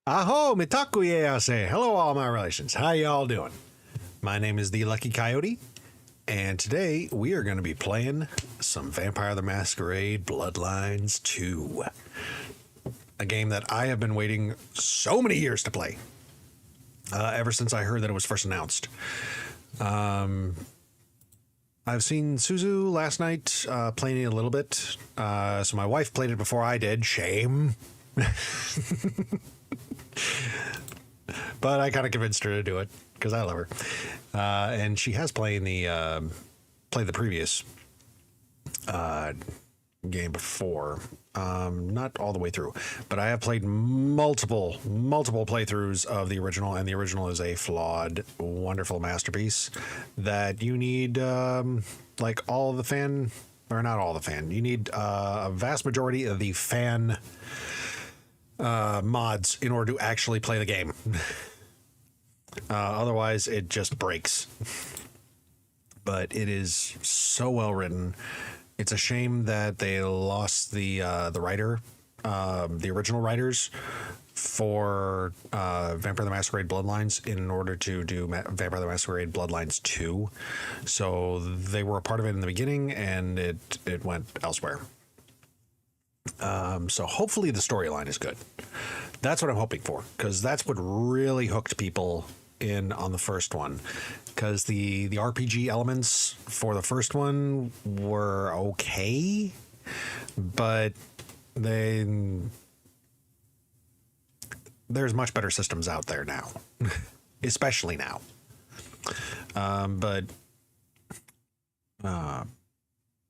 Aho, mitaku yease. Hello, all my relations. How y'all doing? My name is the Lucky Coyote, and today we are going to be playing some Vampire the Masquerade Bloodlines 2. A game that I have been waiting so many years to play. Ever since I heard that it was first announced. I've seen Suzu last night playing it a little bit. So my wife played it before I did. Shame. But I kind of convinced her to do it because I love her. And she has played the previous game before. Not all the way through, but I have played multiple playthroughs of the original, and the original is a flawed, wonderful masterpiece that you need like all of the fan, or not all the fan, you need a vast majority of the fan mods in order to actually play the game. Otherwise it just breaks. But it is so well written. It's a shame that they lost the writer, the original writers for Vampire the Masquerade Bloodlines in order to do Vampire the Masquerade Bloodlines 2. So they were a part of it in the beginning, and it went elsewhere. So hopefully the storyline is good. That's what I'm hoping for, because that's what really hooked people in on the first one. Because the RPG elements for the first one were okay, but there's much better systems out there now, especially now. But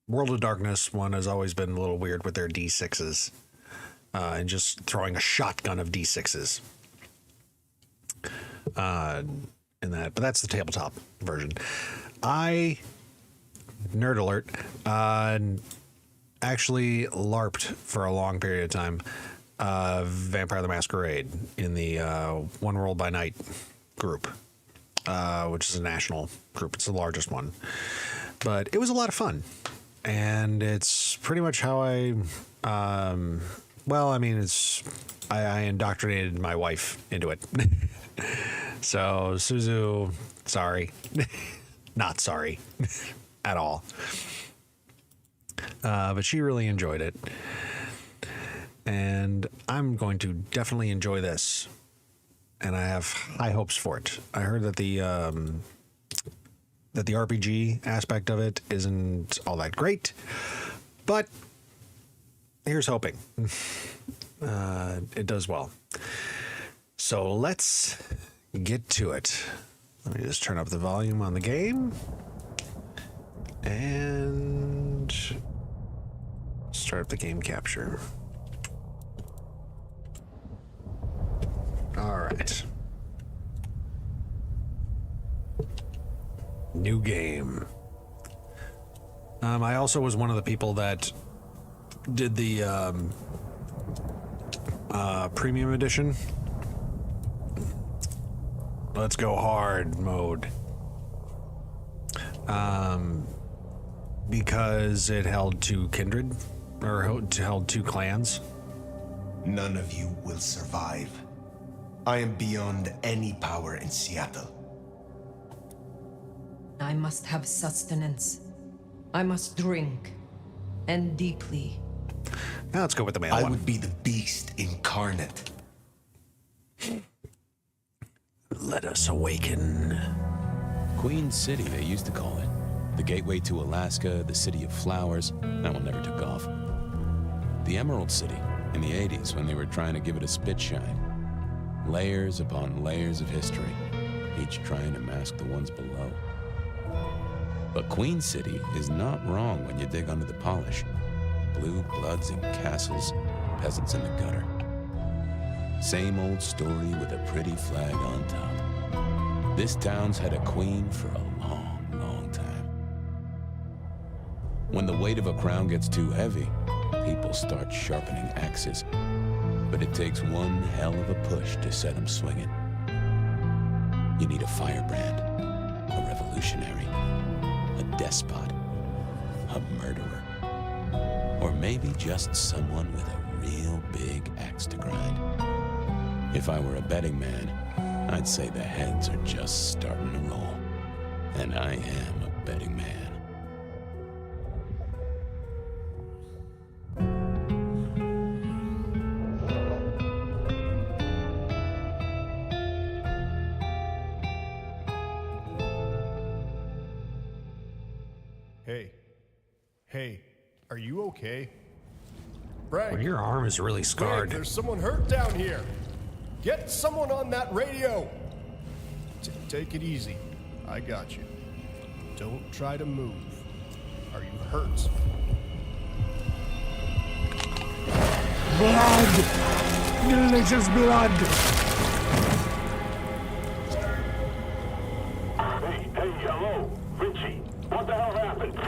World of Darkness one has always been a little weird with their D6s and just throwing a shotgun of D6s. In that, but that's the tabletop version. Nerd alert, actually LARPed for a long period of time Vampire the Masquerade in the One World by Night group, which is a national group. It's the largest one, but it was a lot of fun, and it's pretty much how I indoctrinated my wife into it. So Suzu, sorry, not sorry at all. But she really enjoyed it, and I'm going to definitely enjoy this, and I have high hopes for it. I heard that the RPG aspect of it isn't all that great, but here's hoping it does well. So let's get to it. Let me just turn up the volume on the game and start up the game capture. All right. New game. I also was one of the people that did the premium edition. Let's go hard mode. Because it held two Kindred, or held two clans. None of you will survive. I am beyond any power in Seattle. I must have sustenance. I must drink, and deeply. Now let's go with the male I one. would be the beast incarnate. Let us awaken. Queen City, they used to call it. The gateway to Alaska, the city of flowers. That one never took off. The Emerald City, in the 80s, when they were trying to give it a spit shine. Layers upon layers of history, each trying to mask the ones below. But Queen City is not wrong when you dig under the polish. Blue bloods in castles, peasants in the gutter. Same old story with a pretty flag on top. This town's had a queen for a long, long time. When the weight of a crown gets too heavy, people start sharpening axes. But it takes one hell of a push to set them swinging. You need a firebrand, a revolutionary, a despot, a murderer, or maybe just someone with a real big axe to grind. If I were a betting man, I'd say the heads are just starting to roll. And I am a betting man. Hey, are you okay? Frank, Well, your arm is really scarred. Frank, there's someone hurt down here. Get someone on that radio. Take it easy. I got you. Don't try to move. Are you hurt? Blood! Delicious blood! Hey, hello, Richie. What the hell happened?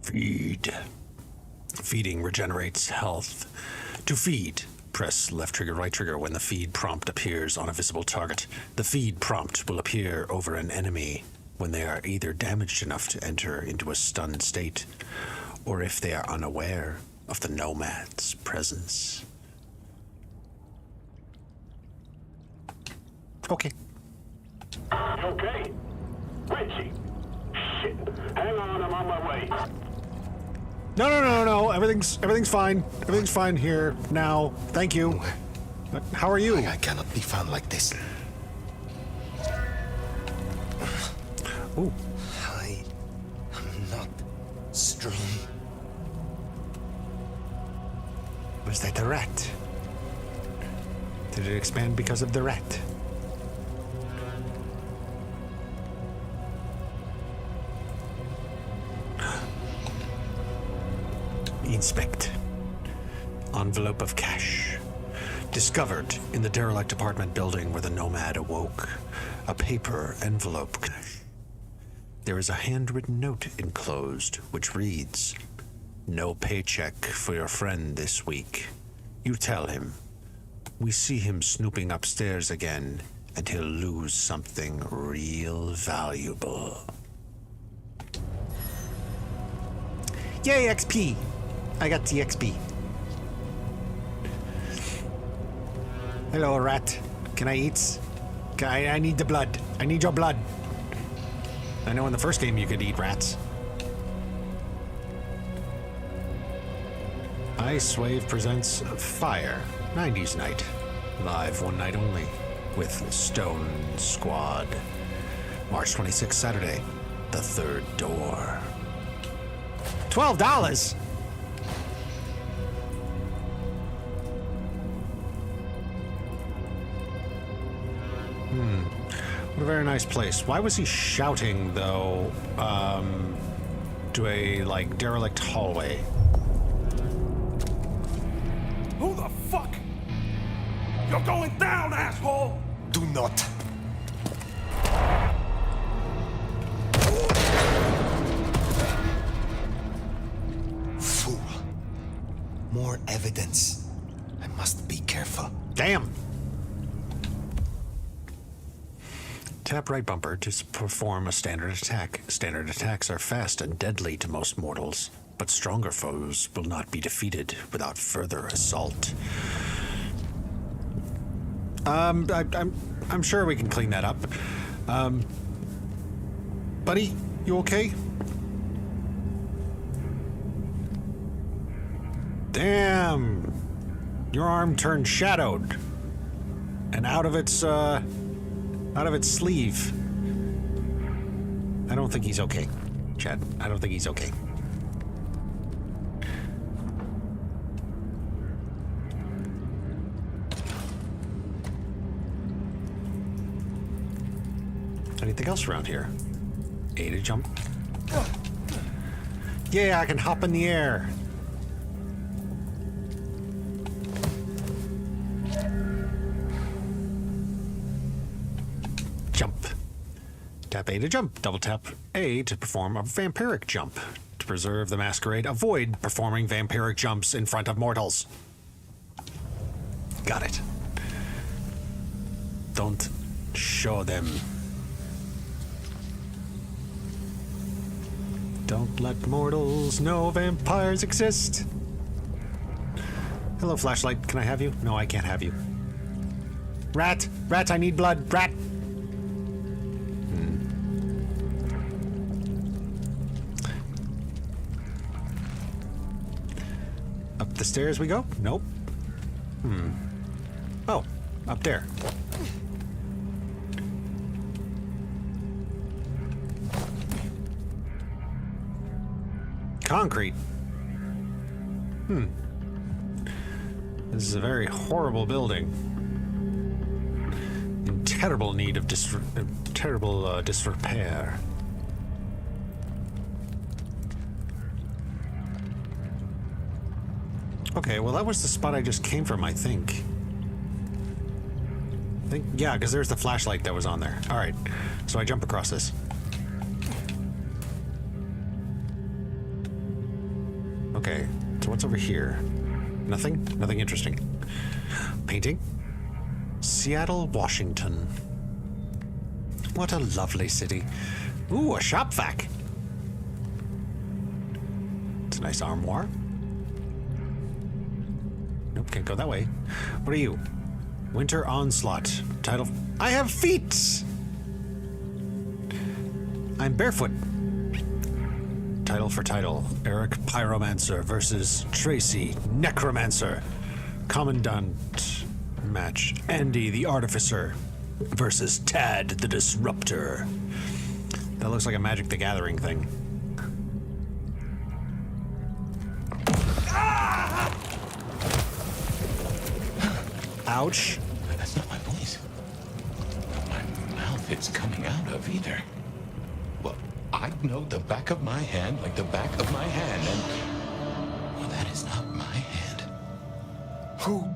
Feed. Feeding regenerates health. To feed, press left trigger, right trigger when the feed prompt appears on a visible target. The feed prompt will appear over an enemy when they are either damaged enough to enter into a stunned state, or if they are unaware of the nomad's presence. Okay. You okay? Richie! Shit. Hang on, I'm on my way. No. Everything's fine. Everything's fine here now. Thank you. How are you? I cannot be found like this. Ooh. I am not strong. Was that the rat? Did it expand because of the rat? Inspect. Envelope of cash. Discovered in the derelict apartment building where the nomad awoke. A paper envelope. There is a handwritten note enclosed which reads, "No paycheck for your friend this week. You tell him. We see him snooping upstairs again, and he'll lose something real valuable." Yay, XP! I got the XP. Hello, rat. Can I eat? I need the blood. I need your blood. I know in the first game you could eat rats. Ice Wave presents Fire 90s Night. Live one night only with Stone Squad. March 26th, Saturday. The Third Door. $12! What a very nice place. Why was he shouting, though, to a, derelict hallway? Who the fuck? You're going down, asshole! Do not. Fool. More evidence. I must be careful. Damn! Tap right bumper to perform a standard attack. Standard attacks are fast and deadly to most mortals, but stronger foes will not be defeated without further assault. I'm sure we can clean that up. Buddy, you okay? Damn! Your arm turned shadowed. And out of its sleeve. I don't think he's okay, Chad. I don't think he's okay. Anything else around here? A to jump. Yeah, I can hop in the air. Jump. Tap A to jump. Double tap A to perform a vampiric jump. To preserve the masquerade, avoid performing vampiric jumps in front of mortals. Got it. Don't show them. Don't let mortals know vampires exist. Hello, flashlight. Can I have you? No, I can't have you. Rat! Rat, I need blood! Rat! Up the stairs we go? Nope. Oh, up there. Concrete. This is a very horrible building. In terrible need of disrepair. Okay, well that was the spot I just came from, I think. Yeah, because there's the flashlight that was on there. Alright, so I jump across this. Okay, so what's over here? Nothing? Nothing interesting. Painting? Seattle, Washington. What a lovely city. Ooh, a shop vac. It's a nice armoire. Nope, can't go that way. What are you? Winter Onslaught. Title. I have feet! I'm barefoot. Title for title. Eric Pyromancer versus Tracy Necromancer. Commandant match. Andy the Artificer versus Tad the Disruptor. That looks like a Magic the Gathering thing. Ouch. That's not my voice. My mouth it's coming out of either. Well, I know the back of my hand like the back of my hand, and... well, that is not my hand. Who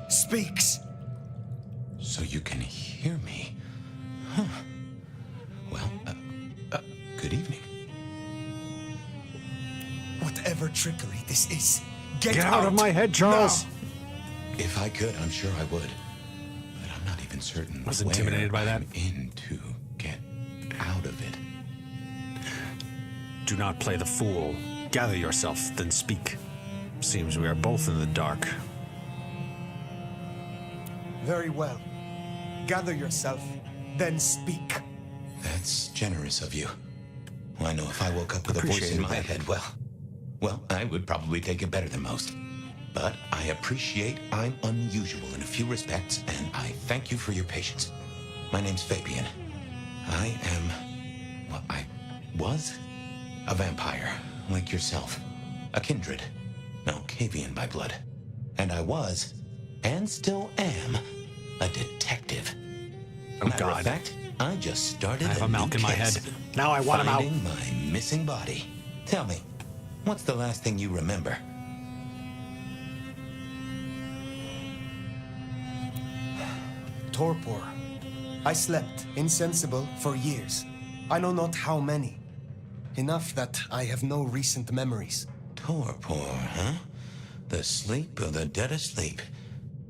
speaks? So you can hear me. Huh. Well, good evening. Whatever trickery this is, Get out of my head, Charles! now. If I could, I'm sure I would. But I'm not even certain I was intimidated by that. I'm in to get out of it. Do not play the fool. Gather yourself, then speak. Seems we are both in the dark. Very well. Gather yourself, then speak. That's generous of you. Well, I know if I woke up with a voice in Appreciate my that. head, well, I would probably take it better than most. But I appreciate I'm unusual in a few respects, and I thank you for your patience. My name's Fabian. I was a vampire, like yourself. A kindred. No, Cavian by blood. And I was, and still am, a detective. Oh, Matter God. of fact, I just started I have a new Malk in my case. head. Now I want him out. Finding my missing body. Tell me, what's the last thing you remember? Torpor. I slept, insensible, for years. I know not how many. Enough that I have no recent memories. Torpor, huh? The sleep of the dead asleep.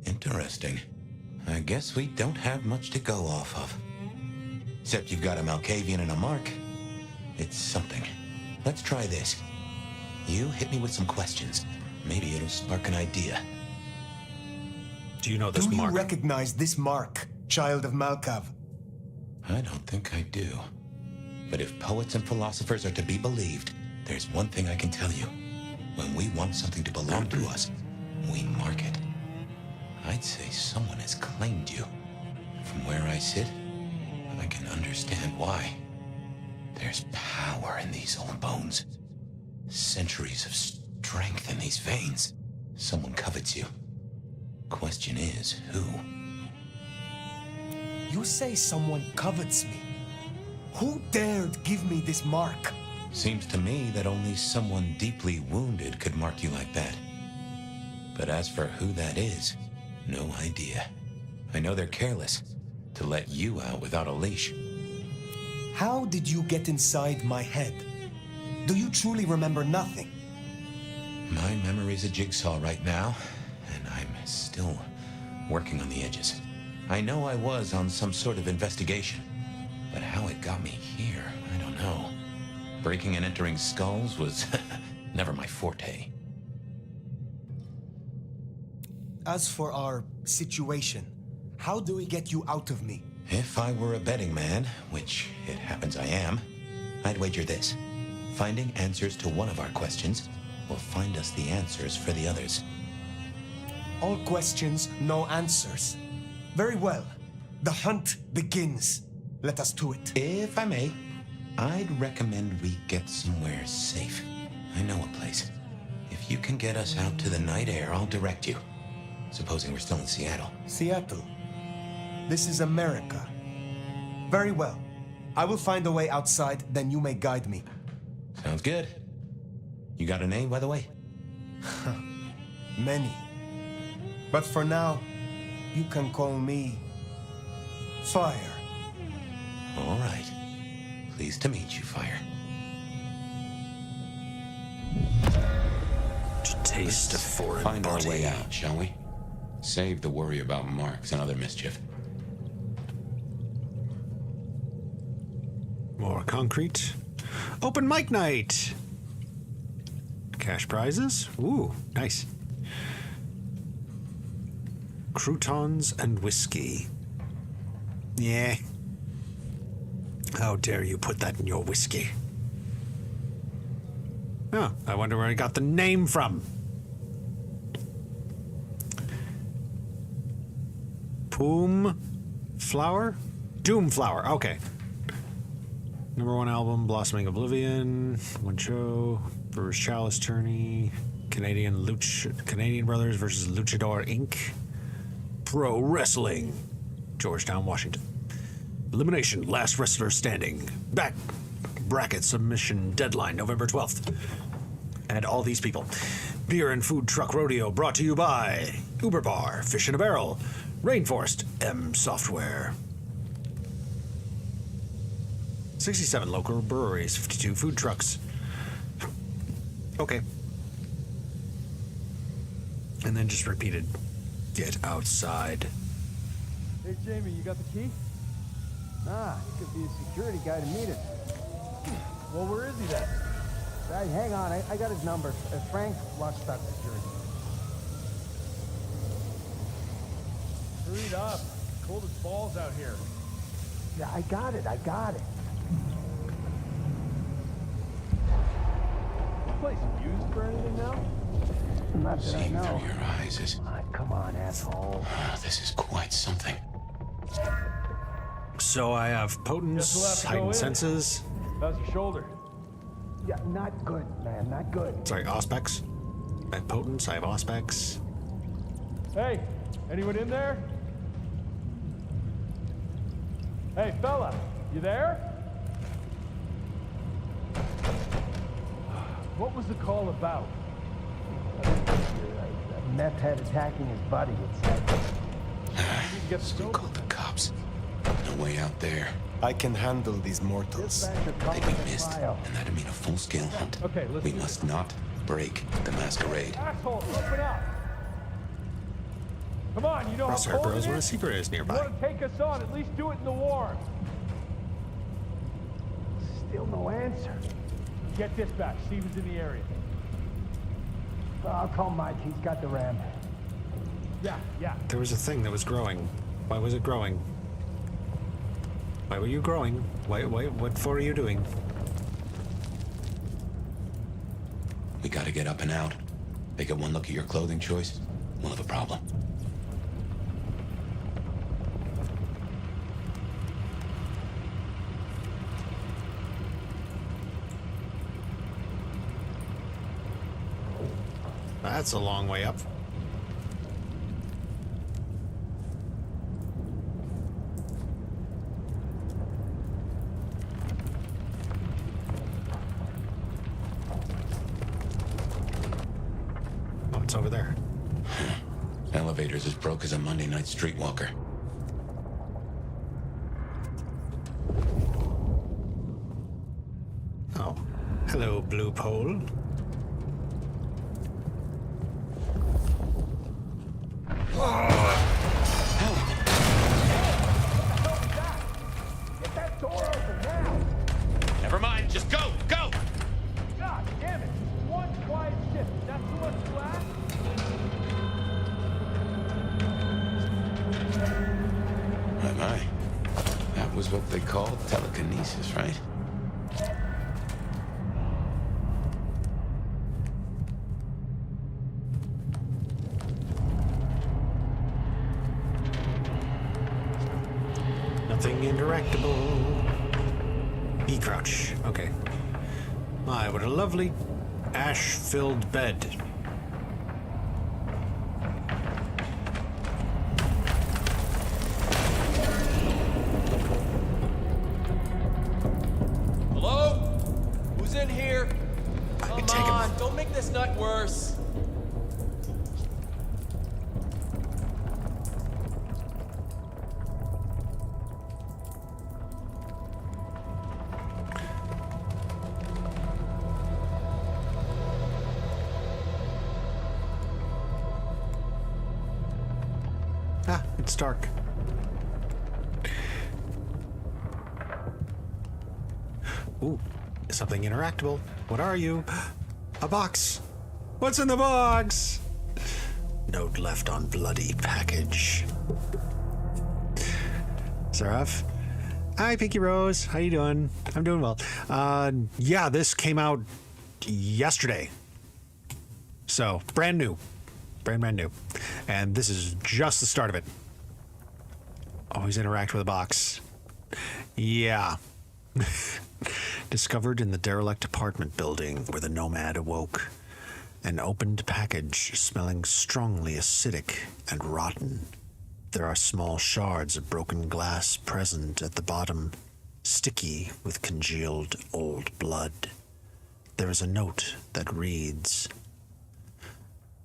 Interesting. I guess we don't have much to go off of. Except you've got a Malkavian and a mark. It's something. Let's try this. You hit me with some questions. Maybe it'll spark an idea. Do you know this Do you mark? recognize this mark, child of Malkav? I don't think I do. But if poets and philosophers are to be believed, there's one thing I can tell you. When we want something to belong to us, we mark it. I'd say someone has claimed you. From where I sit, I can understand why. There's power in these old bones. Centuries of strength in these veins. Someone covets you. Question is, who? You say someone covets me. Who dared give me this mark? Seems to me that only someone deeply wounded could mark you like that. But as for who that is, no idea. I know they're careless to let you out without a leash. How did you get inside my head? Do you truly remember nothing? My memory's a jigsaw right now, and I'm still working on the edges. I know I was on some sort of investigation, but how it got me here, I don't know. Breaking and entering skulls was never my forte. As for our situation, how do we get you out of me? If I were a betting man, which it happens I am, I'd wager this. Finding answers to one of our questions will find us the answers for the others. All questions, no answers. Very well. The hunt begins. Let us to it. If I may, I'd recommend we get somewhere safe. I know a place. If you can get us out to the night air, I'll direct you. Supposing we're still in Seattle. Seattle. This is America. Very well. I will find a way outside, then you may guide me. Sounds good. You got a name, by the way? Many. But for now, you can call me Fire. All right. Pleased to meet you, Fire. To taste a foreign Find our body. way out, shall we? Save the worry about marks and other mischief. More concrete. Open mic night. Cash prizes. Ooh, nice. Croutons and whiskey. Yeah. How dare you put that in your whiskey? Oh, I wonder where I got the name from. Poom Flower? Doom Flower. Okay. #1 album, Blossoming Oblivion. One show. Brewers Chalice Tourney. Canadian Brothers versus Luchador Inc. Pro Wrestling. Georgetown, Washington. Elimination, last wrestler standing. Back bracket submission deadline, November 12th. And all these people. Beer and Food Truck Rodeo brought to you by Uber Bar, Fish in a Barrel, Rainforest, M Software. 67 local breweries, 52 food trucks. Okay. And then just repeated, get outside. Hey, Jamie, you got the key? Nah, he could be a security guy to meet us. Well, where is he then? Hey, hang on, I got his number. Frank Luckstock Security. Hurry it up. Cold as balls out here. Yeah, I got it. This place used for anything now? Not that I Seeing know. through your eyes is... Come on, asshole. this is quite something. So I have Guess potence, we'll have to go heightened in. senses, How's your shoulder? Yeah, not good, man, not good. sorry, auspex. I have potence, I have auspex. Hey, anyone in there? Hey, fella, you there? What was the call about? A meth head attacking his buddy, it said. Get We called the cops. No way out there. I can handle these mortals. They'd be missed, and that'd mean a full-scale hunt. Okay, let's We do must not break the masquerade. Asshole, open up! Come on, you know Crosshair how cold bros it when a is? secret is You nearby. want to take us on, at least do it in the warm. Still no answer. Get dispatch, see who's in the area. I'll call Mike, he's got the ram. Yeah. There was a thing that was growing. Why was it growing? Why were you growing? What for are you doing? We gotta get up and out. They get one look at your clothing choice, we'll have a problem. That's a long way up. Oh, it's over there. Elevator's as broke as a Monday night streetwalker. Oh, hello, blue pole. Get that door open now! Never mind, just go! Go! God damn it! One quiet shift. That's too much to ask? is what they call telekinesis, right? Nothing interactable. E-crouch. Okay. My, what a lovely ash-filled bed. Hello? Who's in here? I can Come take him. on, don't make this night worse. Ah, it's dark. Ooh, something interactable. What are you? A box. What's in the box? Note left on bloody package. Seraph? Hi, Pinky Rose. How you doing? I'm doing well. Yeah, this came out yesterday. So, brand new. Brand new. And this is just the start of it. Always interact with a box. Yeah. Discovered in the derelict apartment building where the nomad awoke. An opened package smelling strongly acidic and rotten. There are small shards of broken glass present at the bottom, sticky with congealed old blood. There is a note that reads,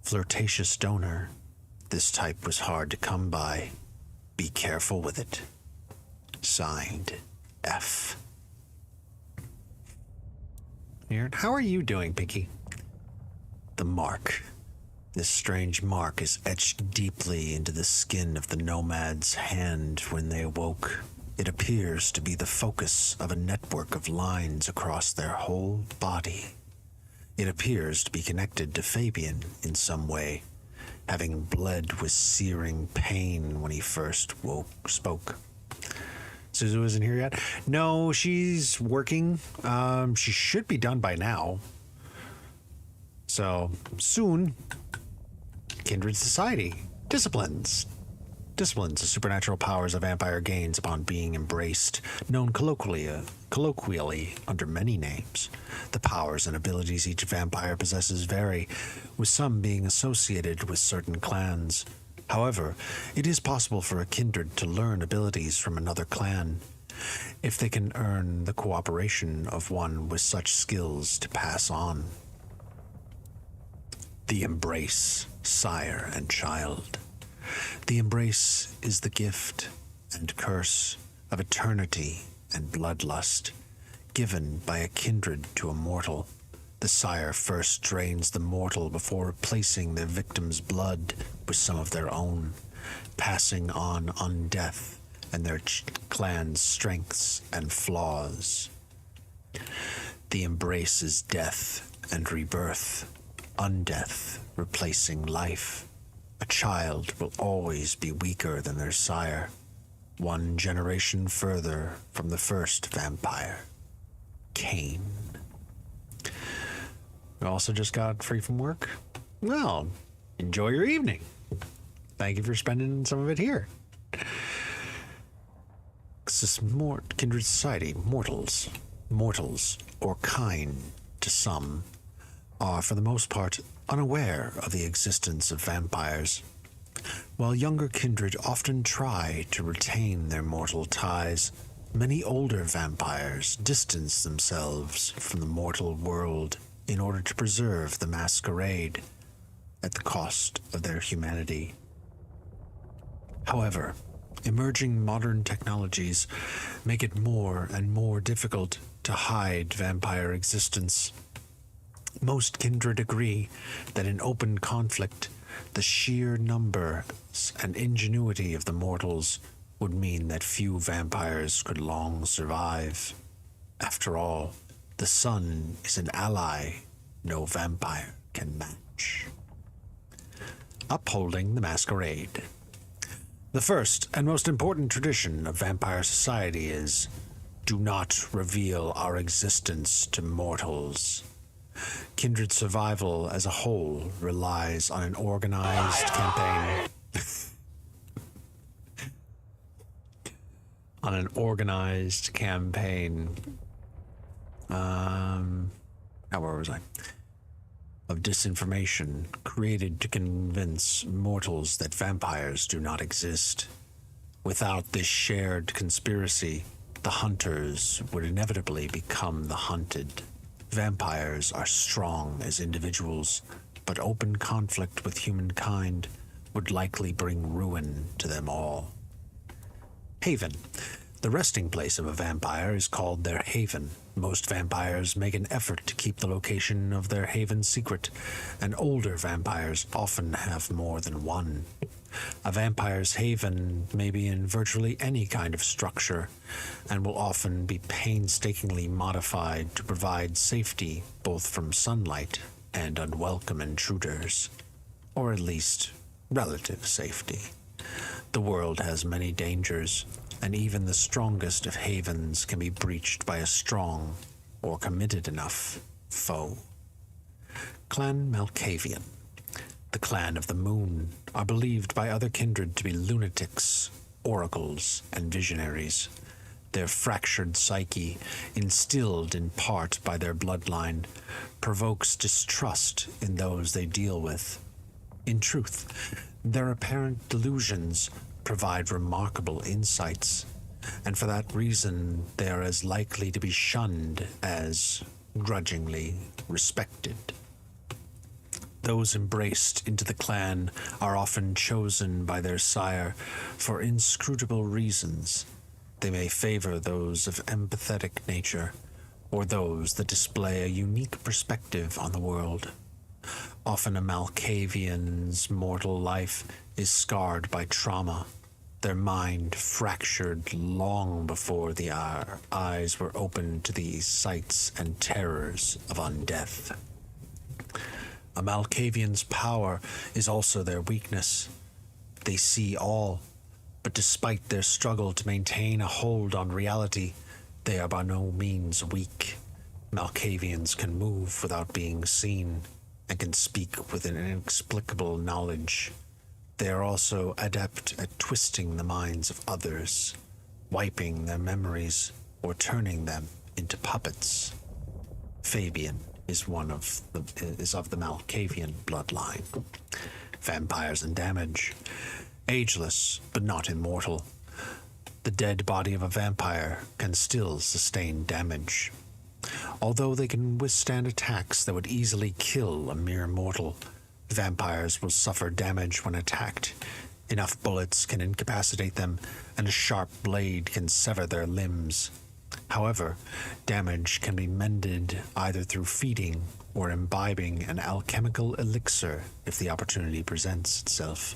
"Flirtatious donor. This type was hard to come by. Be careful with it. Signed, F." Weird. How are you doing, Pinky? The mark. This strange mark is etched deeply into the skin of the nomad's hand when they awoke. It appears to be the focus of a network of lines across their whole body. It appears to be connected to Fabian in some way, having bled with searing pain when he first spoke. Suzu isn't here yet? No, she's working. She should be done by now. So, soon, Kindred Society. Disciplines. Disciplines, the supernatural powers a vampire gains upon being embraced, known colloquially under many names. The powers and abilities each vampire possesses vary, with some being associated with certain clans. However, it is possible for a kindred to learn abilities from another clan, if they can earn the cooperation of one with such skills to pass on. The embrace, sire and child. The embrace is the gift and curse of eternity and bloodlust, given by a kindred to a mortal. The sire first drains the mortal before replacing their victim's blood with some of their own, passing on undeath and their clan's strengths and flaws. The embrace is death and rebirth, undeath replacing life. A child will always be weaker than their sire, one generation further from the first vampire, Cain. You also just got free from work? Well, enjoy your evening. Thank you for spending some of it here. This Kindred Society, mortals, or kind to some, are for the most part unaware of the existence of vampires. While younger kindred often try to retain their mortal ties, many older vampires distance themselves from the mortal world in order to preserve the masquerade at the cost of their humanity. However, emerging modern technologies make it more and more difficult to hide vampire existence. Most kindred agree that in open conflict, the sheer numbers and ingenuity of the mortals would mean that few vampires could long survive. After all, the sun is an ally no vampire can match. Upholding the masquerade. The first and most important tradition of vampire society is, do not reveal our existence to mortals. Kindred survival as a whole relies on an organized campaign. Where was I? Of disinformation created to convince mortals that vampires do not exist. Without this shared conspiracy, the hunters would inevitably become the hunted. Vampires are strong as individuals, but open conflict with humankind would likely bring ruin to them all. Haven. The resting place of a vampire is called their haven. Most vampires make an effort to keep the location of their haven secret, and older vampires often have more than one. A vampire's haven may be in virtually any kind of structure, and will often be painstakingly modified to provide safety both from sunlight and unwelcome intruders, or at least relative safety. The world has many dangers, and even the strongest of havens can be breached by a strong or committed enough foe. Clan Malkavian. The Clan of the Moon are believed by other kindred to be lunatics, oracles, and visionaries. Their fractured psyche, instilled in part by their bloodline, provokes distrust in those they deal with. In truth, their apparent delusions provide remarkable insights, and for that reason they are as likely to be shunned as grudgingly respected. Those embraced into the clan are often chosen by their sire for inscrutable reasons. They may favor those of empathetic nature, or those that display a unique perspective on the world. Often a Malkavian's mortal life is scarred by trauma, their mind fractured long before the eyes were opened to the sights and terrors of undeath. A Malkavian's power is also their weakness. They see all, but despite their struggle to maintain a hold on reality, they are by no means weak. Malkavians can move without being seen, and can speak with an inexplicable knowledge. They are also adept at twisting the minds of others, wiping their memories, or turning them into puppets. Fabian is of the Malkavian bloodline. Vampires and damage. Ageless, but not immortal. The dead body of a vampire can still sustain damage. Although they can withstand attacks that would easily kill a mere mortal, vampires will suffer damage when attacked. Enough bullets can incapacitate them, and a sharp blade can sever their limbs. However, damage can be mended either through feeding or imbibing an alchemical elixir if the opportunity presents itself.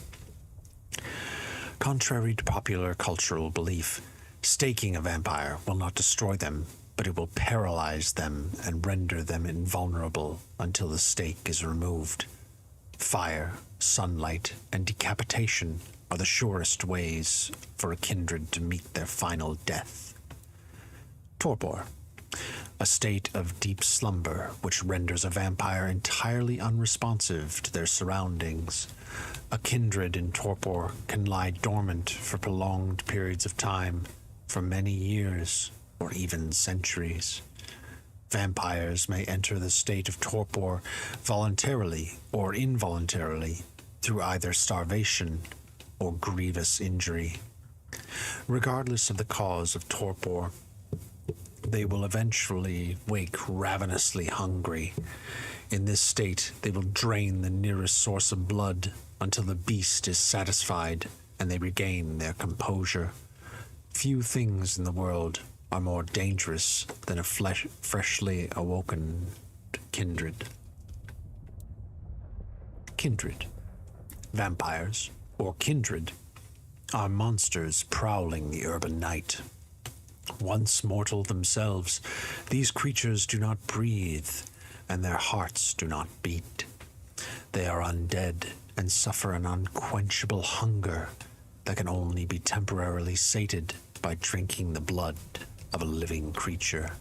Contrary to popular cultural belief, staking a vampire will not destroy them, but it will paralyze them and render them invulnerable until the stake is removed. Fire, sunlight, and decapitation are the surest ways for a kindred to meet their final death. Torpor, a state of deep slumber which renders a vampire entirely unresponsive to their surroundings. A kindred in torpor can lie dormant for prolonged periods of time, for many years or even centuries. Vampires may enter the state of torpor voluntarily or involuntarily through either starvation or grievous injury. Regardless of the cause of torpor, they will eventually wake ravenously hungry. In this state, they will drain the nearest source of blood until the beast is satisfied and they regain their composure. Few things in the world are more dangerous than a freshly awoken kindred. Kindred. Vampires, or kindred, are monsters prowling the urban night. Once mortal themselves, these creatures do not breathe, and their hearts do not beat. They are undead and suffer an unquenchable hunger, that can only be temporarily sated by drinking the blood of a living creature.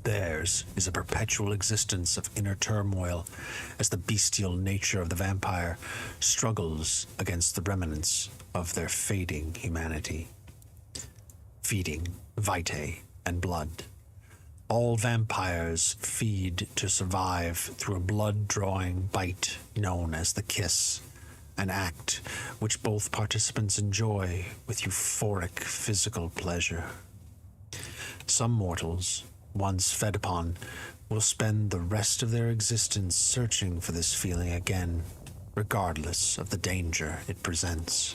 Theirs is a perpetual existence of inner turmoil as the bestial nature of the vampire struggles against the remnants of their fading humanity. Feeding vitae and blood. All vampires feed to survive through a blood-drawing bite known as the kiss, an act which both participants enjoy with euphoric physical pleasure. Some mortals, once fed upon, will spend the rest of their existence searching for this feeling again, regardless of the danger it presents.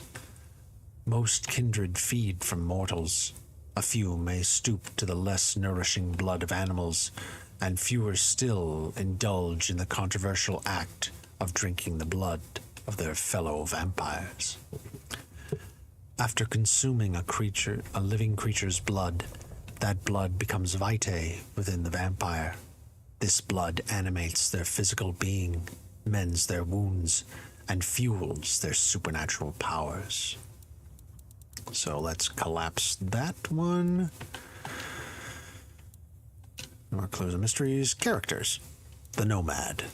Most kindred feed from mortals. A few may stoop to the less nourishing blood of animals, and fewer still indulge in the controversial act of drinking the blood of their fellow vampires. After consuming a living creature's blood, that blood becomes vitae within the vampire. This blood animates their physical being, mends their wounds, and fuels their supernatural powers. So let's collapse that one. More clues and mysteries. Characters. The Nomad.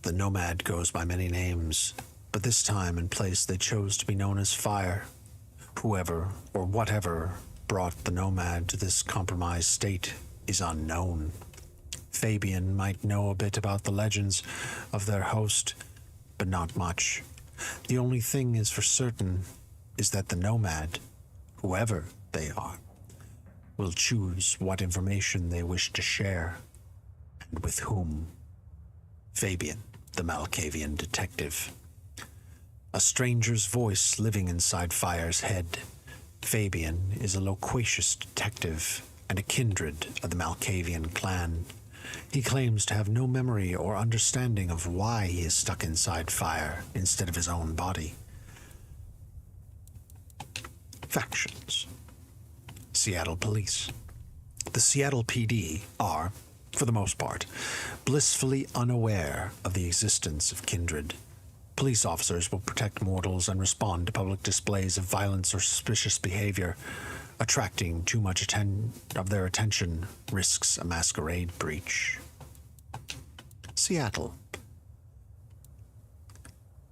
The Nomad goes by many names, but this time and place they chose to be known as Fire. Whoever or whatever brought the Nomad to this compromised state is unknown. Fabian might know a bit about the legends of their host, but not much. The only thing is for certain is that the Nomad, whoever they are, will choose what information they wish to share, and with whom. Fabian, the Malkavian detective. A stranger's voice living inside Fire's head. Fabian is a loquacious detective and a kindred of the Malkavian clan. He claims to have no memory or understanding of why he is stuck inside Fire instead of his own body. Factions. Seattle Police. The Seattle PD are, for the most part, blissfully unaware of the existence of Kindred. Police officers will protect mortals and respond to public displays of violence or suspicious behavior. Attracting too much of their attention risks a masquerade breach. Seattle.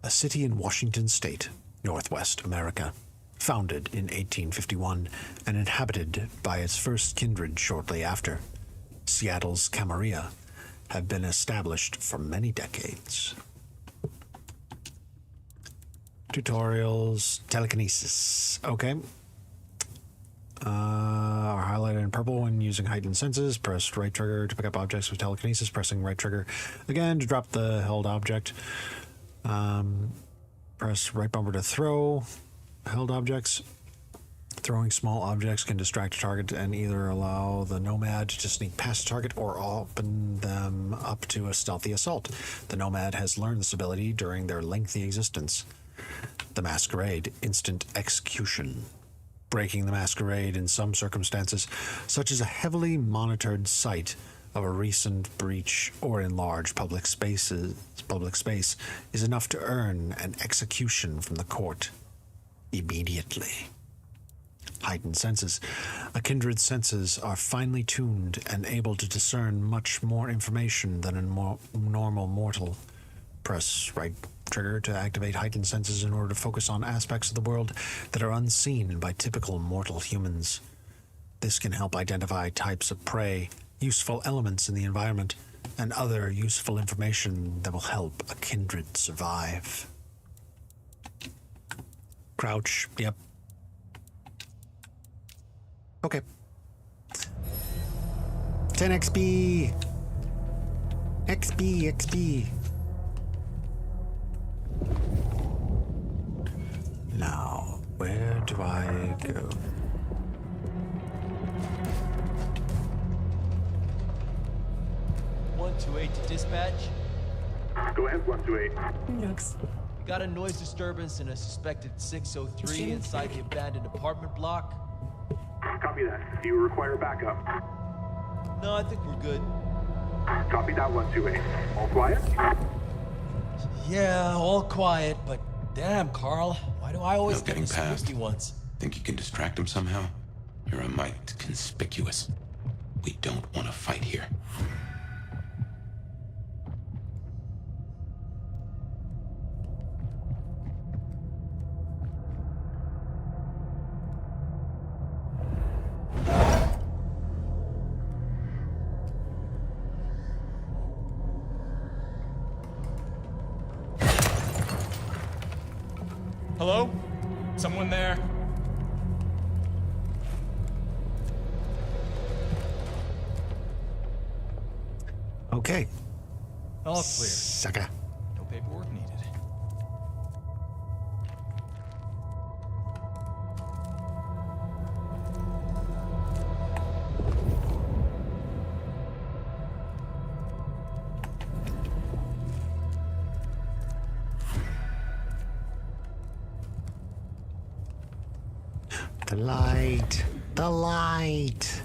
A city in Washington State, Northwest America. Founded in 1851 and inhabited by its first kindred shortly after. Seattle's Camarilla have been established for many decades. Tutorials, telekinesis. Okay. Are highlighted in purple when using heightened senses. Press right trigger to pick up objects with telekinesis. Pressing right trigger again to drop the held object. Press right bumper to throw held objects. Throwing small objects can distract a target and either allow the Nomad to sneak past a target or open them up to a stealthy assault. The Nomad has learned this ability during their lengthy existence. The Masquerade, instant execution. Breaking the Masquerade in some circumstances, such as a heavily monitored site of a recent breach or in large public space, is enough to earn an execution from the court immediately. Heightened senses. A kindred's senses are finely tuned and able to discern much more information than a normal mortal. Press right trigger to activate heightened senses in order to focus on aspects of the world that are unseen by typical mortal humans. This can help identify types of prey, useful elements in the environment, and other useful information that will help a kindred survive. Crouch, yep. Okay. 10 XP! XP! Now, where do I go? (128) to dispatch. Go ahead, 128. We got a noise disturbance in a suspected 603 inside the abandoned apartment block. Copy that. Do you require backup? No, I think we're good. Copy that, 128. All quiet? Yeah, all quiet, but damn, Carl. Why do I always No get getting the past. spooky ones? Think you can distract him somehow? You're a mite conspicuous. We don't want to fight here. Hello? Someone there? Okay. All clear. Sucker. No paperwork needed. The light. The light.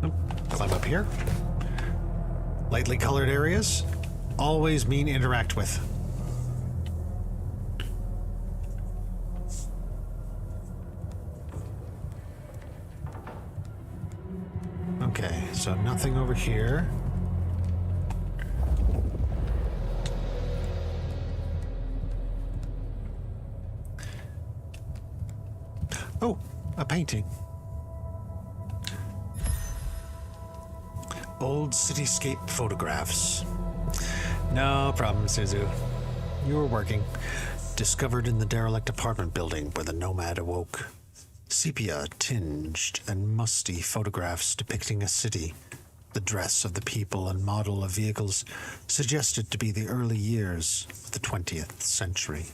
Oh, climb up here. Lightly colored areas always mean interact with. Okay, so nothing over here. Oh, a painting. Old cityscape photographs. No problem, Suzu. You were working. Discovered in the derelict apartment building where the nomad awoke. Sepia-tinged and musty photographs depicting a city. The dress of the people and model of vehicles suggested to be the early years of the 20th century.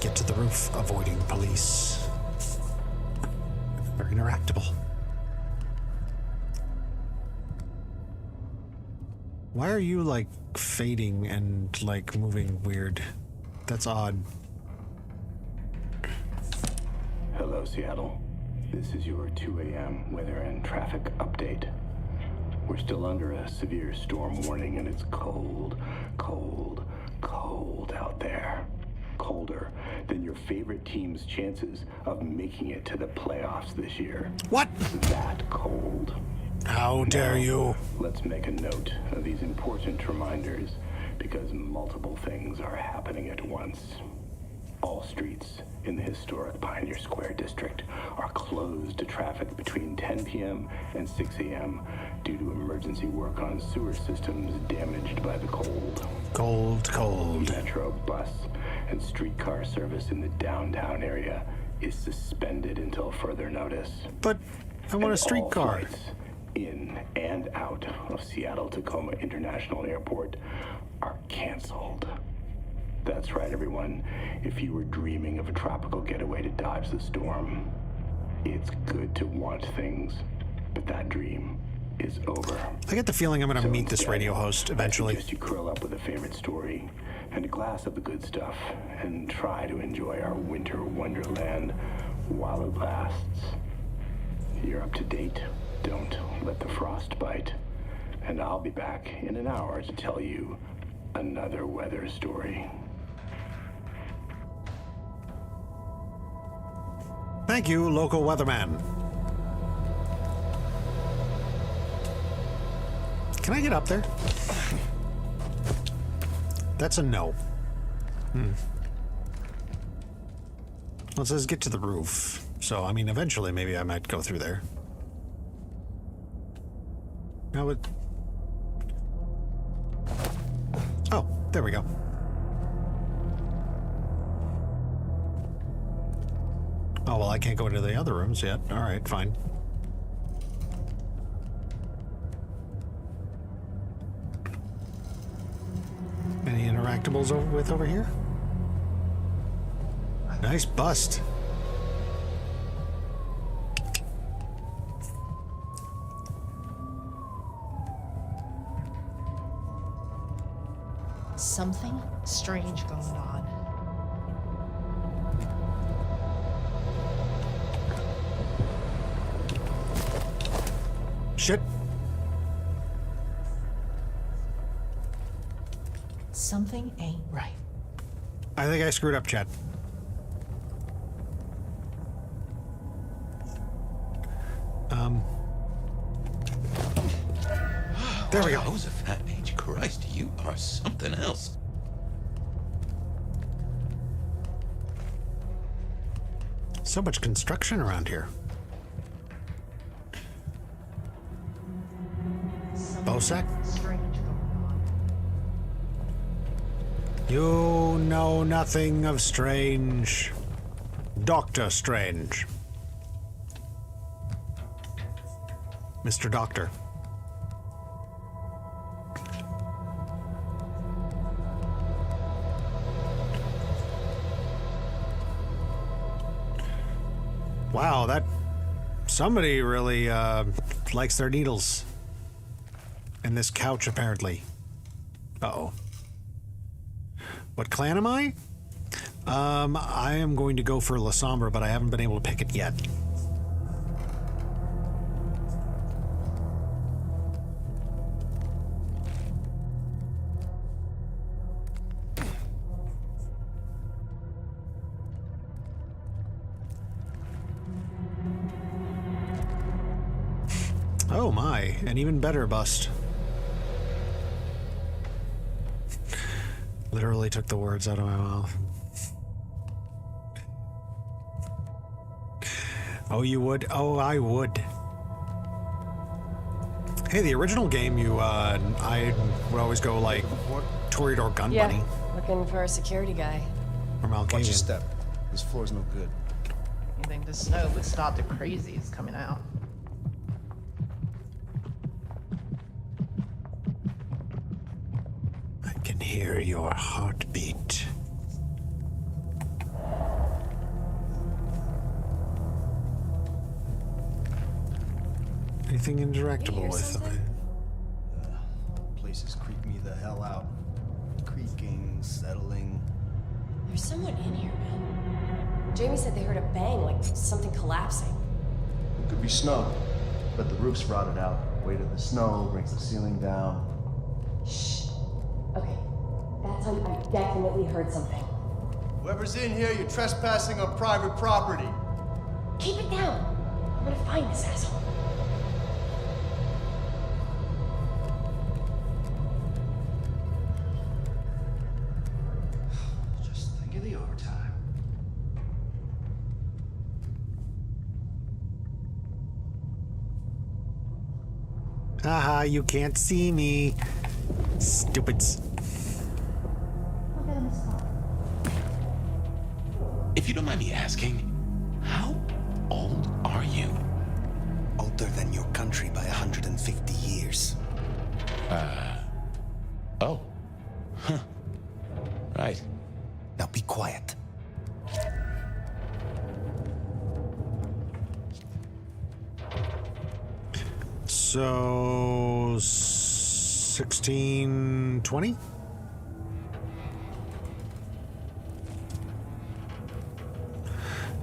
Get to the roof, avoiding police. Very interactable. Why are you, like, fading and, like, moving weird? That's odd. Hello, Seattle. This is your 2 a.m. weather and traffic update. We're still under a severe storm warning, and it's cold, cold, cold out there. Colder than your favorite team's chances of making it to the playoffs this year. What? That cold. How dare you? Let's make a note of these important reminders, because multiple things are happening at once. All streets in the historic Pioneer Square district are closed to traffic between 10 p.m. and 6 a.m. due to emergency work on sewer systems damaged by the cold. Cold. Metro, bus, and streetcar service in the downtown area is suspended until further notice. But I want a streetcar. All flights in and out of Seattle-Tacoma International Airport are canceled. That's right, everyone. If you were dreaming of a tropical getaway to dodge the storm, it's good to want things, but that dream is over. I get the feeling I'm going to meet this instead, radio host eventually. I suggest you curl up with a favorite story and a glass of the good stuff and try to enjoy our winter wonderland while it lasts. You're up to date. Don't let the frost bite. And I'll be back in an hour to tell you another weather story. Thank you, local weatherman. Can I get up there? That's a no. Well, it says get to the roof. So, I mean, eventually maybe I might go through there. Now it... Oh, there we go. Oh, well, I can't go into the other rooms yet. All right, fine. Any interactables over here? Nice bust. Something strange going on. Shit. Something ain't right. I think I screwed up, Chad. There we go. Jehoshaphat H. Christ, you are something else. So much construction around here. Bosek? Strange going on. You know nothing of Strange. Doctor Strange. Mr. Doctor. Wow, that... Somebody really likes their needles. And this couch, apparently. Uh-oh. What clan am I? I am going to go for La Sombra, but I haven't been able to pick it yet. Oh my, an even better bust. Literally took the words out of my mouth. Oh, you would? Oh, I would. Hey, the original game, I would always go like Toreador Gun Bunny. Looking for a security guy. Or Watch your Malkavian. step. This floor's no good. You think the snow would stop the crazies coming out? I can hear your heartbeat. Anything interactable with it? Places creep me the hell out. Creaking, settling. There's someone in here, man. Jamie said they heard a bang, like something collapsing. It could be snow, but the roof's rotted out. Weight of the snow brings the ceiling down. Shh. Okay, that time I definitely heard something. Whoever's in here, you're trespassing on private property. Keep it down. I'm gonna find this asshole. Just think of the overtime. Haha, you can't see me. Stupids. If you don't mind me asking, how old are you? Older than your country by 150 years. Oh. Huh. Right. Now be quiet. So 1620?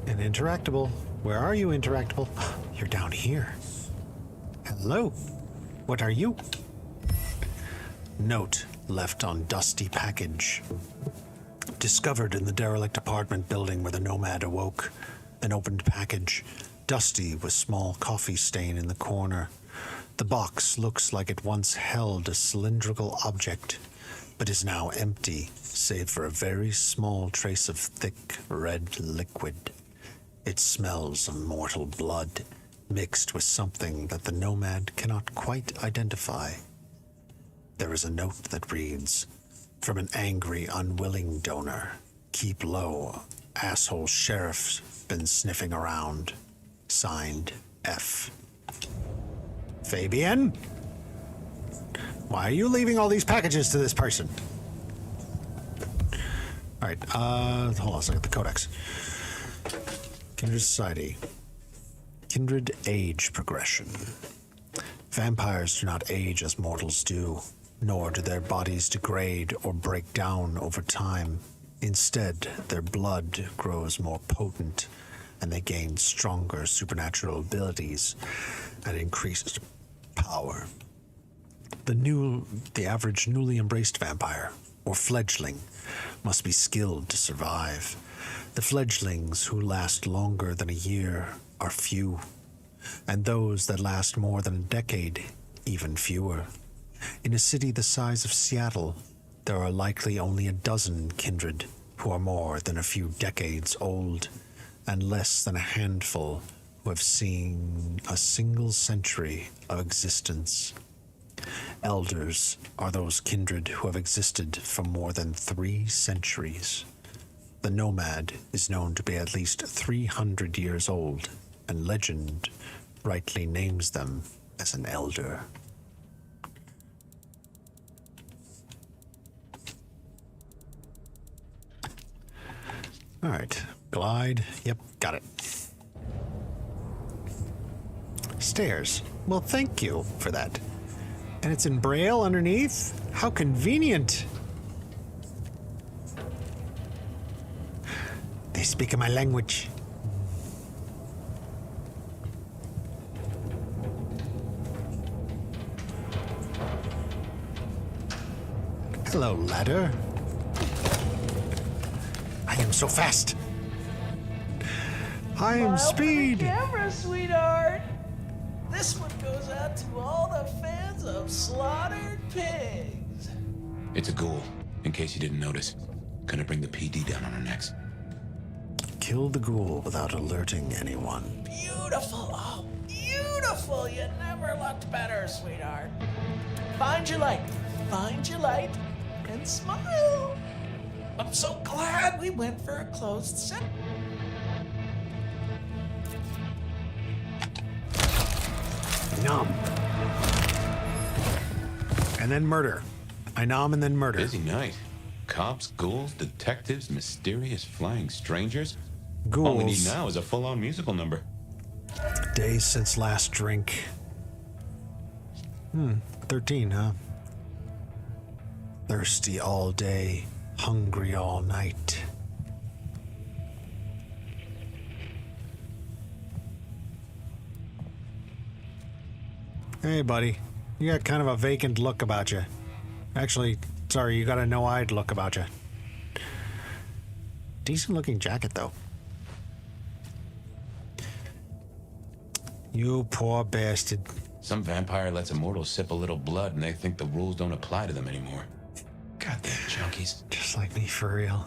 And interactable. Where are you, interactable? You're down here. Hello. What are you? Note left on dusty package. Discovered in the derelict apartment building where the nomad awoke. An opened package. Dusty with small coffee stain in the corner. The box looks like it once held a cylindrical object, but is now empty, save for a very small trace of thick red liquid. It smells of mortal blood, mixed with something that the nomad cannot quite identify. There is a note that reads, from an angry, unwilling donor. Keep low. Asshole sheriff's been sniffing around. Signed, F. Fabian? Why are you leaving all these packages to this person? Alright, hold on a second, the codex. Kindred Society. Kindred age progression. Vampires do not age as mortals do, nor do their bodies degrade or break down over time. Instead, their blood grows more potent, and they gain stronger supernatural abilities and increased power. The average newly embraced vampire or fledgling must be skilled to survive. The fledglings who last longer than a year are few, and those that last more than a decade, even fewer. In a city the size of Seattle, there are likely only a dozen kindred who are more than a few decades old, and less than a handful who have seen a single century of existence. Elders are those kindred who have existed for more than 3 centuries. The nomad is known to be at least 300 years old, and legend rightly names them as an elder. All right, glide. Yep, got it. Stairs. Well, thank you for that. And it's in Braille underneath? How convenient. They speak in my language. Hello, ladder. I am so fast. I am speed. Camera, sweetheart. This one goes out to all the fans of slaughtered pigs. It's a ghoul, in case you didn't notice. Gonna bring the PD down on our necks. Kill the ghoul without alerting anyone. Beautiful. Oh, beautiful. You never looked better, sweetheart. Find your light. Find your light and smile. I'm so glad we went for a closed set. Nom. And then murder. I nom and then murder. Busy night. Cops, ghouls, detectives, mysterious flying strangers. Ghouls. All we need now is a full-on musical number. Days since last drink. 13, huh? Thirsty all day, hungry all night. Hey, buddy. You got kind of a vacant look about you. Actually, sorry, you got a no-eyed look about you. Decent-looking jacket, though. You poor bastard. Some vampire lets immortals sip a little blood and they think the rules don't apply to them anymore. Goddamn junkies. Just like me, for real.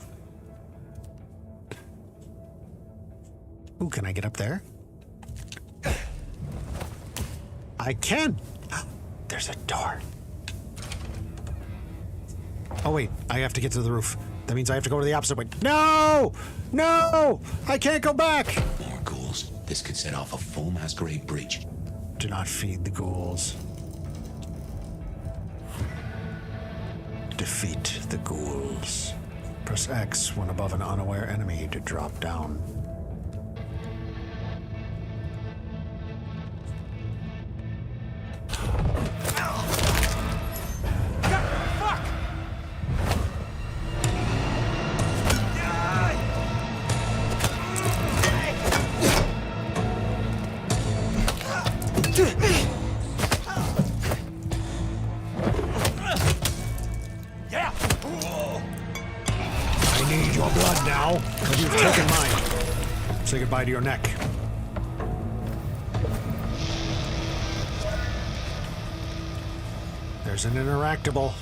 Ooh, can I get up there? I can! There's a door. Oh, wait. I have to get to the roof. That means I have to go to the opposite way. No! No! I can't go back! More ghouls. This could set off a full masquerade breach. Do not feed the ghouls. Defeat the ghouls. Press X when above an unaware enemy to drop down. Say goodbye to your neck. There's an interactable.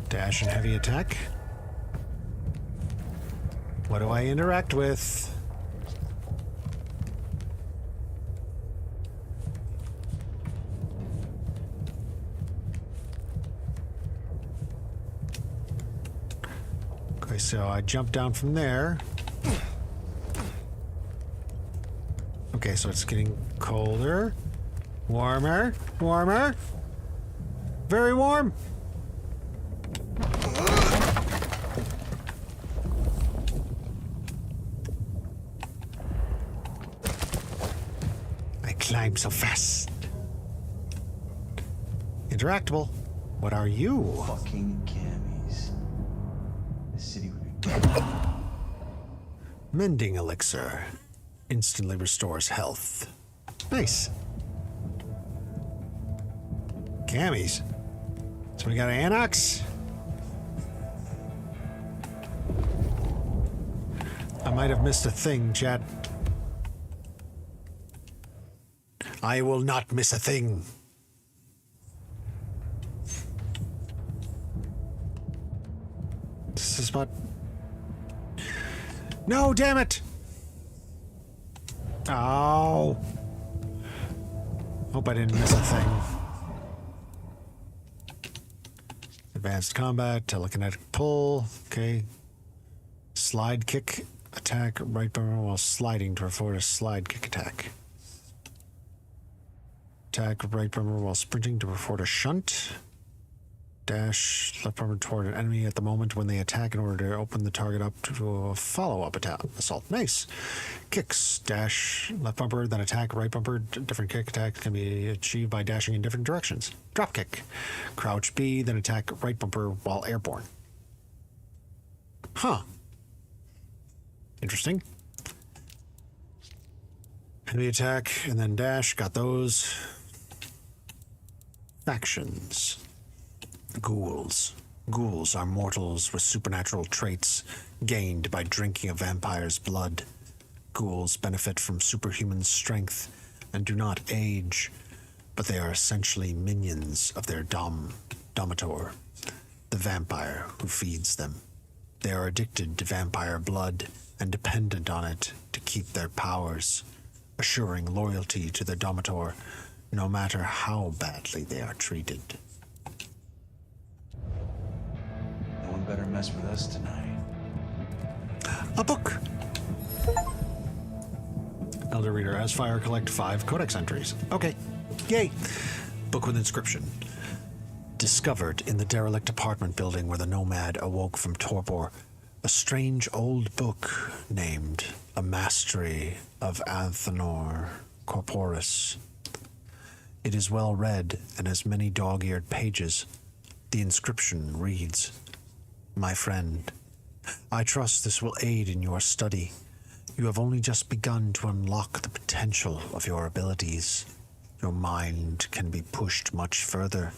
Dash and heavy attack. What do I interact with? Okay, so I jump down from there. Okay, so it's getting colder. Warmer. Warmer. Very warm. I climb so fast. Interactable. What are you? Fucking cammies. The city would be... Mending elixir. Instantly restores health. Nice. Cammies. So we got Anox. might have missed a thing, chat. I will not miss a thing. This is what... No, damn it! Oh. Hope I didn't miss a thing. Advanced combat, telekinetic pull, okay. Slide kick attack, right bumper while sliding to afford a slide kick attack. Attack right bumper while sprinting to afford a shunt. Dash left bumper toward an enemy at the moment when they attack in order to open the target up to a follow-up attack. Assault. Nice. Kicks. Dash left bumper, then attack right bumper. Different kick attack can be achieved by dashing in different directions. Drop kick. Crouch B, then attack right bumper while airborne. Huh. Interesting. Heavy attack and then dash. Got those. Factions. Ghouls. Ghouls are mortals with supernatural traits gained by drinking a vampire's blood. Ghouls benefit from superhuman strength and do not age, but they are essentially minions of their dominator, the vampire who feeds them. They are addicted to vampire blood and dependent on it to keep their powers, assuring loyalty to their dominator no matter how badly they are treated. No one better mess with us tonight. A book. Elder Reader, as fire, collect 5 codex entries. Okay. Yay. Book with inscription. Discovered in the derelict apartment building where the nomad awoke from torpor, a strange old book named A Mastery of Athenor Corporis. It is well read and has many dog-eared pages. The inscription reads, "My friend, I trust this will aid in your study. You have only just begun to unlock the potential of your abilities. Your mind can be pushed much further,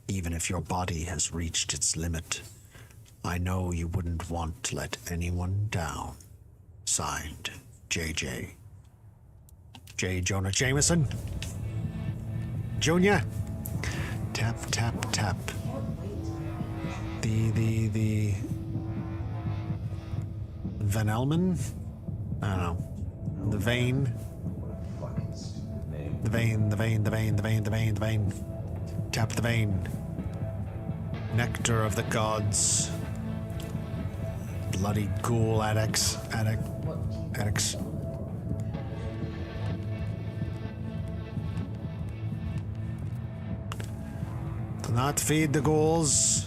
even if your body has reached its limit. I know you wouldn't want to let anyone down." Signed, JJ. J. Jonah Jameson. Junior. Tap, tap, tap. The Van Elman? I don't know. The vein. The vein. Tap the vein. Nectar of the gods. Bloody ghoul addicts. Addicts. Do not feed the ghouls.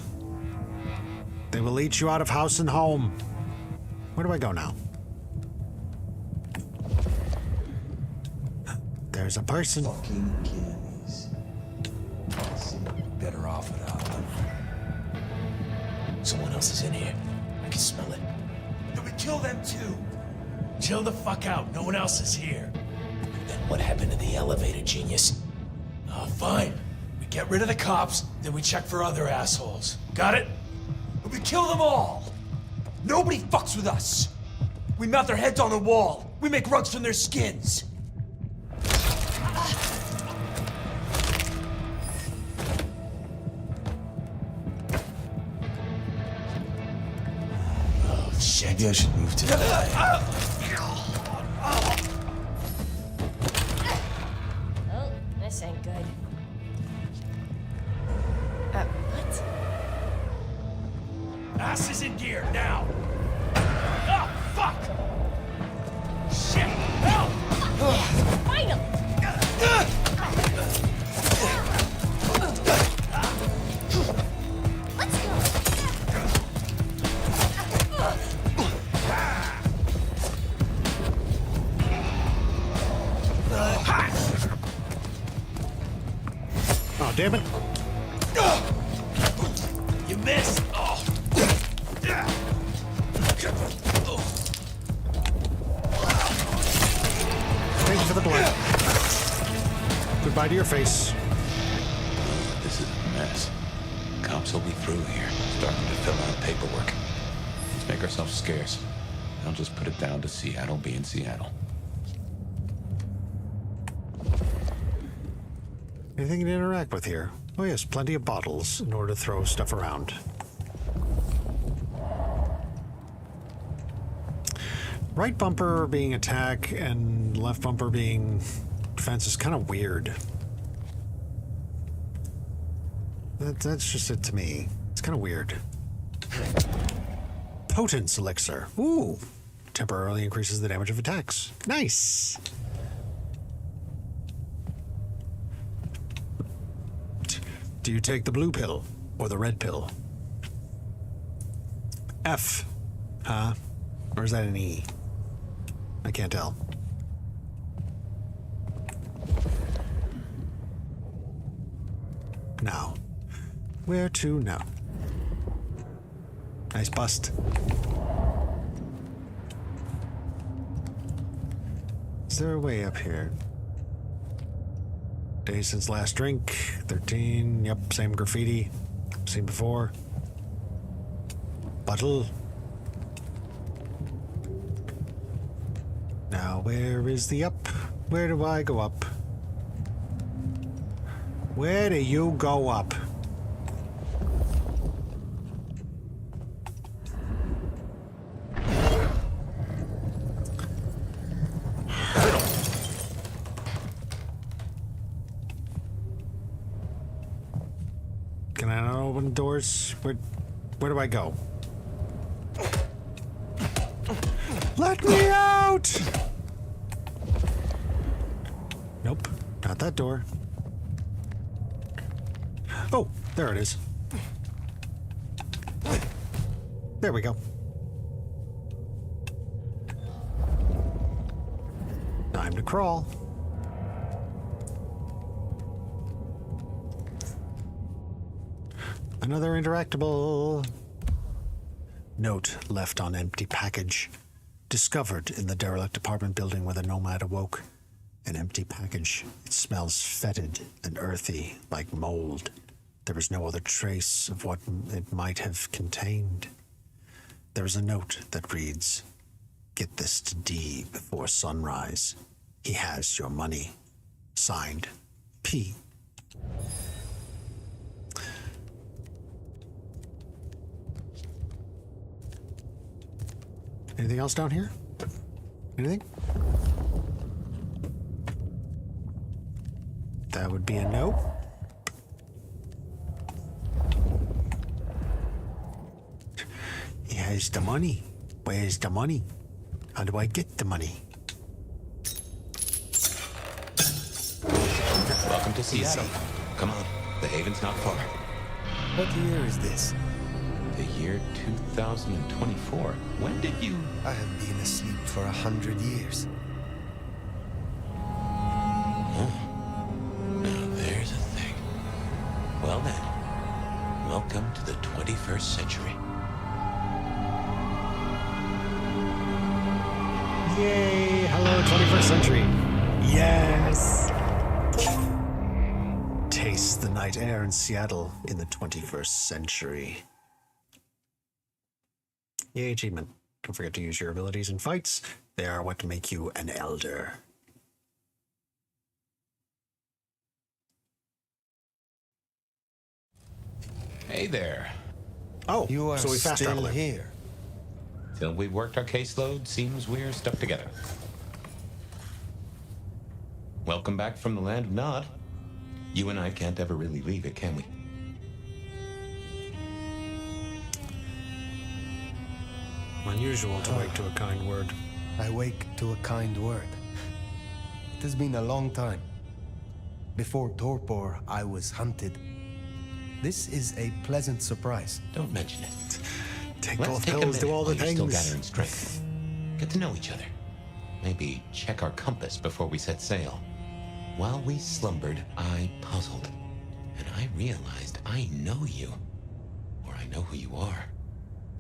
They will eat you out of house and home. Where do I go now? There's a person. Fucking candies. Better off without them. Someone else is in here. I can smell it. Then we kill them too. Chill the fuck out. No one else is here. Then what happened to the elevator, genius? Oh, fine. We get rid of the cops, then we check for other assholes. Got it? And we kill them all. Nobody fucks with us. We mount their heads on the wall. We make rugs from their skins. Oh, shit. Maybe I should move to the Oh, this ain't good. What? Ass is in gear, now. Oh, fuck! Shit! Help! Fight him! Let's go! Oh, damn it. You missed! Oh. Thank you for the blood. Goodbye to your face. This is a mess. Cops will be through here, starting to fill out paperwork. Let's make ourselves scarce. I'll just put it down to Seattle being Seattle. Anything to interact with here? Oh yes, plenty of bottles in order to throw stuff around. Right bumper being attack and left bumper being defense is kind of weird. That's just it to me. It's kind of weird. Potence elixir. Ooh. Temporarily increases the damage of attacks. Nice. Do you take the blue pill or the red pill? F. Huh? Or is that an E? I can't tell. Now. Where to now? Nice bust. Is there a way up here? Days since last drink. 13. Yep, same graffiti. Seen before. Bottle. Now, where is the up? Where do I go up? Where do you go up? Can I not open doors? Where do I go? Let me out! Nope, not that door. Oh, there it is. There we go. Time to crawl. Another interactable. Note left on empty package. Discovered in the derelict apartment building where the nomad awoke. An empty package. It smells fetid and earthy, like mold. There is no other trace of what it might have contained. There is a note that reads, "Get this to D before sunrise. He has your money." Signed, P. Anything else down here? Anything? That would be a no. He has the money. Where's the money? How do I get the money? Welcome to Seattle. Come on, the haven's not far. What year is this? The year 2024. When did you... I have been asleep for 100 years. Oh. Now there's a thing. Well then, welcome to the 21st century. Yay! Hello, 21st century. Yes! Taste the night air in Seattle in the 21st century. Yay, achievement. Don't forget to use your abilities in fights. They are what make you an elder. Hey there. Oh, you are so we fast still traveled here. Till we've worked our caseload, seems we're stuck together. Welcome back from the land of Nod. You and I can't ever really leave it, can we? Unusual to wake to a kind word. I wake to a kind word. It has been a long time. Before Torpor, I was hunted. This is a pleasant surprise. Don't mention it. Take Let's both take pills, do all the while you're still things. gathering strength. Get to know each other. Maybe check our compass before we set sail. While we slumbered, I puzzled. And I realized I know you. Or I know who you are.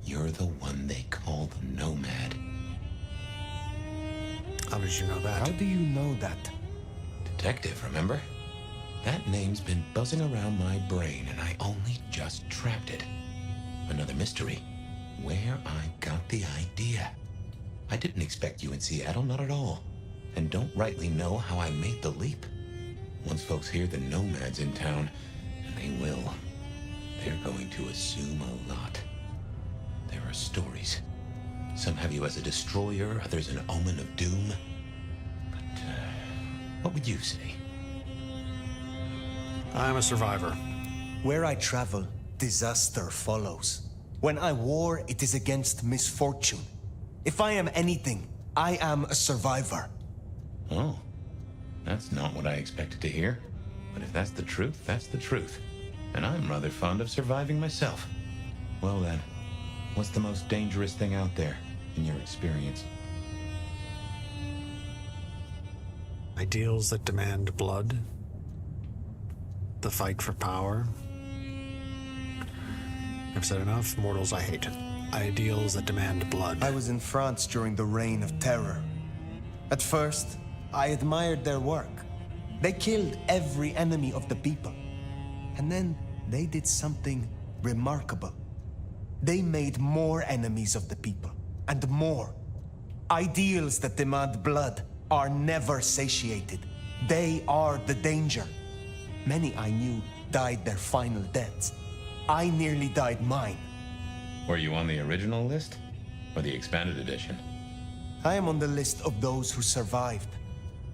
You're the one they call the Nomad. How did you know that? How do you know that? Detective, remember? That name's been buzzing around my brain and I only just trapped it. Another mystery. Where I got the idea. I didn't expect you in Seattle, not at all. And don't rightly know how I made the leap. Once folks hear the nomad's in town, and they will, they're going to assume a lot. There are stories. Some have you as a destroyer, others an omen of doom. But, what would you say? I'm a survivor. Where I travel, disaster follows. When I war, it is against misfortune. If I am anything, I am a survivor. Oh, that's not what I expected to hear. But if that's the truth, that's the truth. And I'm rather fond of surviving myself. Well then, what's the most dangerous thing out there, in your experience? Ideals that demand blood. The fight for power. I've said enough. Mortals I hate. Ideals that demand blood. I was in France during the Reign of Terror. At first, I admired their work. They killed every enemy of the people. And then they did something remarkable. They made more enemies of the people, and more. Ideals that demand blood are never satiated. They are the danger. Many I knew died their final deaths. I nearly died mine. Were you on the original list? Or the expanded edition? I am on the list of those who survived.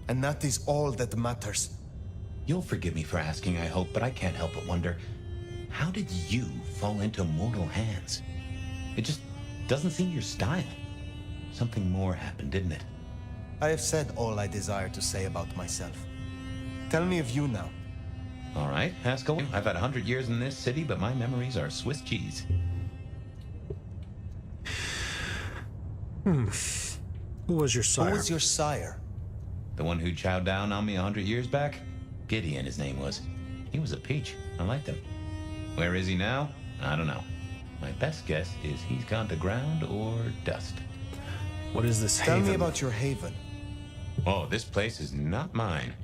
And that is all that matters. You'll forgive me for asking, I hope, but I can't help but wonder, how did you fall into mortal hands? It just doesn't seem your style. Something more happened, didn't it? I have said all I desire to say about myself. Tell me of you now. All right, Haskell. I've had 100 years in this city, but my memories are Swiss cheese. Who was your sire? Who was your sire? The one who chowed down on me 100 years back? Gideon, his name was. He was a peach. I liked him. Where is he now? I don't know. My best guess is he's gone to ground or dust. What is this Tell haven? me about your haven. Oh, this place is not mine.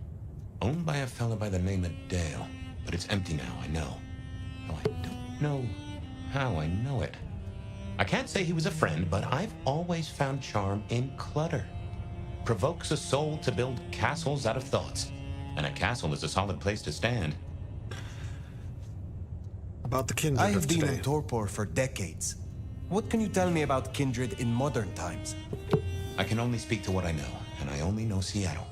Owned by a fella by the name of Dale. But it's empty now, I know. Oh, I don't know how I know it. I can't say he was a friend, but I've always found charm in clutter. Provokes a soul to build castles out of thoughts. And a castle is a solid place to stand. About the Kindred I have of been today. in Torpor for decades. What can you tell me about Kindred in modern times? I can only speak to what I know, and I only know Seattle.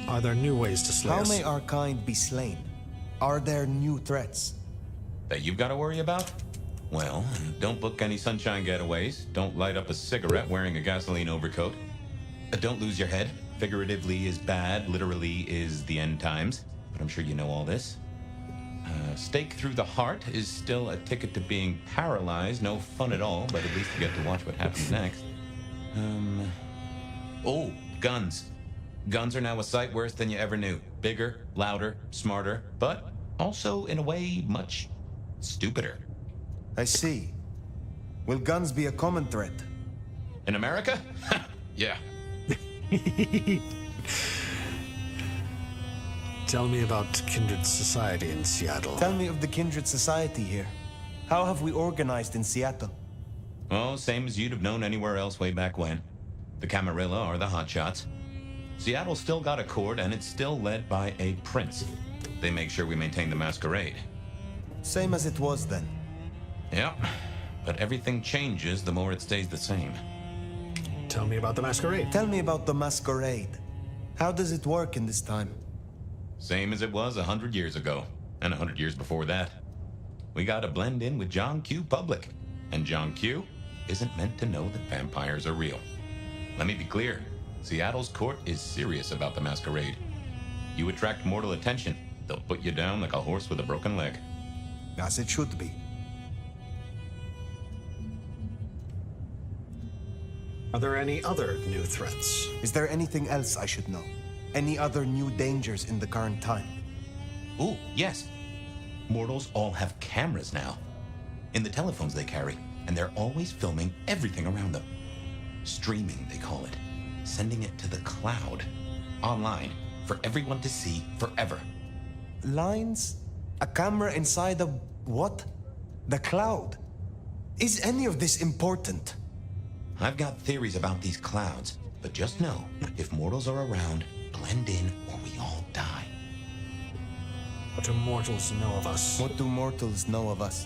Are there new ways to slay How us? may our kind be slain? Are there new threats? That you've got to worry about? Well, don't book any sunshine getaways. Don't light up a cigarette wearing a gasoline overcoat. Don't lose your head. Figuratively is bad, literally is the end times. But I'm sure you know all this. Stake through the heart is still a ticket to being paralyzed. No fun at all, but at least you get to watch what happens next. Oh, guns. Guns are now a sight worse than you ever knew. Bigger, louder, smarter, but also, in a way, much stupider. I see. Will guns be a common threat? In America? Yeah. Tell me about Kindred Society in Seattle. Tell me of the Kindred Society here. How have we organized in Seattle? Oh, same as you'd have known anywhere else way back when. The Camarilla are the hotshots. Seattle's still got a court, and it's still led by a prince. They make sure we maintain the masquerade. Same as it was then. Yep, but everything changes the more it stays the same. Tell me about the masquerade. Tell me about the masquerade. How does it work in this time? Same as it was 100 years ago, and 100 years before that. We gotta blend in with John Q. Public, and John Q. isn't meant to know that vampires are real. Let me be clear, Seattle's court is serious about the masquerade. You attract mortal attention, they'll put you down like a horse with a broken leg. As it should be. Are there any other new threats? Is there anything else I should know? Any other new dangers in the current time? Ooh, yes. Mortals all have cameras now. In the telephones they carry, and they're always filming everything around them. Streaming, they call it. Sending it to the cloud. Online. For everyone to see forever. Lines? A camera inside a what? The cloud. Is any of this important? I've got theories about these clouds, but just know, if mortals are around, blend in or we all die. What do mortals know of us? What do mortals know of us?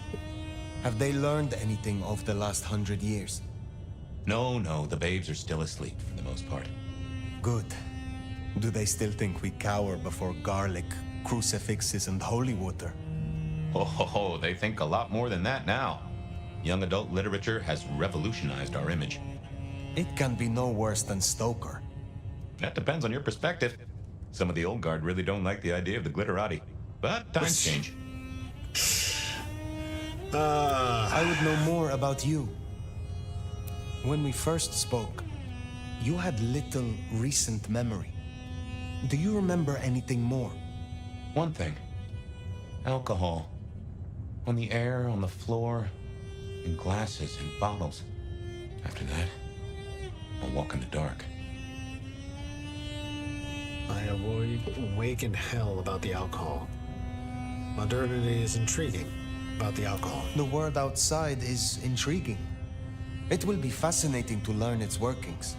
Have they learned anything over the last 100 years? No, the babes are still asleep for the most part. Good. Do they still think we cower before garlic, crucifixes, and holy water? Oh, they think a lot more than that now. Young adult literature has revolutionized our image. It can be no worse than Stoker. That depends on your perspective. Some of the old guard really don't like the idea of the glitterati. But times change. I would know more about you. When we first spoke, you had little recent memory. Do you remember anything more? One thing. Alcohol. On the air, on the floor, in glasses and bottles. After that, I'll walk in the dark. I awake in hell about the alcohol. Modernity is intriguing about the alcohol. The world outside is intriguing. It will be fascinating to learn its workings.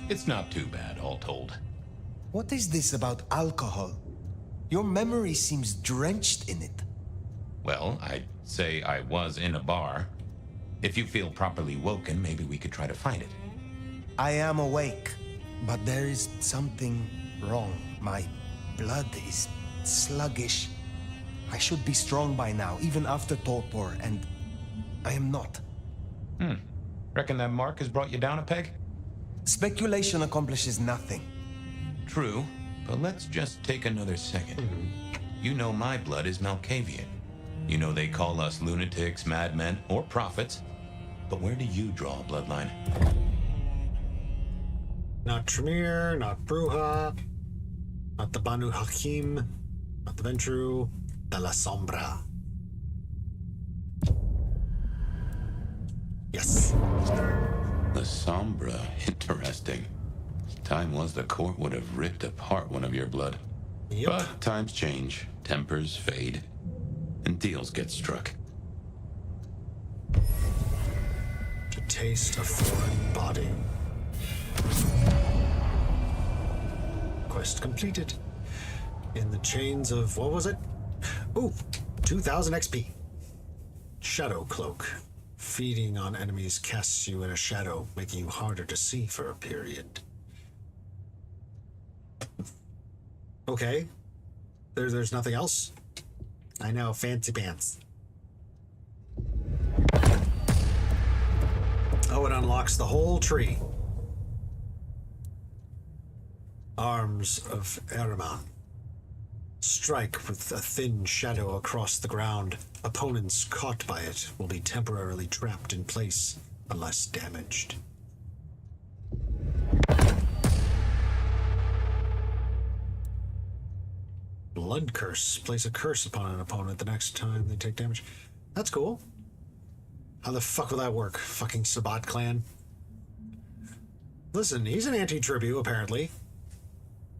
It's not too bad, all told. What is this about alcohol? Your memory seems drenched in it. Well, I'd say I was in a bar. If you feel properly woken, maybe we could try to find it. I am awake, but there is something wrong. My blood is sluggish. I should be strong by now, even after torpor, and I am not. Reckon that mark has brought you down a peg? Speculation accomplishes nothing. True, but let's just take another second. You know my blood is Malkavian. You know they call us lunatics, madmen, or prophets. But where do you draw a bloodline? Not Tremere, not Bruja, not the Banu Hakim, not the Ventru, de la Sombra. Yes. The Sombra. Interesting. Time was the court would have ripped apart one of your blood. Yep. But times change, tempers fade, and deals get struck. To taste a foreign body. Quest completed. In the chains of, what was it? Ooh, 2000 XP. Shadow Cloak. Feeding on enemies casts you in a shadow, making you harder to see for a period. Okay. There's nothing else? I know, fancy pants. Oh, it unlocks the whole tree. Arms of Ahriman. Strike with a thin shadow across the ground. Opponents caught by it will be temporarily trapped in place unless damaged. Blood Curse. Place a curse upon an opponent the next time they take damage. That's cool. How the fuck will that work? Fucking Sabbat clan. Listen, he's an anti-tribute, apparently.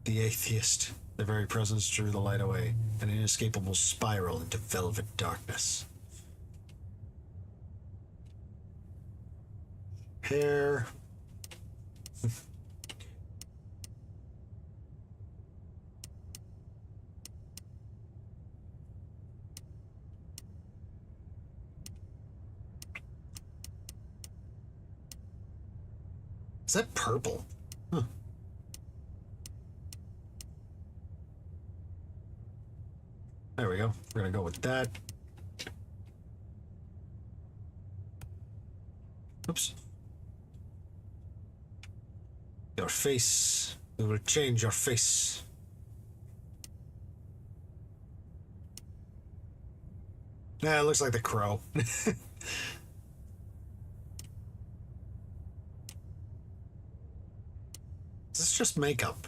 The atheist. Their very presence drew the light away, an inescapable spiral into velvet darkness. Hair. Is that purple? Huh. There we go. We're gonna go with that. Oops. Your face. We will change your face. Yeah, it looks like the crow. Is this just makeup?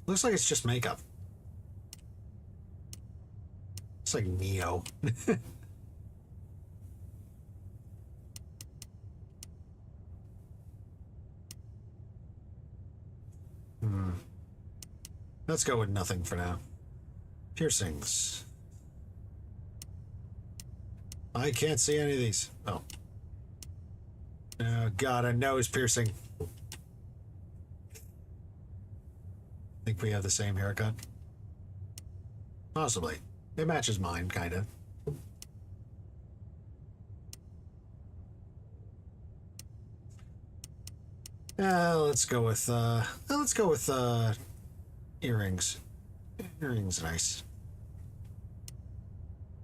Looks like it's just makeup. It's like Neo. Let's go with nothing for now. Piercings. I can't see any of these. Oh. Oh, God, a nose piercing. Think we have the same haircut? Possibly. It matches mine, kind of. Let's go with earrings. Earrings, nice.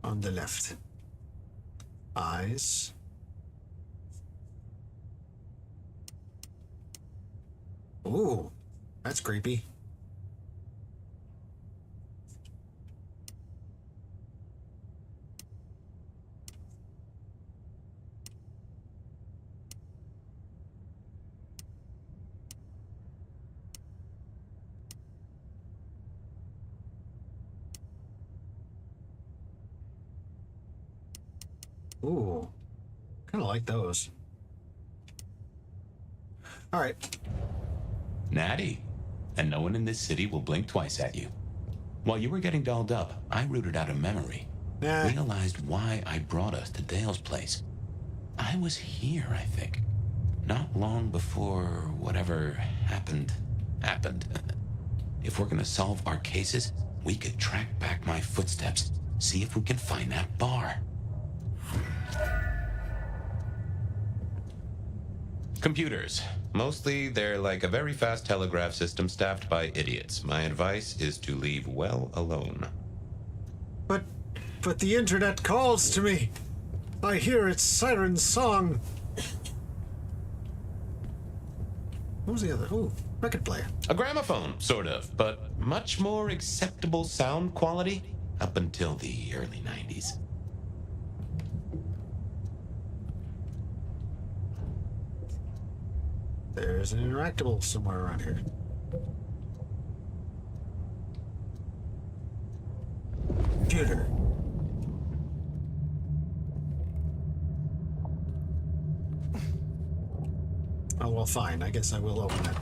On the left. Eyes. Ooh, that's creepy. Ooh, kind of like those. All right. Natty. And no one in this city will blink twice at you. While you were getting dolled up, I rooted out a memory. Realized why I brought us to Dale's place. I was here, I think. Not long before whatever happened. If we're gonna solve our cases, we could track back my footsteps. See if we can find that bar. Computers. Mostly, they're like a very fast telegraph system staffed by idiots. My advice is to leave well alone. But the internet calls to me. I hear its siren song. What was the other? Ooh, record player. A gramophone, sort of, but much more acceptable sound quality up until the early 90s. There's an interactable somewhere around here. Computer. Oh, well, fine. I guess I will open it.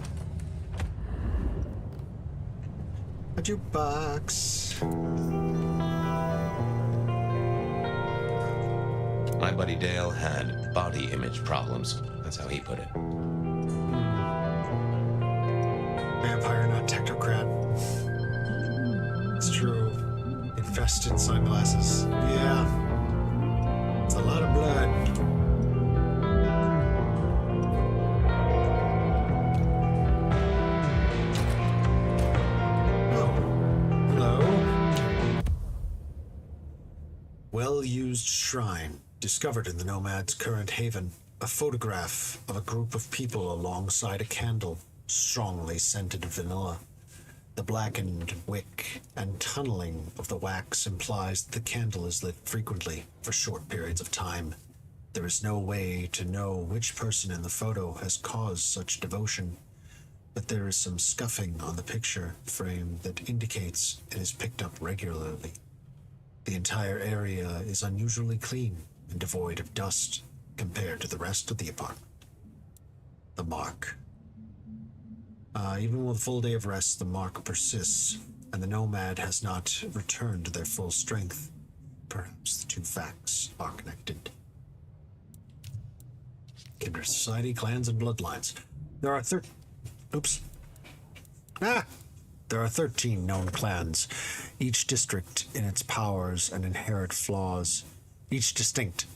A jukebox. My buddy Dale had body image problems. That's how he put it. Vampire, not technocrat. It's true. Infested sunglasses. Yeah. It's a lot of blood. Oh. Hello. Well-used shrine. Discovered in the Nomad's current haven. A photograph of a group of people alongside a candle. Strongly scented vanilla. The blackened wick and tunneling of the wax implies that the candle is lit frequently for short periods of time. There is no way to know which person in the photo has caused such devotion, but there is some scuffing on the picture frame that indicates it is picked up regularly. The entire area is unusually clean and devoid of dust compared to the rest of the apartment. The mark. Even with a full day of rest, the mark persists, and the Nomad has not returned to their full strength. Perhaps the two facts are connected. Kindred Society, clans, and bloodlines. There are 13 known clans, each district in its powers and inherent flaws, each distinct.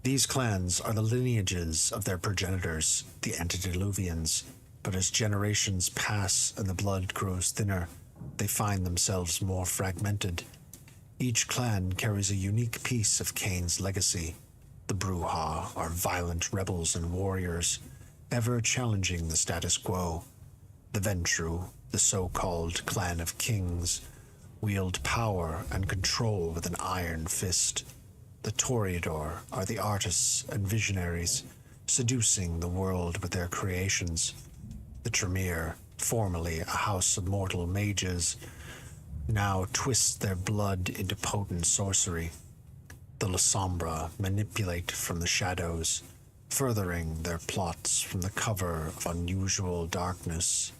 These clans are the lineages of their progenitors, the antediluvians. But as generations pass and the blood grows thinner, they find themselves more fragmented. Each clan carries a unique piece of Cain's legacy. The Bruja are violent rebels and warriors, ever challenging the status quo. The Ventru, the so-called clan of kings, wield power and control with an iron fist. The Toreador are the artists and visionaries, seducing the world with their creations. The Tremere, formerly a house of mortal mages, now twist their blood into potent sorcery. The La Sombra manipulate from the shadows, furthering their plots from the cover of unusual darkness.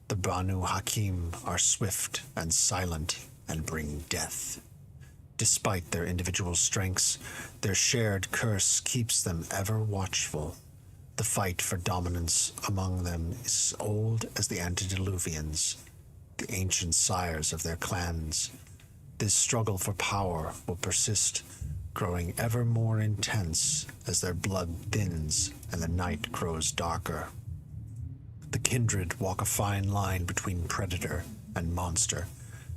The Banu Hakim are swift and silent and bring death. Despite their individual strengths, their shared curse keeps them ever watchful. The fight for dominance among them is old as the antediluvians, the ancient sires of their clans. This struggle for power will persist, growing ever more intense as their blood thins and the night grows darker. The Kindred walk a fine line between predator and monster,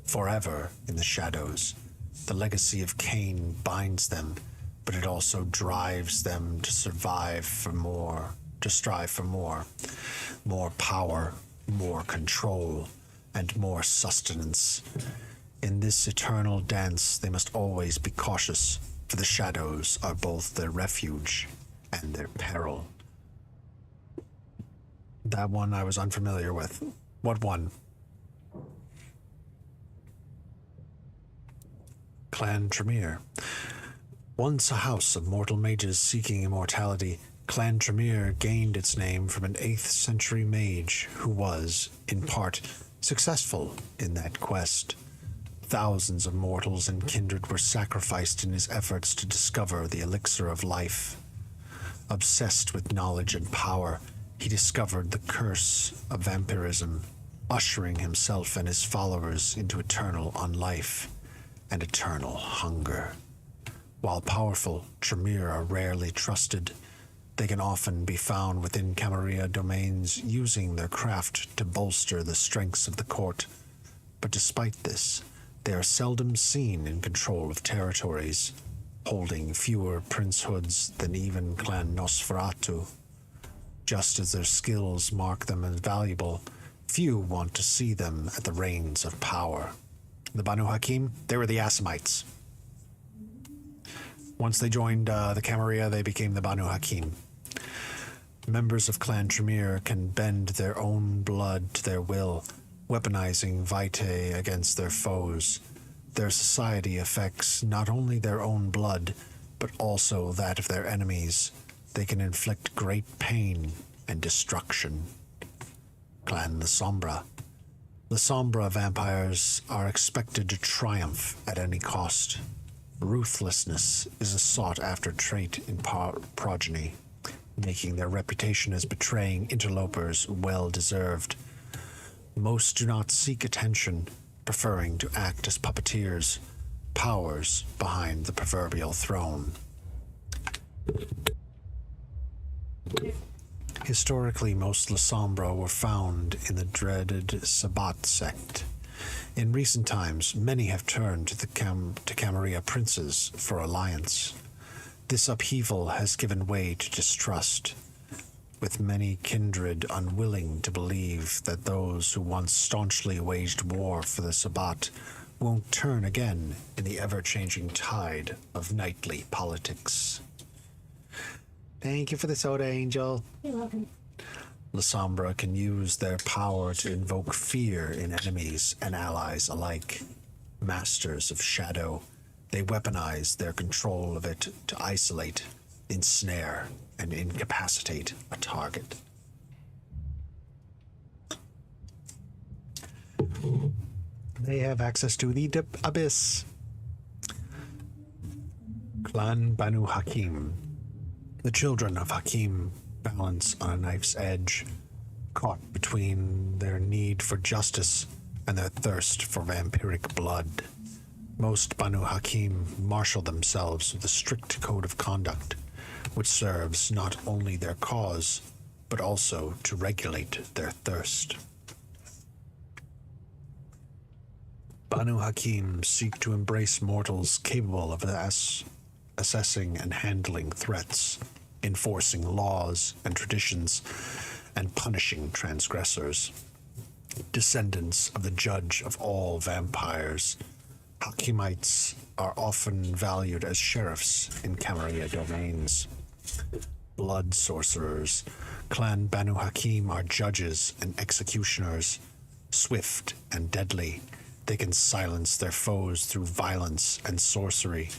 forever in the shadows. The legacy of Cain binds them, but it also drives them to strive for more. More power, more control, and more sustenance. In this eternal dance, they must always be cautious, for the shadows are both their refuge and their peril. That one I was unfamiliar with. What one? Clan Tremere. Once a house of mortal mages seeking immortality, Clan Tremere gained its name from an 8th century mage who was, in part, successful in that quest. Thousands of mortals and kindred were sacrificed in his efforts to discover the elixir of life. Obsessed with knowledge and power, he discovered the curse of vampirism, ushering himself and his followers into eternal unlife and eternal hunger. While powerful, Tremere are rarely trusted. They can often be found within Camarilla domains, using their craft to bolster the strengths of the court. But despite this, they are seldom seen in control of territories, holding fewer princehoods than even Clan Nosferatu. Just as their skills mark them as valuable, few want to see them at the reins of power. The Banu Hakim, they were the Assamites. Once they joined the Camarilla, they became the Banu Hakim. Members of Clan Tremere can bend their own blood to their will, weaponizing vitae against their foes. Their society affects not only their own blood, but also that of their enemies. They can inflict great pain and destruction. Clan La Sombra. La Sombra vampires are expected to triumph at any cost. Ruthlessness is a sought-after trait in progeny, making their reputation as betraying interlopers well-deserved. Most do not seek attention, preferring to act as puppeteers, powers behind the proverbial throne. Historically, most La Sombra were found in the dreaded Sabbat sect. In recent times, many have turned to the Camarilla princes for alliance. This upheaval has given way to distrust, with many kindred unwilling to believe that those who once staunchly waged war for the Sabbat won't turn again in the ever-changing tide of knightly politics. Thank you for the soda, Angel. You're welcome. La Sombra can use their power to invoke fear in enemies and allies alike. Masters of shadow, they weaponize their control of it to isolate, ensnare, and incapacitate a target. They have access to the abyss. Clan Banu Hakim. The children of Hakim balance on a knife's edge, caught between their need for justice and their thirst for vampiric blood. Most Banu Hakim marshal themselves with a strict code of conduct, which serves not only their cause, but also to regulate their thirst. Banu Hakim seek to embrace mortals capable of assessing and handling threats, enforcing laws and traditions, and punishing transgressors. Descendants of the judge of all vampires, Hakimites are often valued as sheriffs in Camarilla domains. Blood sorcerers, Clan Banu Hakim are judges and executioners, swift and deadly. They can silence their foes through violence and sorcery.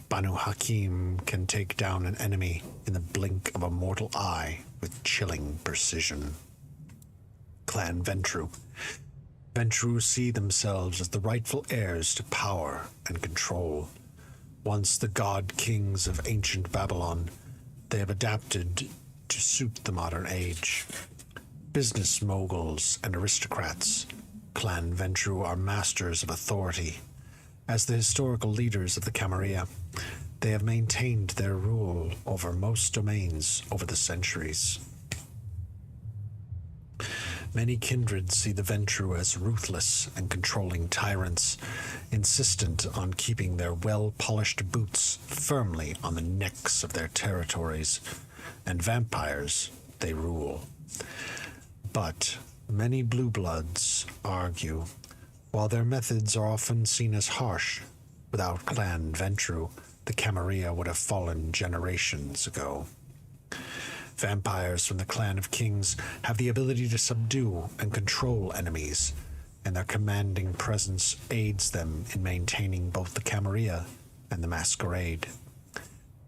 Banu Hakim can take down an enemy in the blink of a mortal eye with chilling precision. Clan Ventru. Ventru see themselves as the rightful heirs to power and control. Once the god kings of ancient Babylon, they have adapted to suit the modern age. Business moguls and aristocrats, Clan Ventru are masters of authority. As the historical leaders of the Camarilla, they have maintained their rule over most domains over the centuries. Many kindred see the Ventru as ruthless and controlling tyrants, insistent on keeping their well-polished boots firmly on the necks of their territories, and vampires they rule. But many blue bloods argue, while their methods are often seen as harsh, without Clan Ventru, the Camarilla would have fallen generations ago. Vampires from the Clan of Kings have the ability to subdue and control enemies, and their commanding presence aids them in maintaining both the Camarilla and the Masquerade.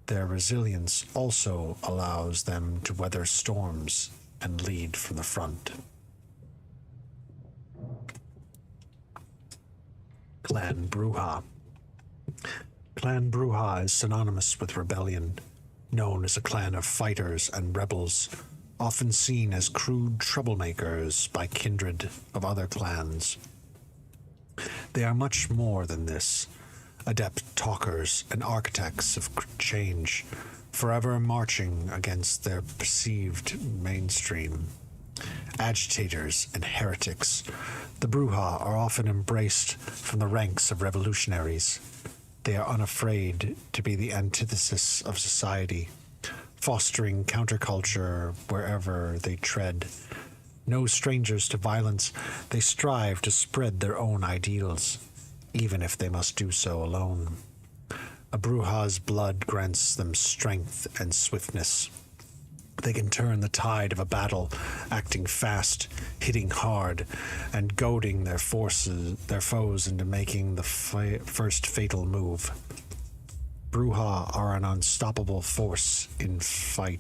Their resilience also allows them to weather storms and lead from the front. Clan Bruja. Clan Bruja is synonymous with rebellion, known as a clan of fighters and rebels, often seen as crude troublemakers by kindred of other clans. They are much more than this, adept talkers and architects of change, forever marching against their perceived mainstream. Agitators and heretics, the Bruja are often embraced from the ranks of revolutionaries. They are unafraid to be the antithesis of society, fostering counterculture wherever they tread. No strangers to violence, they strive to spread their own ideals, even if they must do so alone. A Bruja's blood grants them strength and swiftness. They can turn the tide of a battle, acting fast, hitting hard, and goading their foes into making the first fatal move. Bruja are an unstoppable force in fight,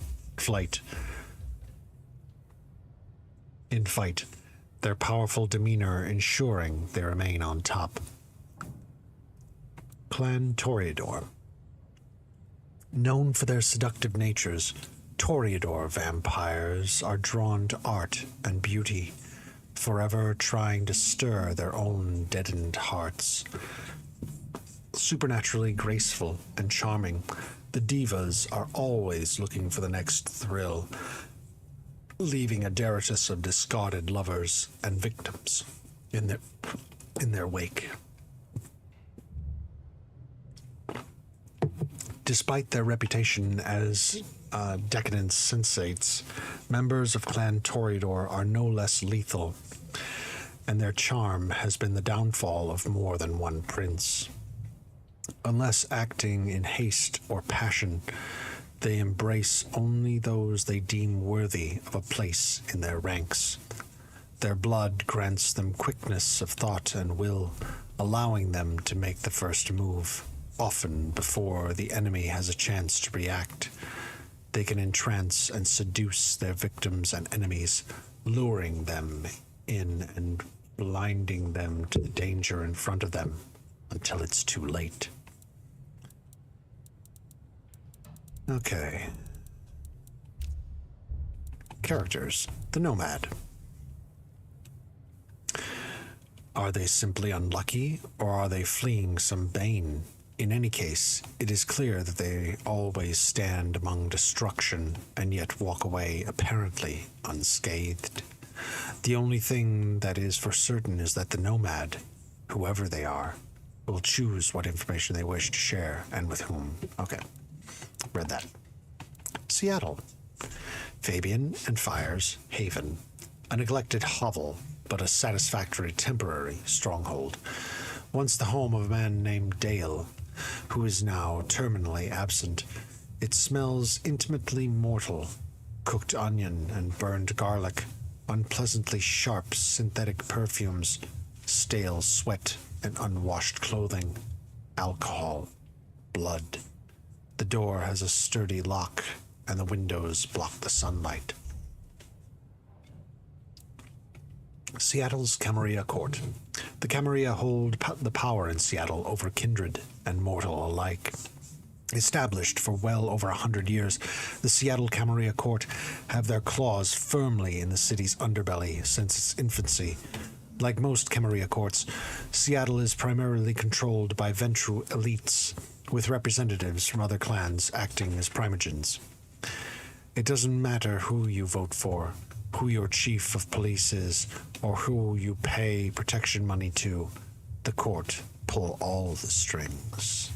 their powerful demeanor ensuring they remain on top. Clan Toreador. Known for their seductive natures, Toreador vampires are drawn to art and beauty, forever trying to stir their own deadened hearts. Supernaturally graceful and charming, the divas are always looking for the next thrill, leaving a detritus of discarded lovers and victims in their wake. Despite their reputation as decadent sensates, members of Clan Toreador are no less lethal, and their charm has been the downfall of more than one prince. Unless acting in haste or passion, they embrace only those they deem worthy of a place in their ranks. Their blood grants them quickness of thought and will, allowing them to make the first move, often before the enemy has a chance to react. They can entrance and seduce their victims and enemies, luring them in and blinding them to the danger in front of them until it's too late. Okay. Characters. The Nomad. Are they simply unlucky, or are they fleeing some bane? In any case, it is clear that they always stand among destruction and yet walk away apparently unscathed. The only thing that is for certain is that the Nomad, whoever they are, will choose what information they wish to share and with whom. Okay, read that. Seattle. Fabian and Fire's Haven. A neglected hovel, but a satisfactory temporary stronghold. Once the home of a man named Dale, who is now terminally absent. It smells intimately mortal, cooked onion and burned garlic, unpleasantly sharp synthetic perfumes, stale sweat and unwashed clothing, alcohol, blood. The door has a sturdy lock, and the windows block the sunlight. Seattle's Camarilla Court. The Camarilla hold the power in Seattle over Kindred and mortal alike. Established for well over 100 years, the Seattle Camarilla Court have their claws firmly in the city's underbelly since its infancy. Like most Camarilla courts, Seattle is primarily controlled by Ventru elites, with representatives from other clans acting as primogens. It doesn't matter who you vote for, who your chief of police is, or who you pay protection money to. The court pull all the strings.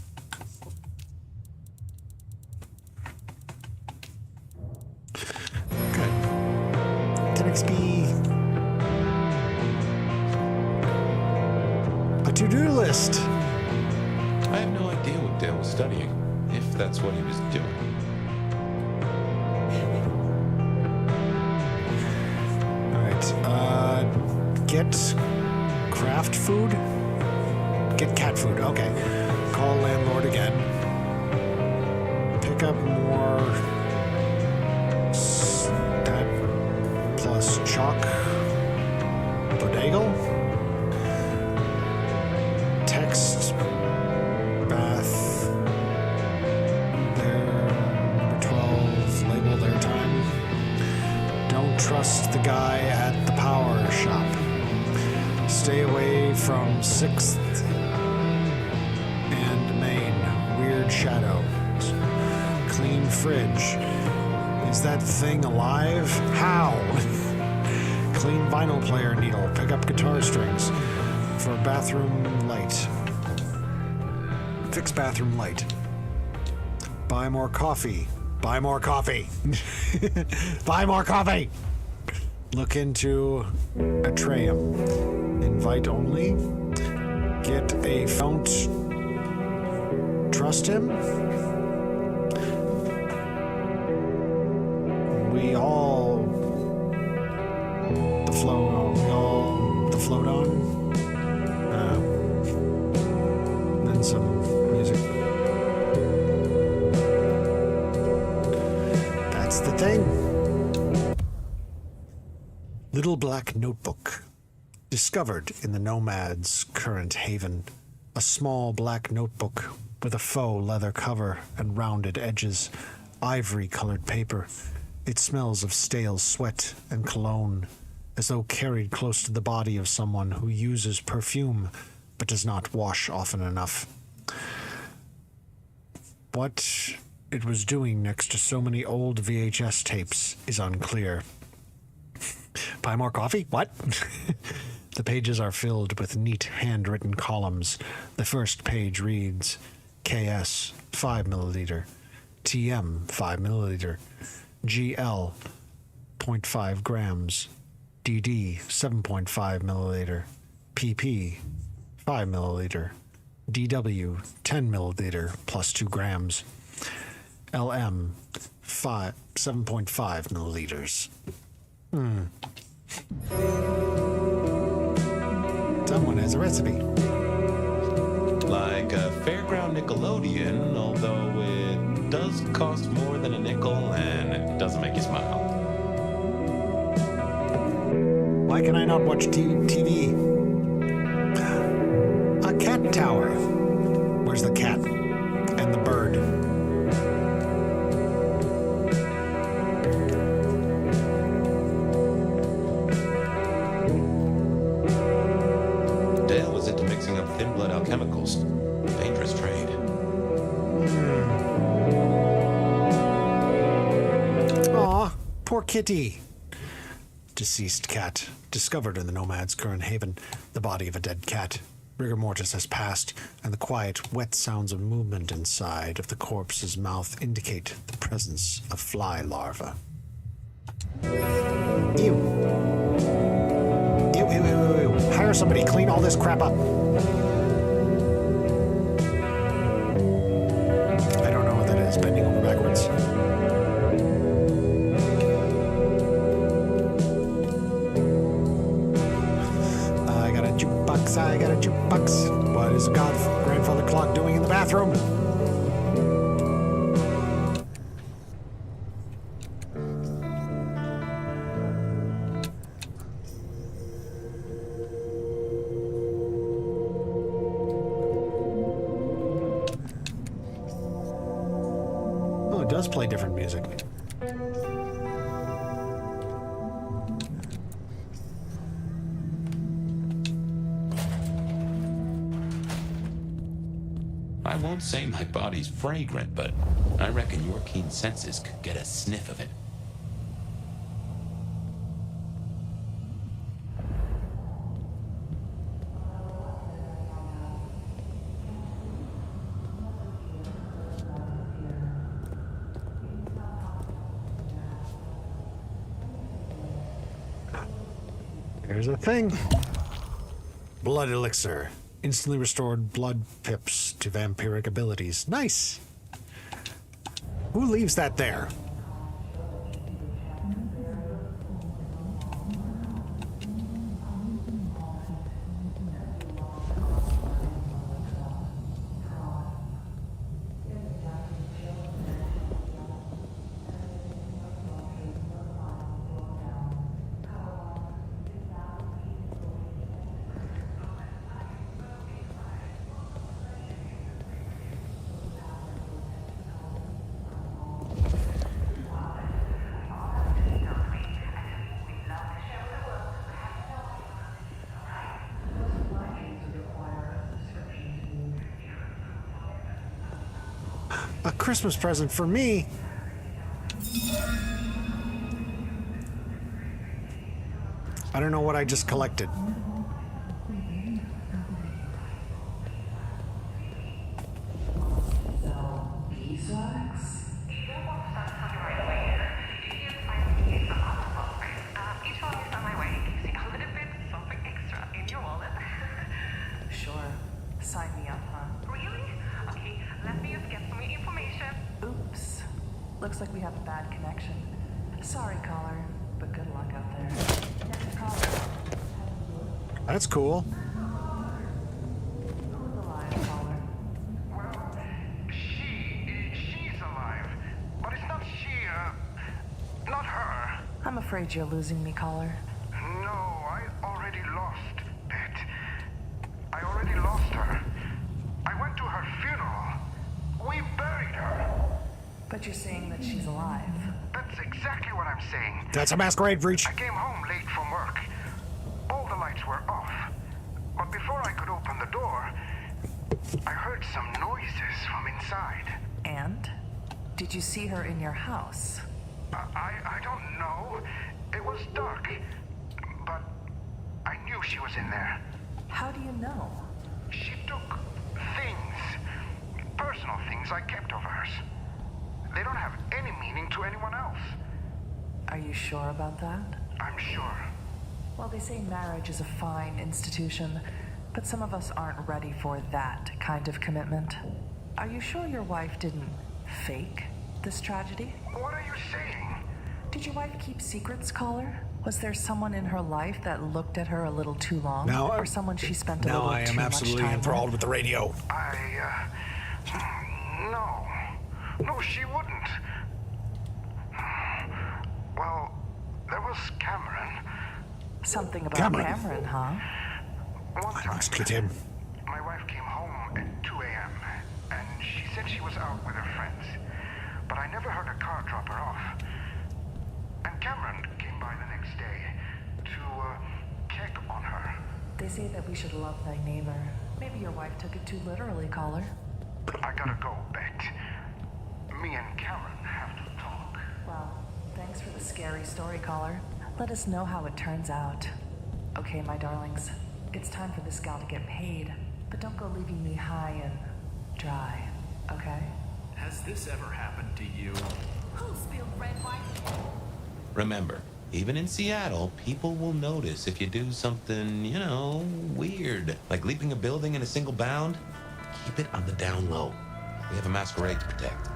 Okay. 10 XP. A to-do list. I have no idea what Dale was studying, if that's what he was doing. Get craft food? Get cat food, okay. Call landlord again. Pick up more stat plus chalk. Bodegel? Text bath. There, number 12, label their time. Don't trust the guy at the power shop. Stay away from 6th and Main. Weird shadows. Clean fridge. Is that thing alive? How? Clean vinyl player needle. Pick up guitar strings. For bathroom light. Fix bathroom light. Buy more coffee. Buy more coffee. Buy more coffee. Look into Atrium. Invite only. Get a fount. Trust him. We all the float on. Then some music. That's the thing. Little Black Notebook. Discovered in the Nomad's current haven. A small black notebook with a faux leather cover and rounded edges. Ivory-colored paper. It smells of stale sweat and cologne, as though carried close to the body of someone who uses perfume but does not wash often enough. What it was doing next to so many old VHS tapes is unclear. Buy more coffee? What? The pages are filled with neat handwritten columns. The first page reads, KS 5 milliliter, TM 5 milliliter, GL 0.5 grams, DD 7.5 milliliter, PP 5 milliliter, DW 10 milliliter plus 2 grams, LM 7.5 milliliters. Someone has a recipe. Like a Fairground Nickelodeon, although it does cost more than a nickel and it doesn't make you smile. Why can I not watch TV? A cat tower. Where's the cat? And the bird? Dale was into mixing up thin blood alchemicals. Dangerous trade. Aw, poor kitty. Deceased cat. Discovered in the Nomad's current haven. The body of a dead cat. Rigor mortis has passed, and the quiet, wet sounds of movement inside of the corpse's mouth indicate the presence of fly larvae. Ew. Ew, ew, ew, ew, ew. Hire somebody, clean all this crap up. I don't know what that is. Bending over backwards. I got a jukebox. What is a grandfather clock doing in the bathroom? does play different music. I won't say my body's fragrant, but I reckon your keen senses could get a sniff of it. Here's a thing. Blood elixir. Instantly restored blood pips to vampiric abilities. Nice. Who leaves that there? A Christmas present for me. I don't know what I just collected. Sure. Sign me up, huh? Really? Okay, let me just get some information. Oops. Looks like we have a bad connection. Sorry, caller, but good luck out there. Next caller. That's cool. Who's alive, caller? Well, she's alive. But it's not she, not her. I'm afraid you're losing me, caller. No, I already lost it. I already lost her. I went to her funeral. We buried her. But you're saying that she's alive. That's exactly what I'm saying. That's a masquerade breach. I came home late from work. All the lights were off. But before I could open the door, I heard some noises from inside. And? Did you see her in your house? I don't know. It was dark. But I knew she was in there. How do you know? She took things, personal things I kept of hers. They don't have any meaning to anyone else. Are you sure about that? I'm sure. Well, they say marriage is a fine institution, but some of us aren't ready for that kind of commitment. Are you sure your wife didn't fake this tragedy? What are you saying? Did your wife keep secrets, caller? Was there someone in her life that looked at her a little too long? Now, or someone she spent a now little I too am much absolutely time enthralled with the radio. No, she wouldn't. Well, there was Cameron. Something about Cameron, huh? One I time, must get him. my wife came home at 2 a.m. and she said she was out with her friends. But I never heard a car drop her off. And Cameron came by the next day to check on her. They say that we should love thy neighbor. Maybe your wife took it too literally, caller. I gotta go, Bet. Me and Cameron have to talk. Well, thanks for the scary story, caller. Let us know how it turns out. Okay, my darlings. It's time for this gal to get paid. But don't go leaving me high and dry, okay? Has this ever happened to you? Who spilled red wine? Remember, even in Seattle, people will notice if you do something, weird. Like leaping a building in a single bound. Keep it on the down low. We have a masquerade to protect.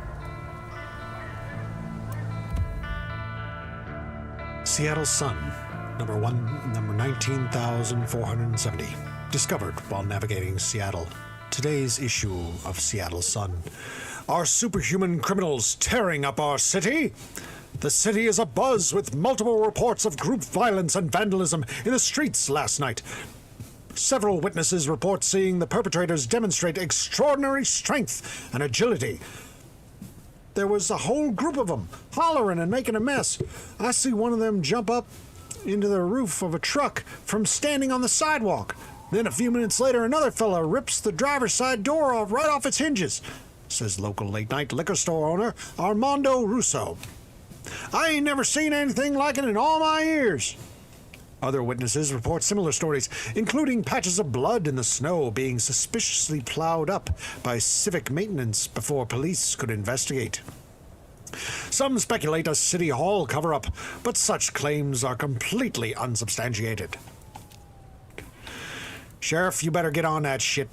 Seattle Sun, number 19,470. Discovered while navigating Seattle. Today's issue of Seattle Sun. Are superhuman criminals tearing up our city? The city is abuzz with multiple reports of group violence and vandalism in the streets last night. Several witnesses report seeing the perpetrators demonstrate extraordinary strength and agility. there was a whole group of them, hollering and making a mess. I see one of them jump up into the roof of a truck from standing on the sidewalk. Then a few minutes later, another fella rips the driver's side door off right off its hinges, says local late-night liquor store owner Armando Russo. I ain't never seen anything like it in all my years. Other witnesses report similar stories, including patches of blood in the snow being suspiciously plowed up by civic maintenance before police could investigate. Some speculate a City Hall cover-up, but such claims are completely unsubstantiated. Sheriff, you better get on that shit.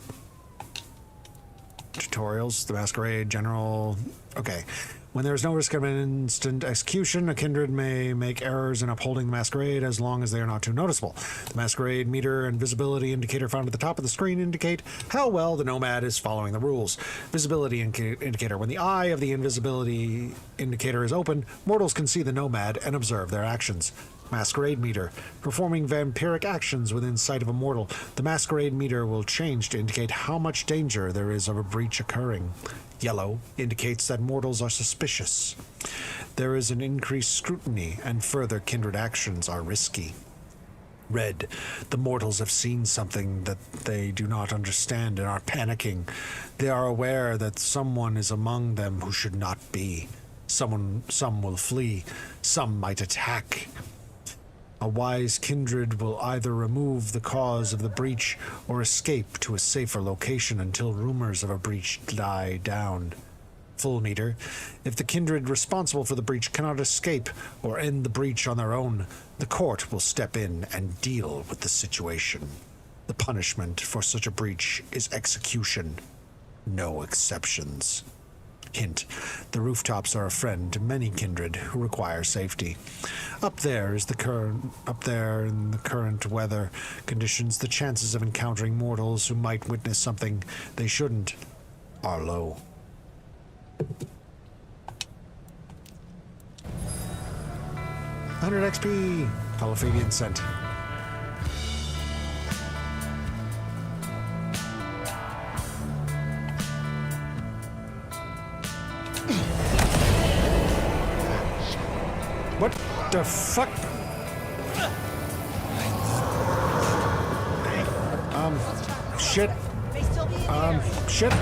Tutorials, the Masquerade, General... Okay. When there is no risk of an instant execution, a Kindred may make errors in upholding the Masquerade as long as they are not too noticeable. The Masquerade meter and visibility indicator found at the top of the screen indicate how well the Nomad is following the rules. Visibility indicator. When the eye of the invisibility indicator is open, mortals can see the Nomad and observe their actions. Masquerade meter. Performing vampiric actions within sight of a mortal. The Masquerade meter will change to indicate how much danger there is of a breach occurring. Yellow indicates that mortals are suspicious. There is an increased scrutiny, and further Kindred actions are risky. Red, the mortals have seen something that they do not understand and are panicking. They are aware that someone is among them who should not be. Some will flee, some might attack. A wise Kindred will either remove the cause of the breach or escape to a safer location until rumors of a breach die down. Full meter. If the Kindred responsible for the breach cannot escape or end the breach on their own, the court will step in and deal with the situation. The punishment for such a breach is execution. No exceptions. Hint, the rooftops are a friend to many Kindred who require safety. Up there in the current weather conditions, the chances of encountering mortals who might witness something they shouldn't are low. $100 XP, Califadian Scent. What the fuck? Shit. Shit.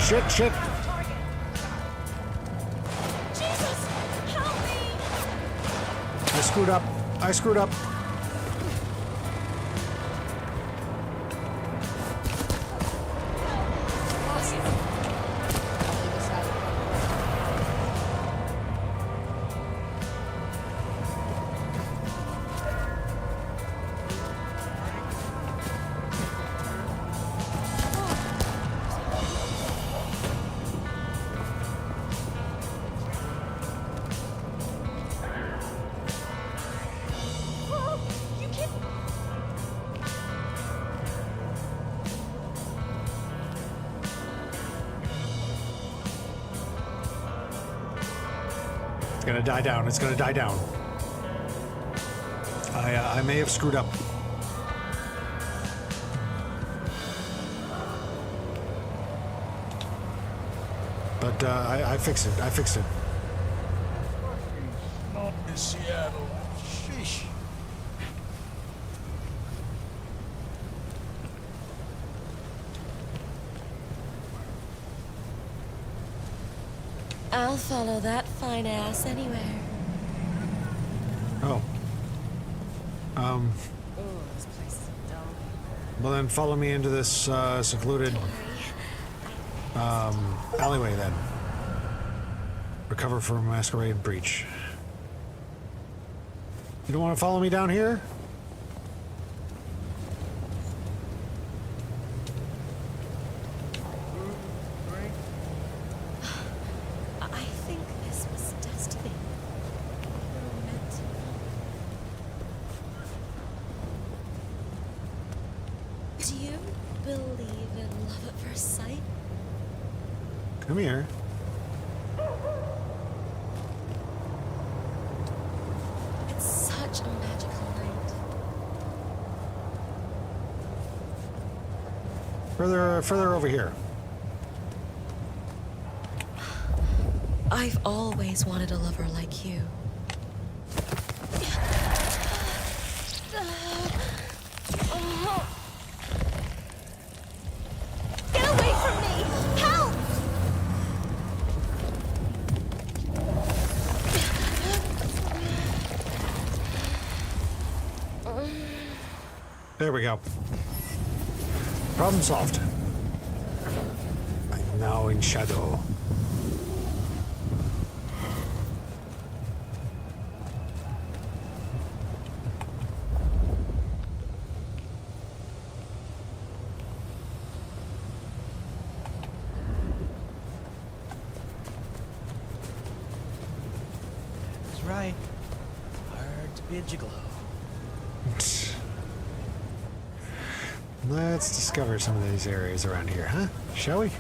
Jesus, help me! I screwed up. It's gonna die down. I may have screwed up. But I fixed it. Not in Seattle. Sheesh. I'll follow that fine ass anywhere. Oh. This place is dull. Well then follow me into this secluded alleyway then. Recover from Masquerade breach. You don't want to follow me down here? I think this was destiny. We were meant to. Do you believe in love at first sight? Come here. It's such a magical night. Further over here. I've always wanted a lover like you. Get away from me! Help! There we go. Problem solved. I'm now in shadow. That's right. Hard to be a gigolo. Let's discover some of these areas around here, huh? Shall we?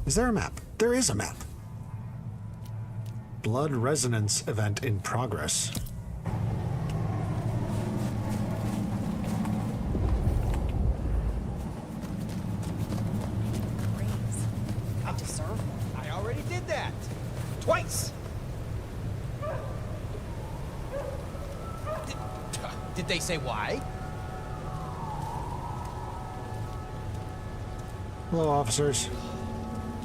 Is there a map? There is a map. Blood resonance event in progress. I'll deserve one. I already did that. Twice. Did they say why? Hello, officers.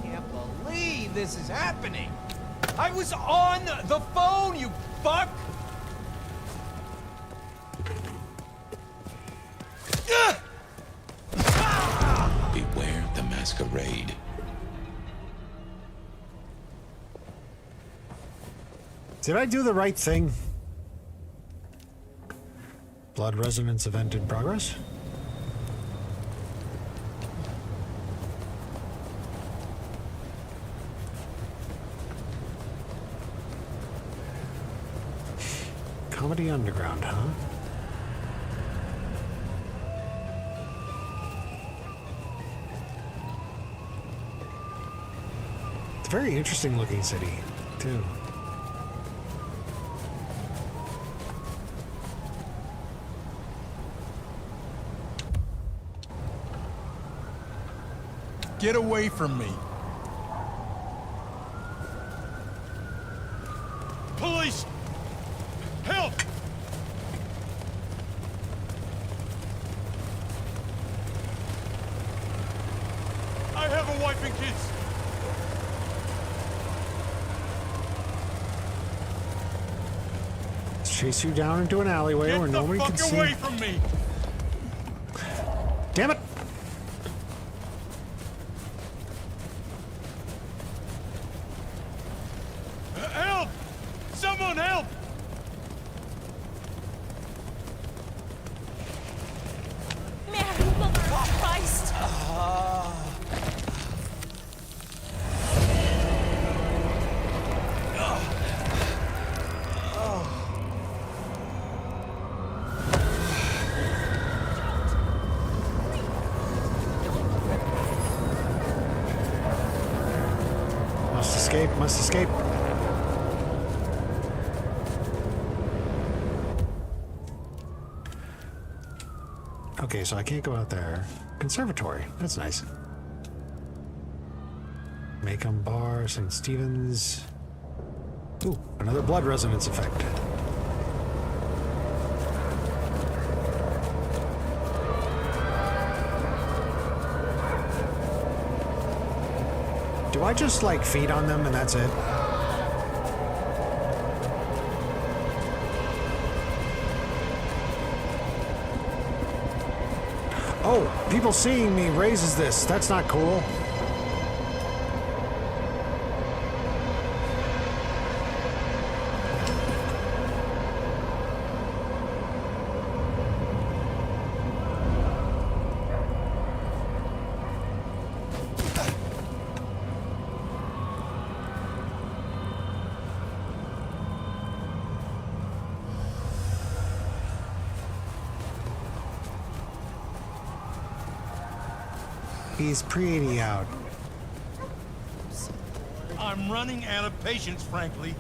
Can't believe this is happening. I was on the phone, you fuck! Beware the masquerade. Did I do the right thing? Blood resonance event in progress? Comedy Underground, huh? It's a very interesting looking city, too. Get away from me. Police! Help! I have a wife and kids. Let's chase you down into an alleyway where nobody can see. Get away from me! Damn it! Help! Someone help! Mary, Mother of Christ! Must escape, must escape. Okay, so I can't go out there. Conservatory, that's nice. Macomb Bar, St. Stephen's. Ooh, another blood resonance effect. Do I just like feed on them and that's it? Oh, people seeing me raises this. That's not cool. He's pretty out. I'm running out of patience, frankly.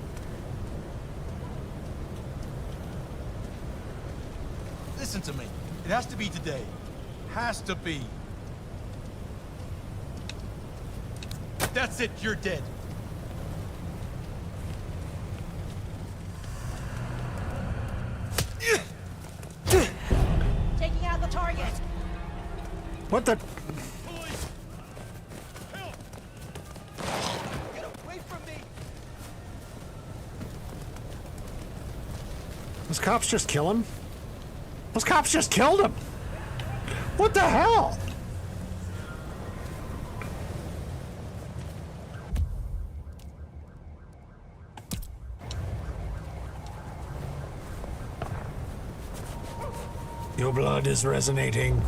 Listen to me. It has to be today. Has to be. That's it, you're dead. Taking out the target. What the? Get away from me. Those cops just kill him? Those cops just killed him! What the hell? Your blood is resonating.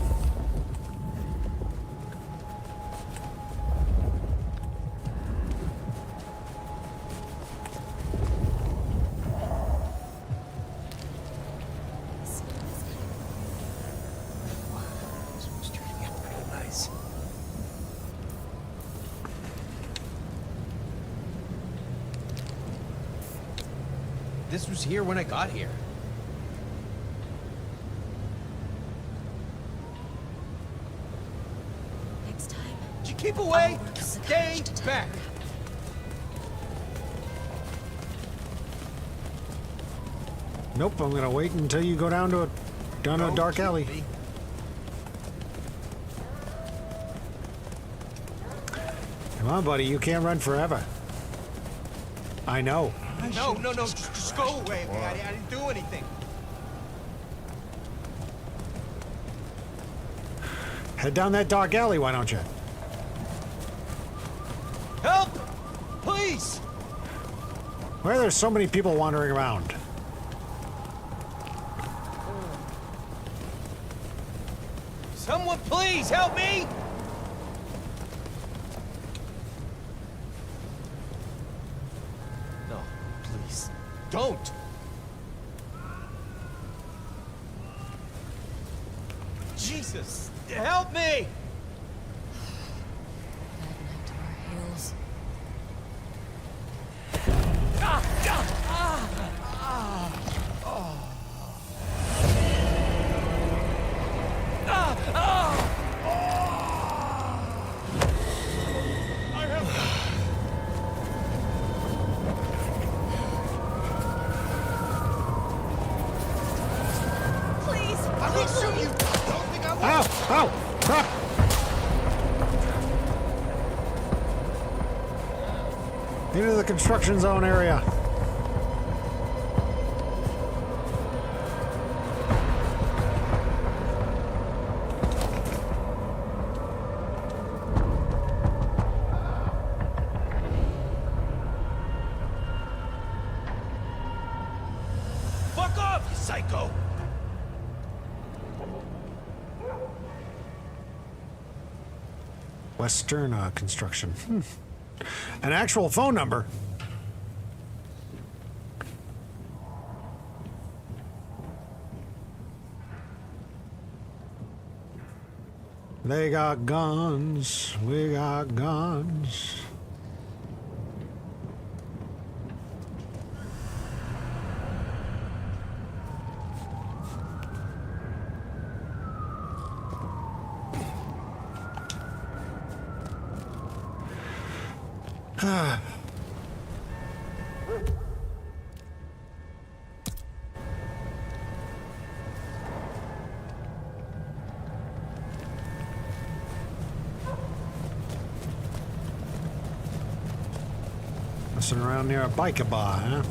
This was here when I got here. Next time. Did you keep away? Stay back. Nope, I'm gonna wait until you go down to a dark alley. Come on, buddy, you can't run forever. I know. No, just go away. I didn't do anything. Head down that dark alley, why don't you? Help! Please! Why are there so many people wandering around? Someone please help me! No, please. Don't! Jesus! Help me! Heels. Please. I will shoot you! Don't think I will! Ow! Ow! Crap! Into the construction zone area. Fuck off, you psycho! Western construction. An actual phone number. They got guns. We got guns. Messing around near a biker bar, huh?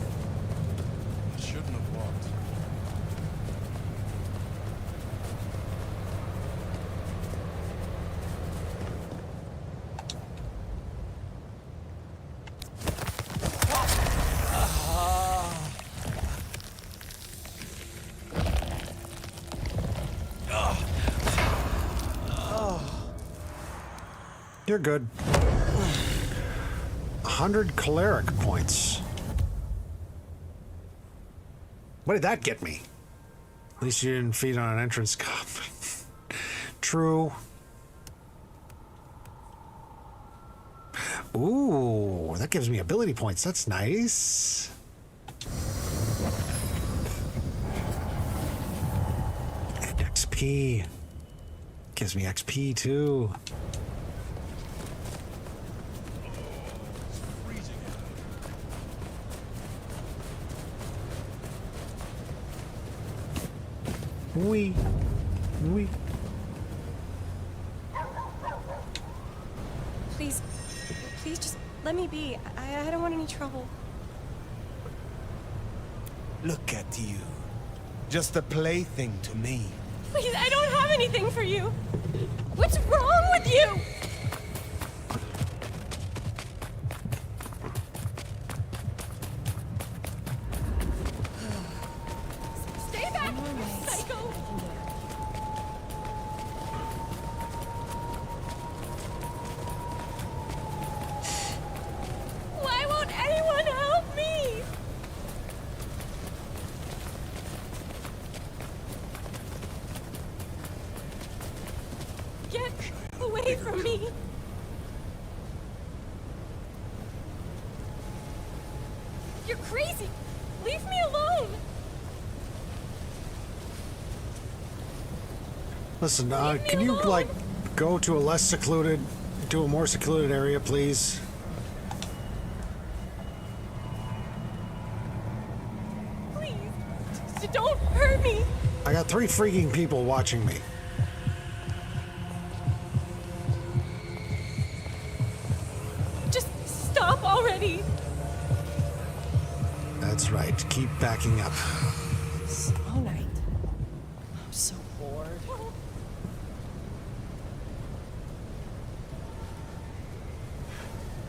Shouldn't have walked. You're good. 100 cleric points. What did that get me? At least you didn't feed on an entrance cop. True. Ooh, that gives me ability points. That's nice. And XP. Gives me XP too. Wee. Wee. Please, please just let me be. I don't want any trouble. Look at you. Just a plaything to me. Please, I don't have anything for you. What's wrong with you? Stay back, you psycho! Why won't anyone help me? Get away from me! You're crazy! Leave me alone! Listen, can you, like, go to a less secluded, to a more secluded area, please? Please, don't hurt me! I got 3 freaking people watching me. Just stop already! That's right. Keep backing up. Slow night. I'm so bored.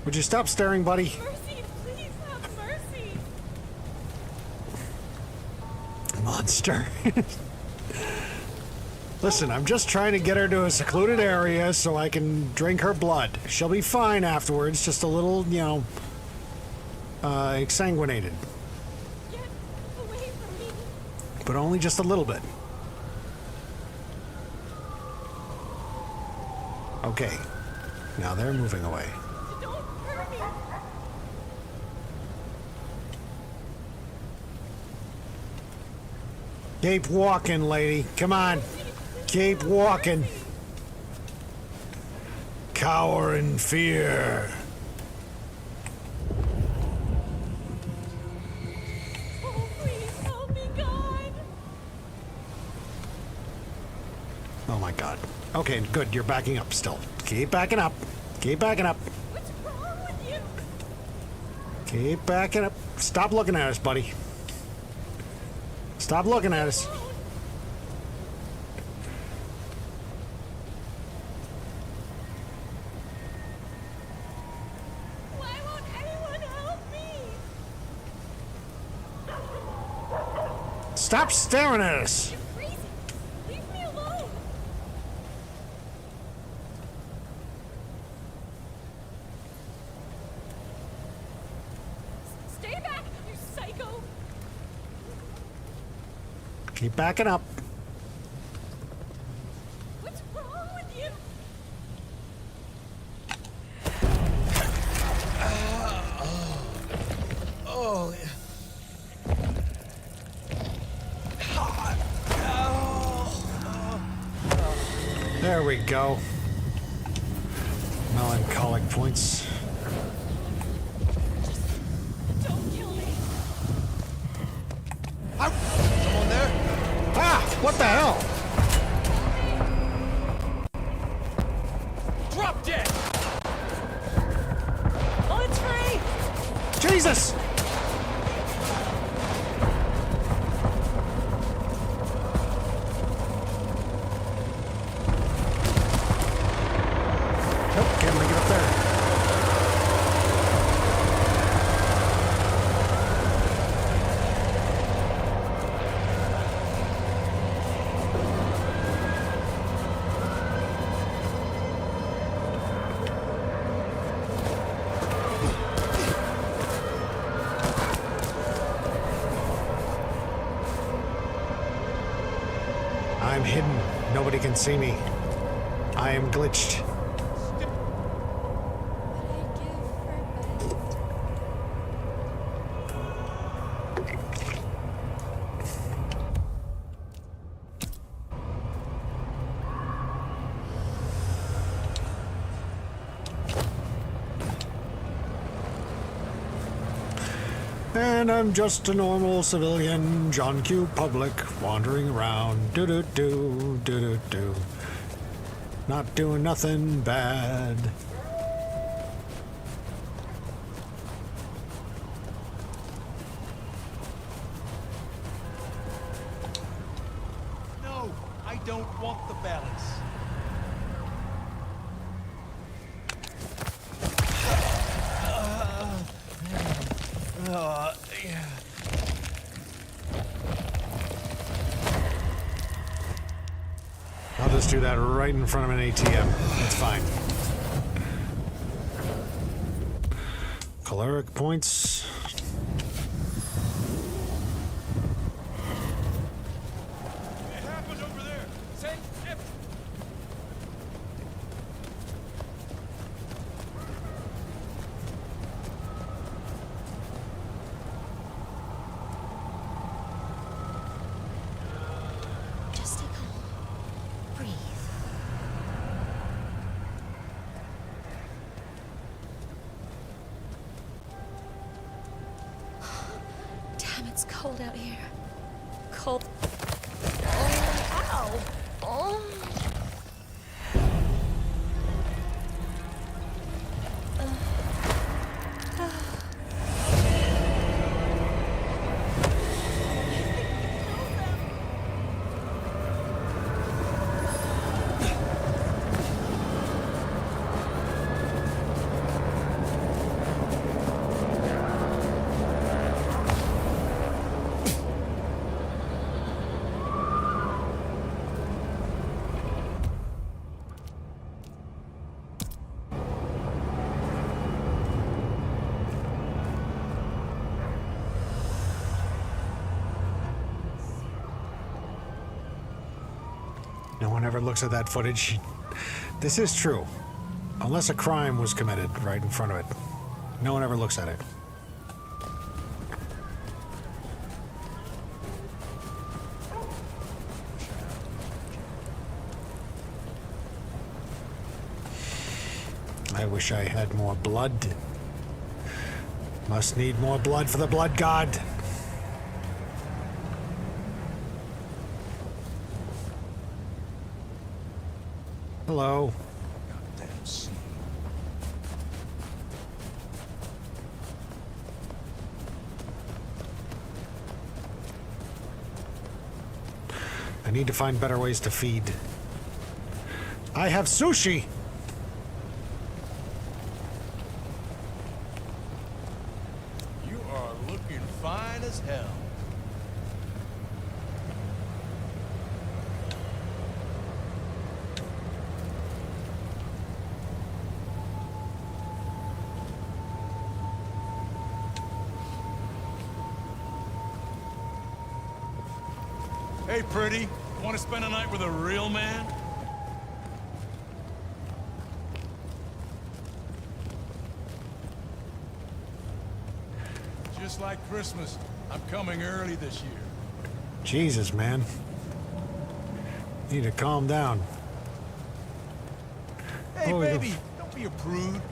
Would you stop staring, buddy? Mercy, please have mercy! Monster. Listen, I'm just trying to get her to a secluded area so I can drink her blood. She'll be fine afterwards, just a little, you know, exsanguinated. Get away from me! But only just a little bit. Okay. Now they're moving away. Don't hurt me! Keep walking, lady. Come on. Keep walking. Cower in fear. Oh, please help me, God! Oh my god. Okay, good. You're backing up still. Keep backing up. Keep backing up. What's wrong with you? Keep backing up. Stop looking at us, buddy. Stop looking at us. Why won't anyone help me? Stop staring at us. You're crazy! Leave me alone! Stay back, you psycho! Keep backing up. What's wrong with you? Oh. There we go. Melancholic points. Don't kill me! Someone there? Ah! What the hell? Drop dead! Oh, it's free! Jesus! Nope, can't make it up there. I'm hidden. Nobody can see me. I am glitched. And I'm just a normal civilian, John Q. Public, wandering around, do-do-do, do-do-do. Not doing nothing bad. No, I don't want the balance. Yeah. I'll just do that right in front of an ATM. It's fine. Caloric points. It happened over there. Say, Just stay calm. Breathe. Damn, it's cold out here. Cold. Oh, ow. Oh. No one ever looks at that footage. This is true. Unless a crime was committed right in front of it. No one ever looks at it. I wish I had more blood. Must need more blood for the blood god. Hello. Goddamn scene. I need to find better ways to feed. I have sushi! You are looking fine as hell. Hey, pretty. Want to spend a night with a real man? Just like Christmas, I'm coming early this year. Jesus, man. Need to calm down. Hey, Oh, baby, don't be a prude.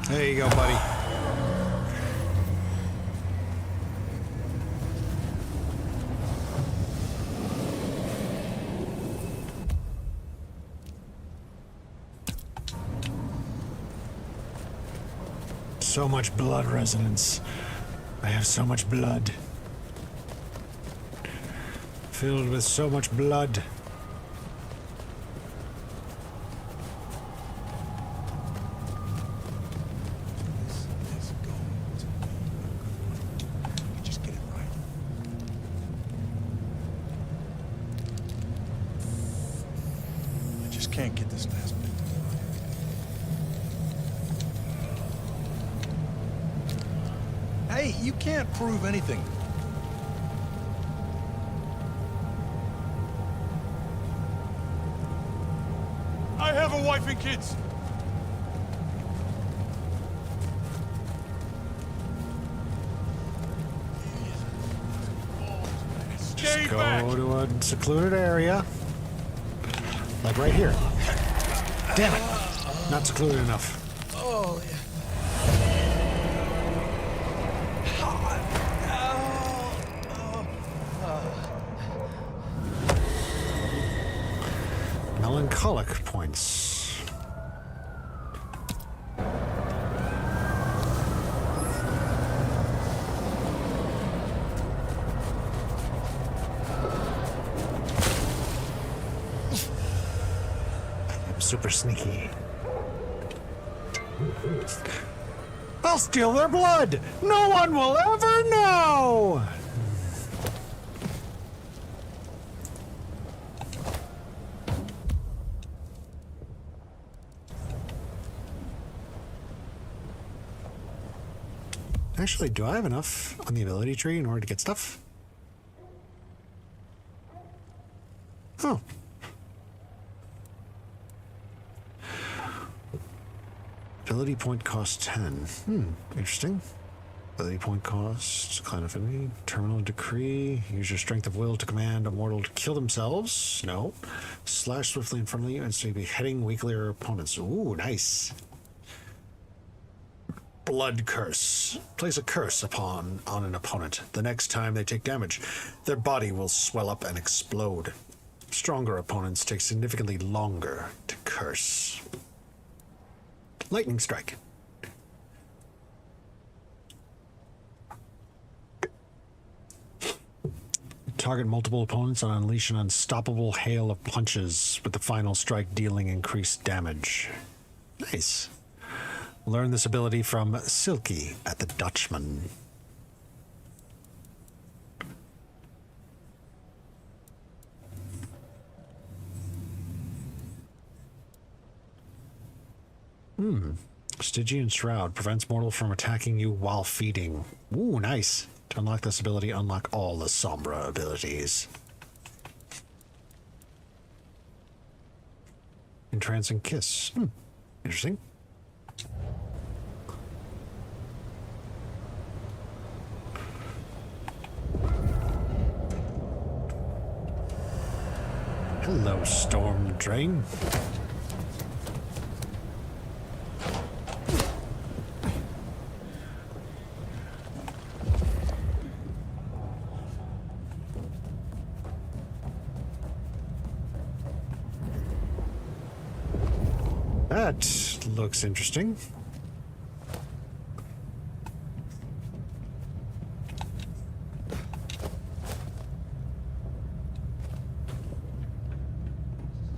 There you go, buddy. So much blood resonance. I have so much blood. Filled with so much blood. Can't get this last bit. Hey, you can't prove anything. I have a wife and kids. Stay go back. to a secluded area. Like right here. Damn it. Not secluded enough. Oh, yeah. Melancholic points. I'm super sneaky. I'll steal their blood! No one will ever know! Actually, do I have enough on the ability tree in order to get stuff? Oh. Ability point cost 10. Interesting. Ability point cost, clan affinity, terminal decree, use your strength of will to command a mortal to kill themselves. No. Slash swiftly in front of you and stay beheading weaker opponents. Ooh, nice. Blood curse. Place a curse on an opponent. The next time they take damage, their body will swell up and explode. Stronger opponents take significantly longer to curse. Lightning strike. Target multiple opponents and unleash an unstoppable hail of punches, with the final strike dealing increased damage. Nice. Learn this ability from Silky at the Dutchman. Stygian Shroud prevents mortal from attacking you while feeding. Ooh, nice. To unlock this ability, unlock all the Sombra abilities. Entrancing Kiss. Interesting. Hello, Storm Drain. That looks interesting.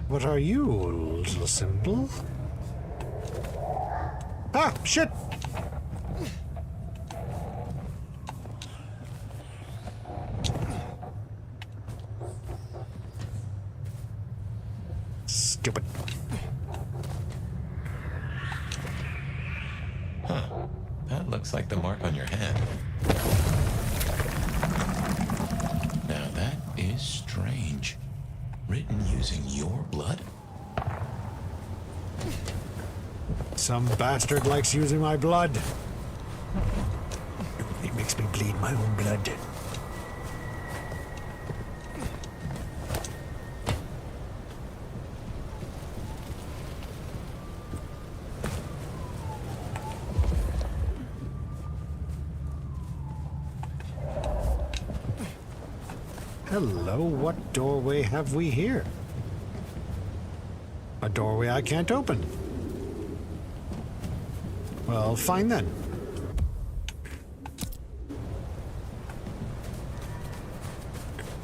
What are you, little symbol? Ah, shit! Stupid. That looks like the mark on your hand. Now that is strange. Written using your blood? Some bastard likes using my blood. It makes me bleed my own blood. Hello, what doorway have we here? A doorway I can't open. Well, fine then.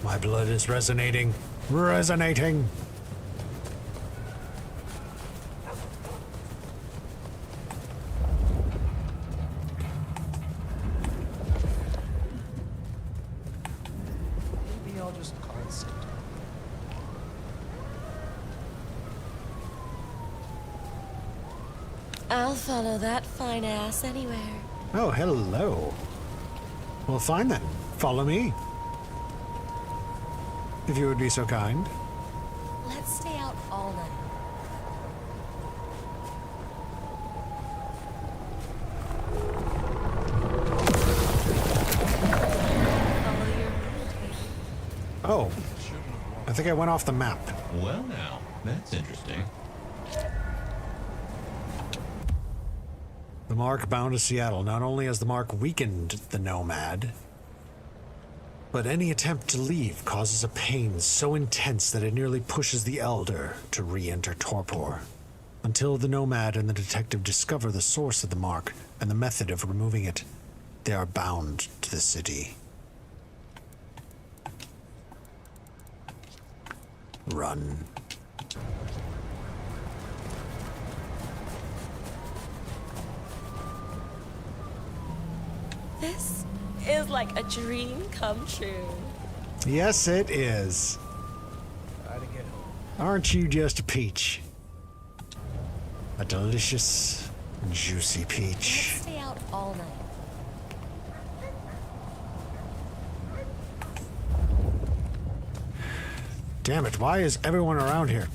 My blood is resonating. Resonating! Maybe I'll just call it Center. I'll follow that fine ass anywhere. Oh, hello. Well, fine then. Follow me. If you would be so kind. Let's stay out all night. Follow your lead, baby. Oh, I think I went off the map. Well now, that's interesting. The mark bound to Seattle. Not only has the mark weakened the Nomad, but any attempt to leave causes a pain so intense that it nearly pushes the Elder to re-enter torpor. Until the Nomad and the detective discover the source of the mark and the method of removing it, they are bound to the city. Run. This is like a dream come true. Yes, it is. Gotta get home. Aren't you just a peach? A delicious, juicy peach. Let's stay out all night. Damn it, why is everyone around here?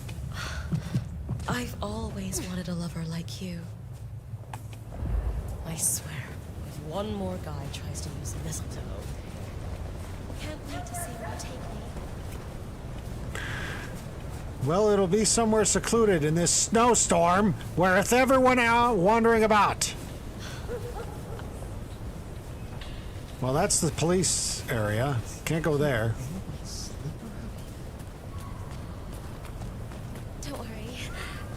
I've always wanted a lover like you. I swear, if one more guy tries to use mistletoe, can't wait to see where you take me. Well, it'll be somewhere secluded in this snowstorm where it's everyone out wandering about. Well, that's the police area. Can't go there. Don't worry,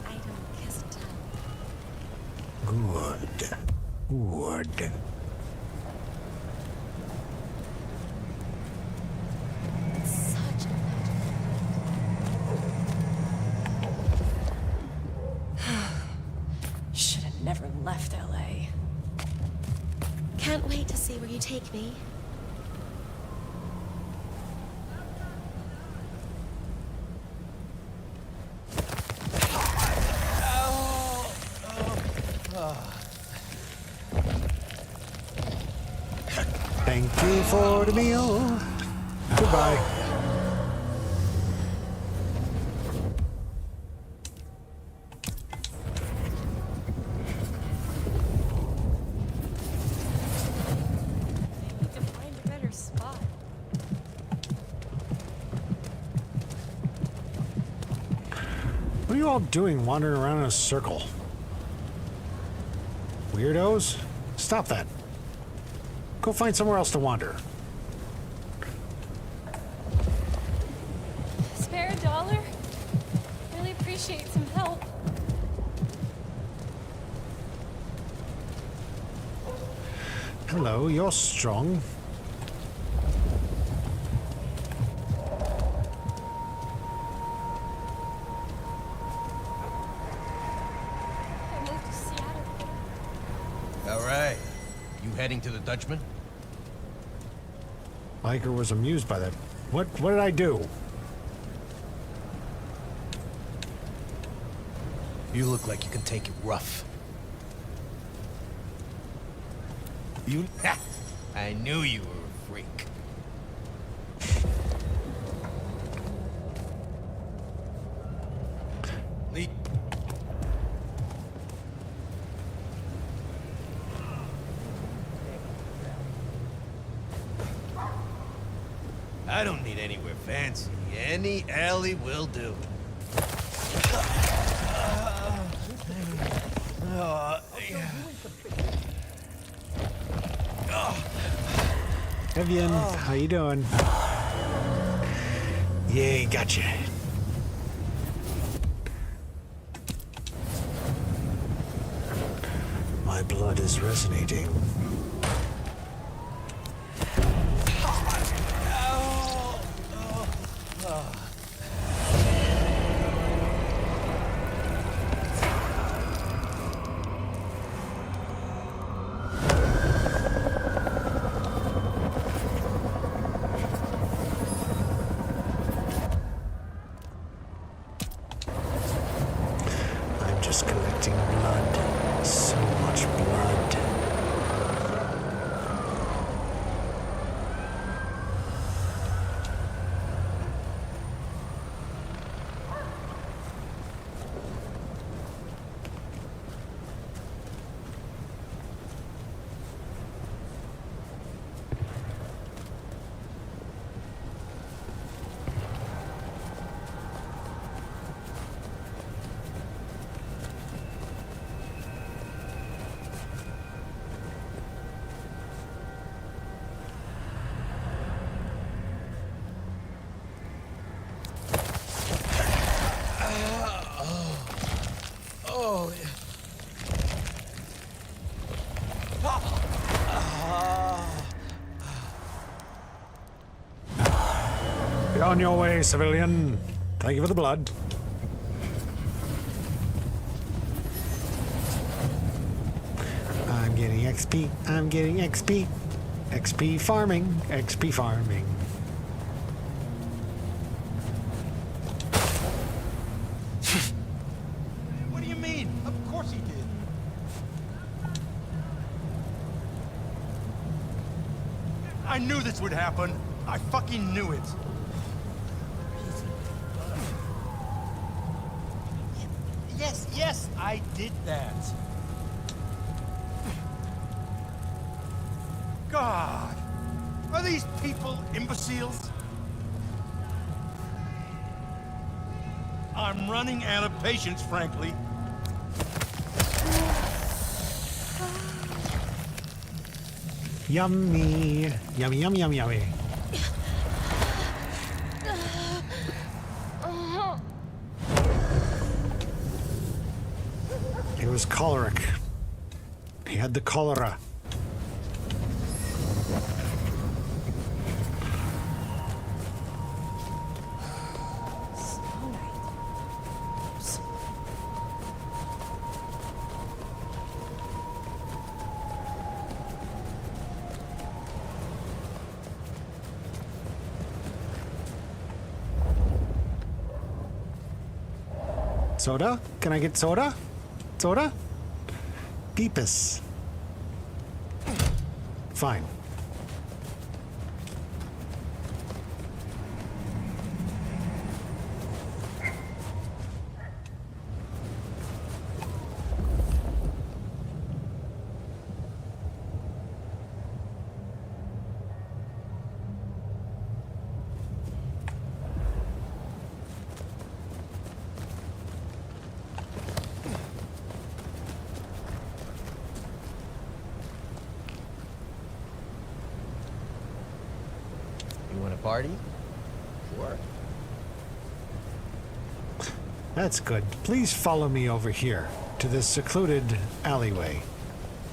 I don't kiss and tell. Good. Good. Such a Should have never left LA. Can't wait to see where you take me. Thank you for the meal. Goodbye. Need to find a better spot. What are you all doing wandering around in a circle? Weirdos? Stop that. Go find somewhere else to wander. Spare a dollar? Really appreciate some help. Hello, you're strong. I moved to Seattle. All right. You heading to the Dutchman? Iker was amused by that. What did I do? You look like you can take it rough. You... I knew you were a freak. Lee... I don't need anywhere fancy. Any alley will do. Evian, how you doing? Yay, gotcha. My blood is resonating. I'm just collecting blood. So much blood. Be on your way, civilian. Thank you for the blood. I'm getting XP. I'm getting XP. XP farming. XP farming. What do you mean? Of course he did. I knew this would happen. I fucking knew it. Yes, I did that. God, are these people imbeciles? I'm running out of patience, frankly. Yummy. Yummy, yummy, yummy, yummy. He was choleric. He had the cholera. Soda? Can I get soda? Soda? Beepus. Fine. You want a party? Sure. That's good. Please follow me over here to this secluded alleyway.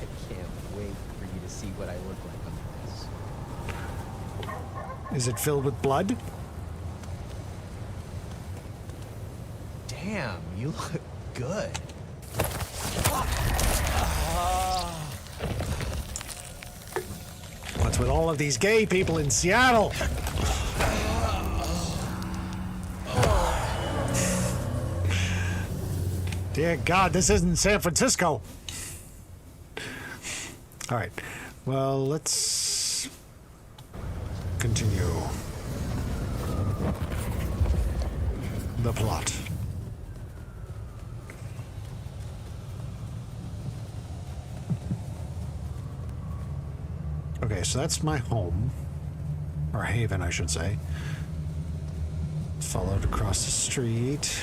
I can't wait for you to see what I look like under this. Is it filled with blood? Damn, you look good. What's with all of these gay people in Seattle? Dear God, this isn't San Francisco. All right. Well, let's continue the plot. Okay, so that's my home. Or haven, I should say. Followed across the street.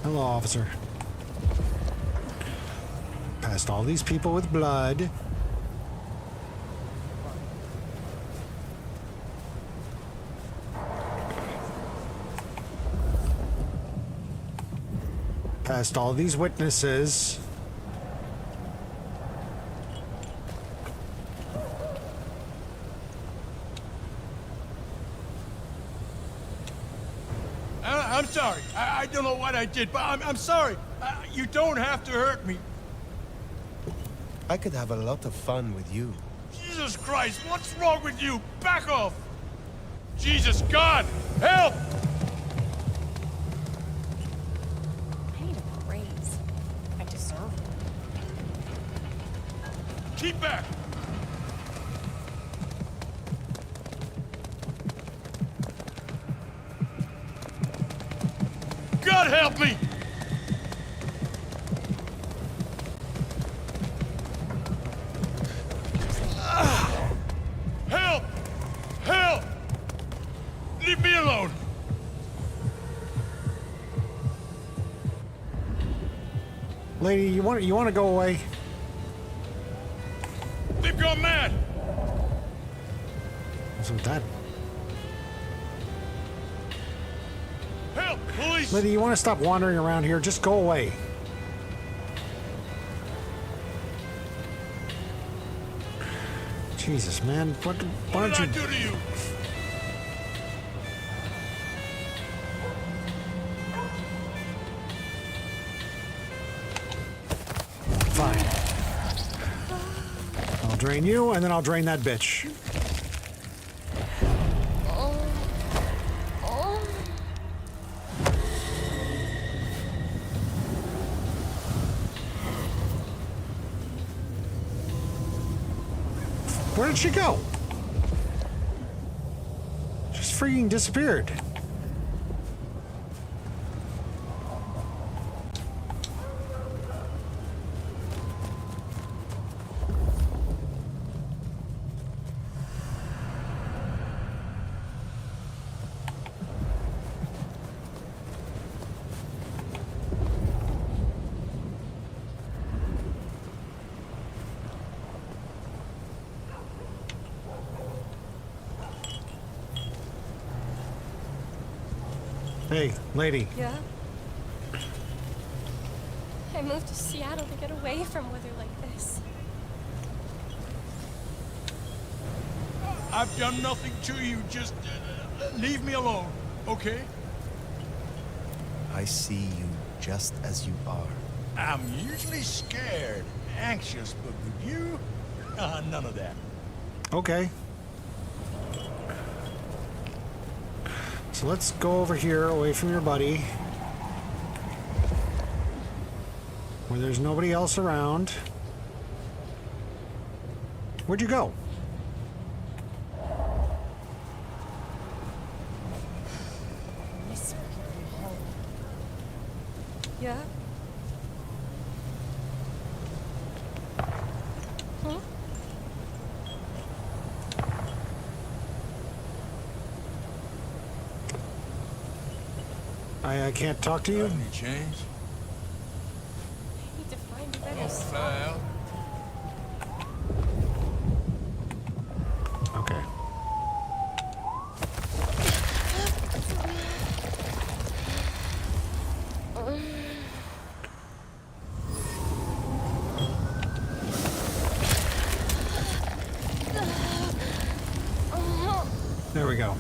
Hello, officer. Past all these people with blood. Past all these witnesses. I'm sorry. I don't know what I did, but I'm sorry. You don't have to hurt me. I could have a lot of fun with you. Jesus Christ, what's wrong with you? Back off! Jesus God, help! I need a raise. I deserve it. Keep back! God help me! Help! Help! Leave me alone! Lady, you want to go away? They've gone mad! What's with that? Help! Police! Lady, you want to stop wandering around here? Just go away. Jesus, man. Why What don't did you... I do to you? Fine. I'll drain you, and then I'll drain that bitch. Where did she go? Just freaking disappeared. Hey, lady. Yeah? I moved to Seattle to get away from weather like this. I've done nothing to you. Just leave me alone, okay? I see you just as you are. I'm usually scared, anxious, but with you, none of that. Okay. So let's go over here, away from your buddy. Where there's nobody else around. Where'd you go? Yeah? Huh? I can't talk to you? Any change? I need to find a better spot. Well, Okay. There we go.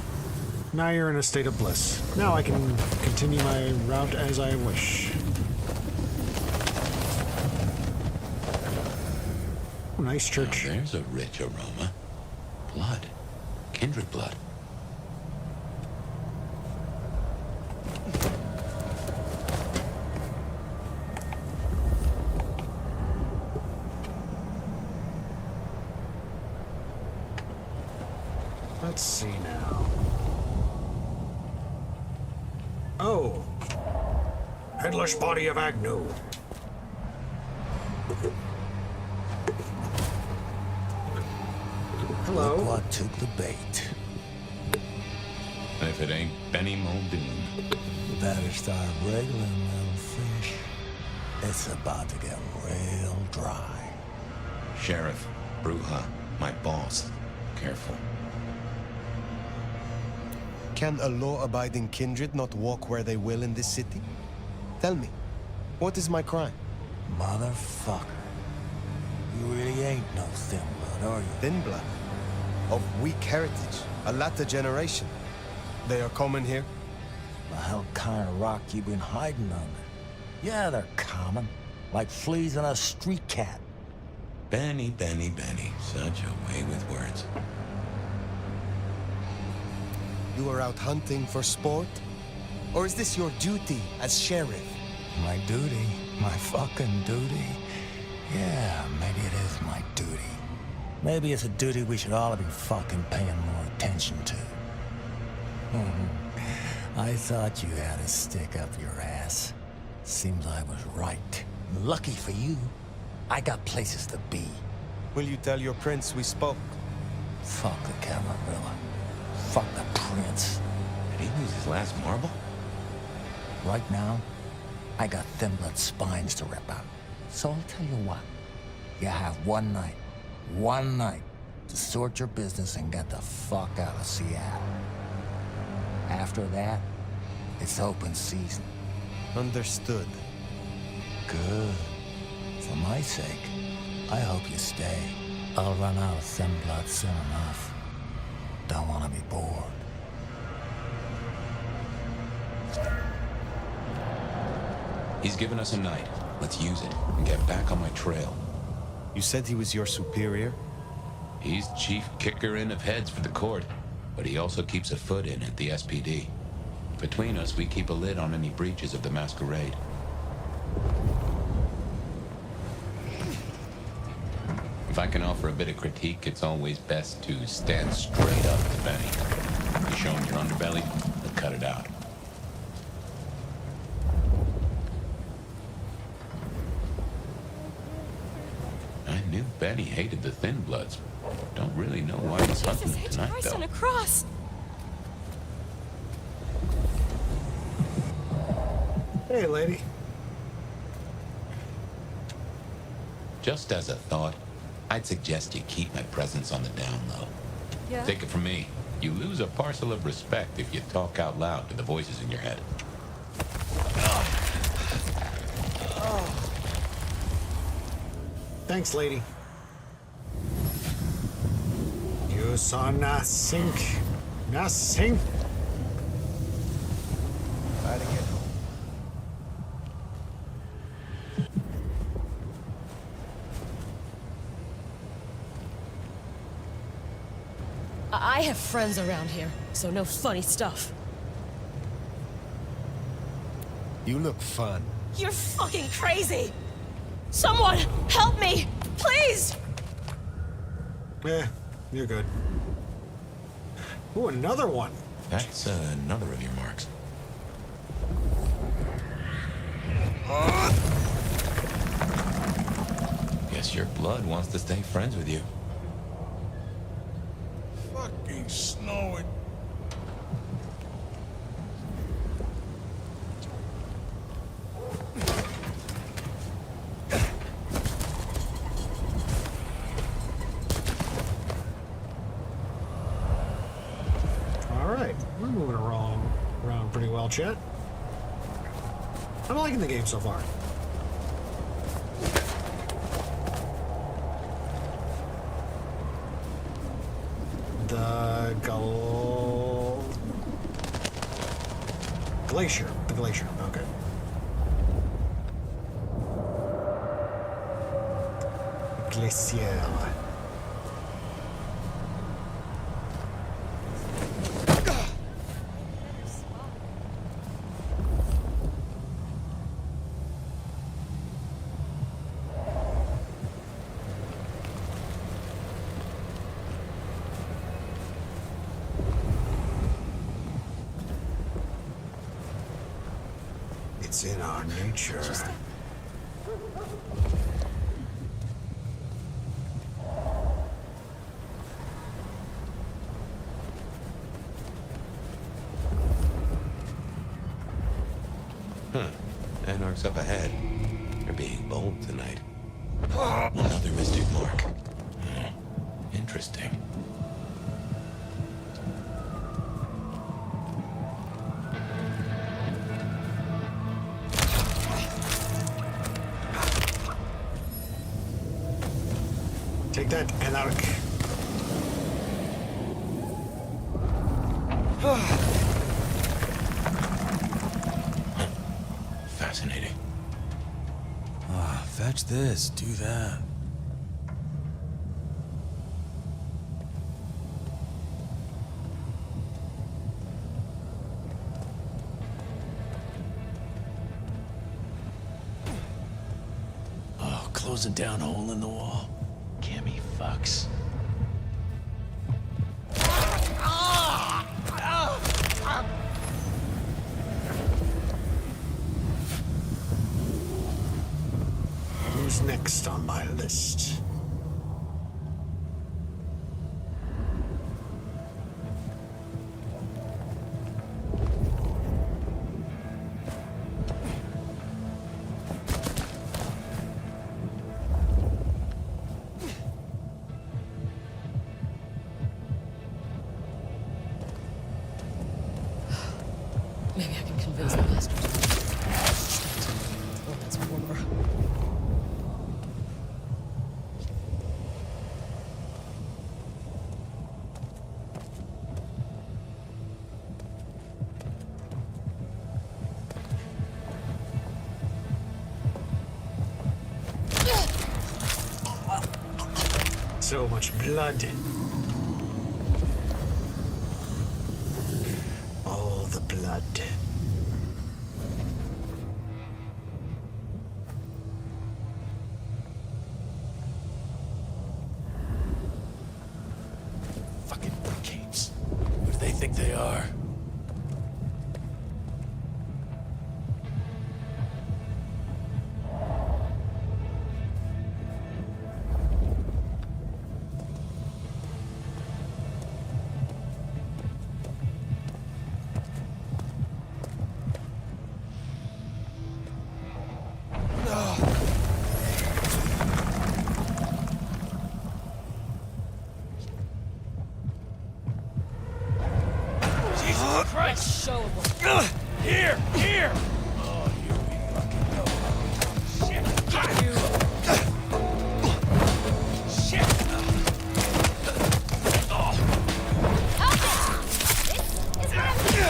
Now you're in a state of bliss. Now I can continue my route as I wish. Oh, nice church. Now there's a rich aroma. Blood. Kindred blood. Let's see now. Oh. Headless body of Agnew. Hello. Look what took the bait. If it ain't Benny Muldoon. Better start wriggling, little fish. It's about to get real dry. Sheriff, Bruja, my boss. Careful. Can a law-abiding kindred not walk where they will in this city? Tell me, what is my crime? Motherfucker. You really ain't no thin blood, are you? Thin blood? Of weak heritage, a latter generation. They are common here? The hell kind of rock you been hiding under? Yeah, they're common. Like fleas on a street cat. Benny, Benny, Benny. Such a way with words. You are out hunting for sport? Or is this your duty as sheriff? My duty? My fucking duty? Yeah, maybe it is my duty. Maybe it's a duty we should all be fucking paying more attention to. I thought you had a stick up your ass. Seems I was right. Lucky for you, I got places to be. Will you tell your prince we spoke? Fuck the Camarilla. Fuck the prince. Did he lose his last marble? Right now, I got thin blood spines to rip out. So I'll tell you what. You have one night, to sort your business and get the fuck out of Seattle. After that, it's open season. Understood. Good. For my sake, I hope you stay. I'll run out of thin blood soon enough. Don't want to be bored. He's given us a night. Let's use it and get back on my trail. You said he was your superior? He's chief kicker-in of heads for the court, but he also keeps a foot in at the SPD. Between us, we keep a lid on any breaches of the masquerade. If I can offer a bit of critique, it's always best to stand straight up to Benny. You show him your underbelly, he'll cut it out. I knew Benny hated the Thin Bloods. Don't really know why he's hunting them tonight, Christ on though. a cross! Hey, lady. Just as a thought, I'd suggest you keep my presence on the down low. Yeah? Take it from me, you lose a parcel of respect if you talk out loud to the voices in your head. Thanks, lady. You saw nothing. Nothing. Try to get home. I have friends around here, so no funny stuff. You look fun. You're fucking crazy! Someone, help me! Please! You're good. Ooh, another one. That's another of your marks. Guess your blood wants to stay friends with you. Fucking snowing. All right, we're moving around pretty well, chat. I'm liking the game so far. The glacier. The glacier. Okay. Glacier. It's in our nature. Anarch's up ahead. They're being bold tonight. Another mystic mark. Interesting. Take that, Anarch. Fascinating. Fetch this, do that. Oh, closing down hole in the wall. Gimme fucks. Who's next on my list? Maybe I can convince the master to oh, that's warmer. So much blood. All the blood. Fucking capes. Who do they think they are? Christ! Show them. Here! Here! Oh, here we fucking go. Shit! Got you! Shit! Oh! This is what I'm doing.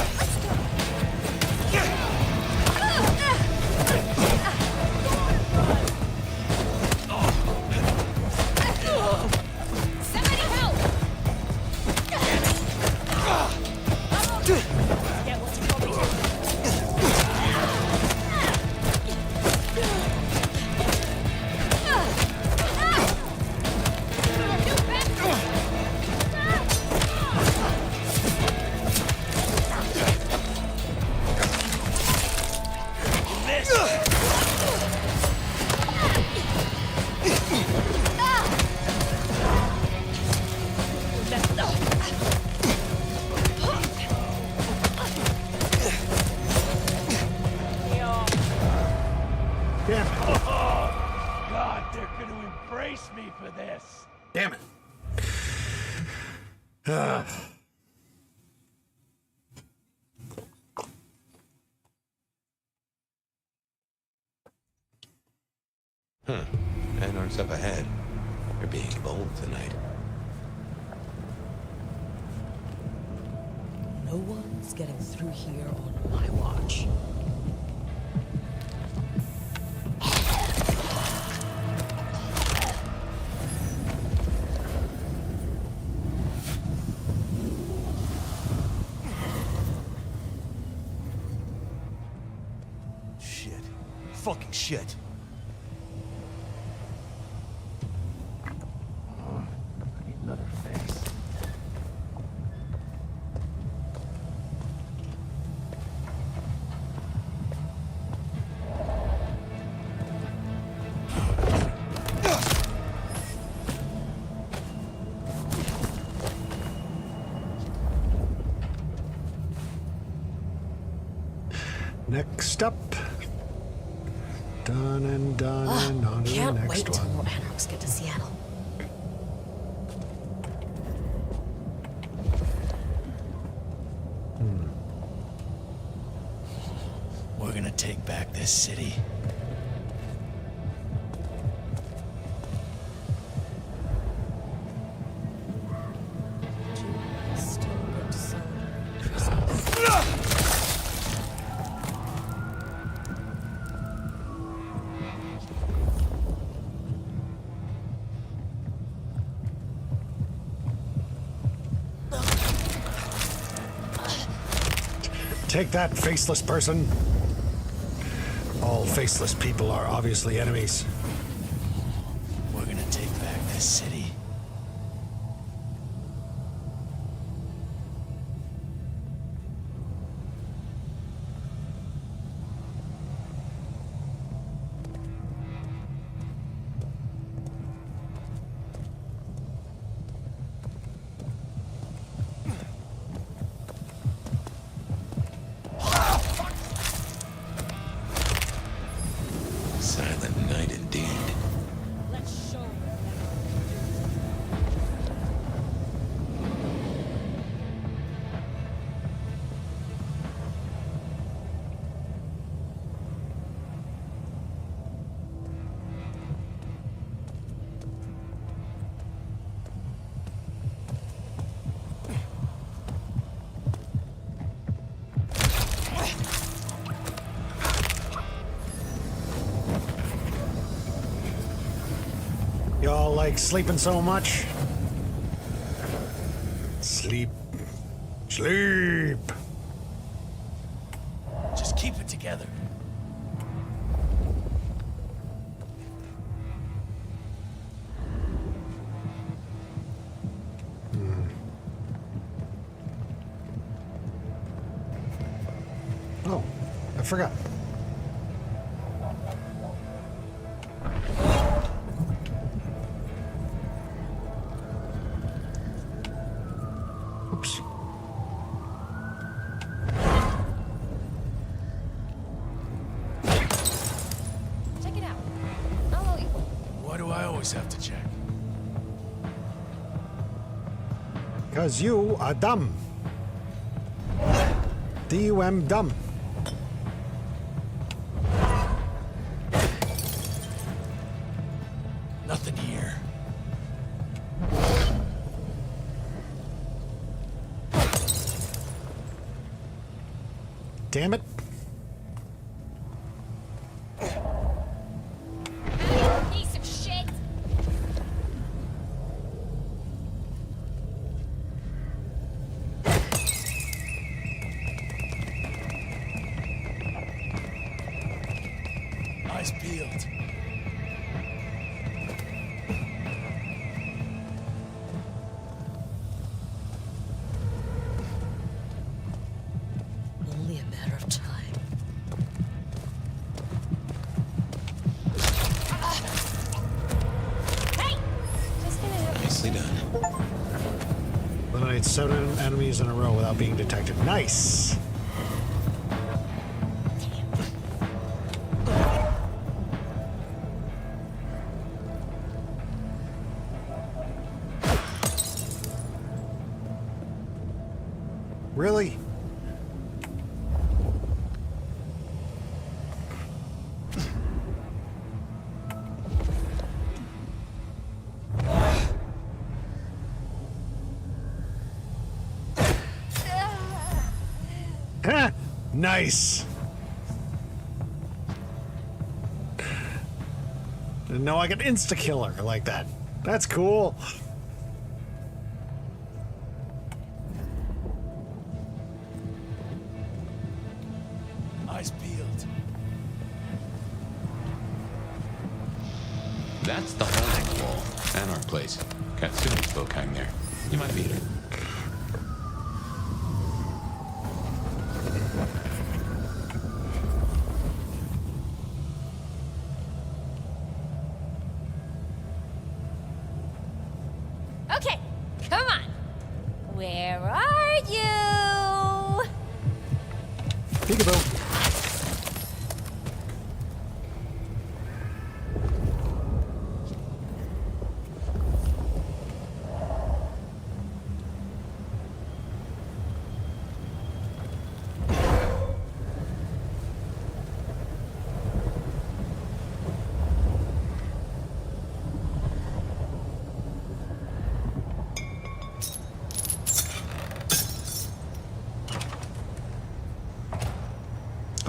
Let's go. Somebody help! Get what you told me to. Damn it. Oh, God, they're gonna embrace me for this. Damn it. Ah. Huh. Anarch's up ahead. They're being bold tonight. No one's getting through here on my watch. Shit. Fucking shit. Another face. Next up. Done and done and on to the Can't next wait till one. more anarchs get to Seattle. We're gonna take back this city. Still get to celebrate Christmas. Take that, faceless person. All faceless people are obviously enemies. We're gonna take back this city. Silent night indeed. y'all like sleeping so much? Sleep. Sleep. Just keep it together. Oh, I forgot. Oops. Check it out. I'll owe you. Why do I always have to check? Because you are dumb. D-U-M dumb. Nothing here. Damn it. Piece of shit. Eyes peeled. Only a matter of time. Hey! Just gonna have Nicely done. Eliminate 7 enemies in a row without being detected. Nice. Really? Huh? Nice. Didn't know I could insta-kill her like that. That's cool. Eyes peeled. That's the hole wall. And our place. Katsumi's folk hang there. You might beat her. Okay, come on. Where are you? Peekaboo.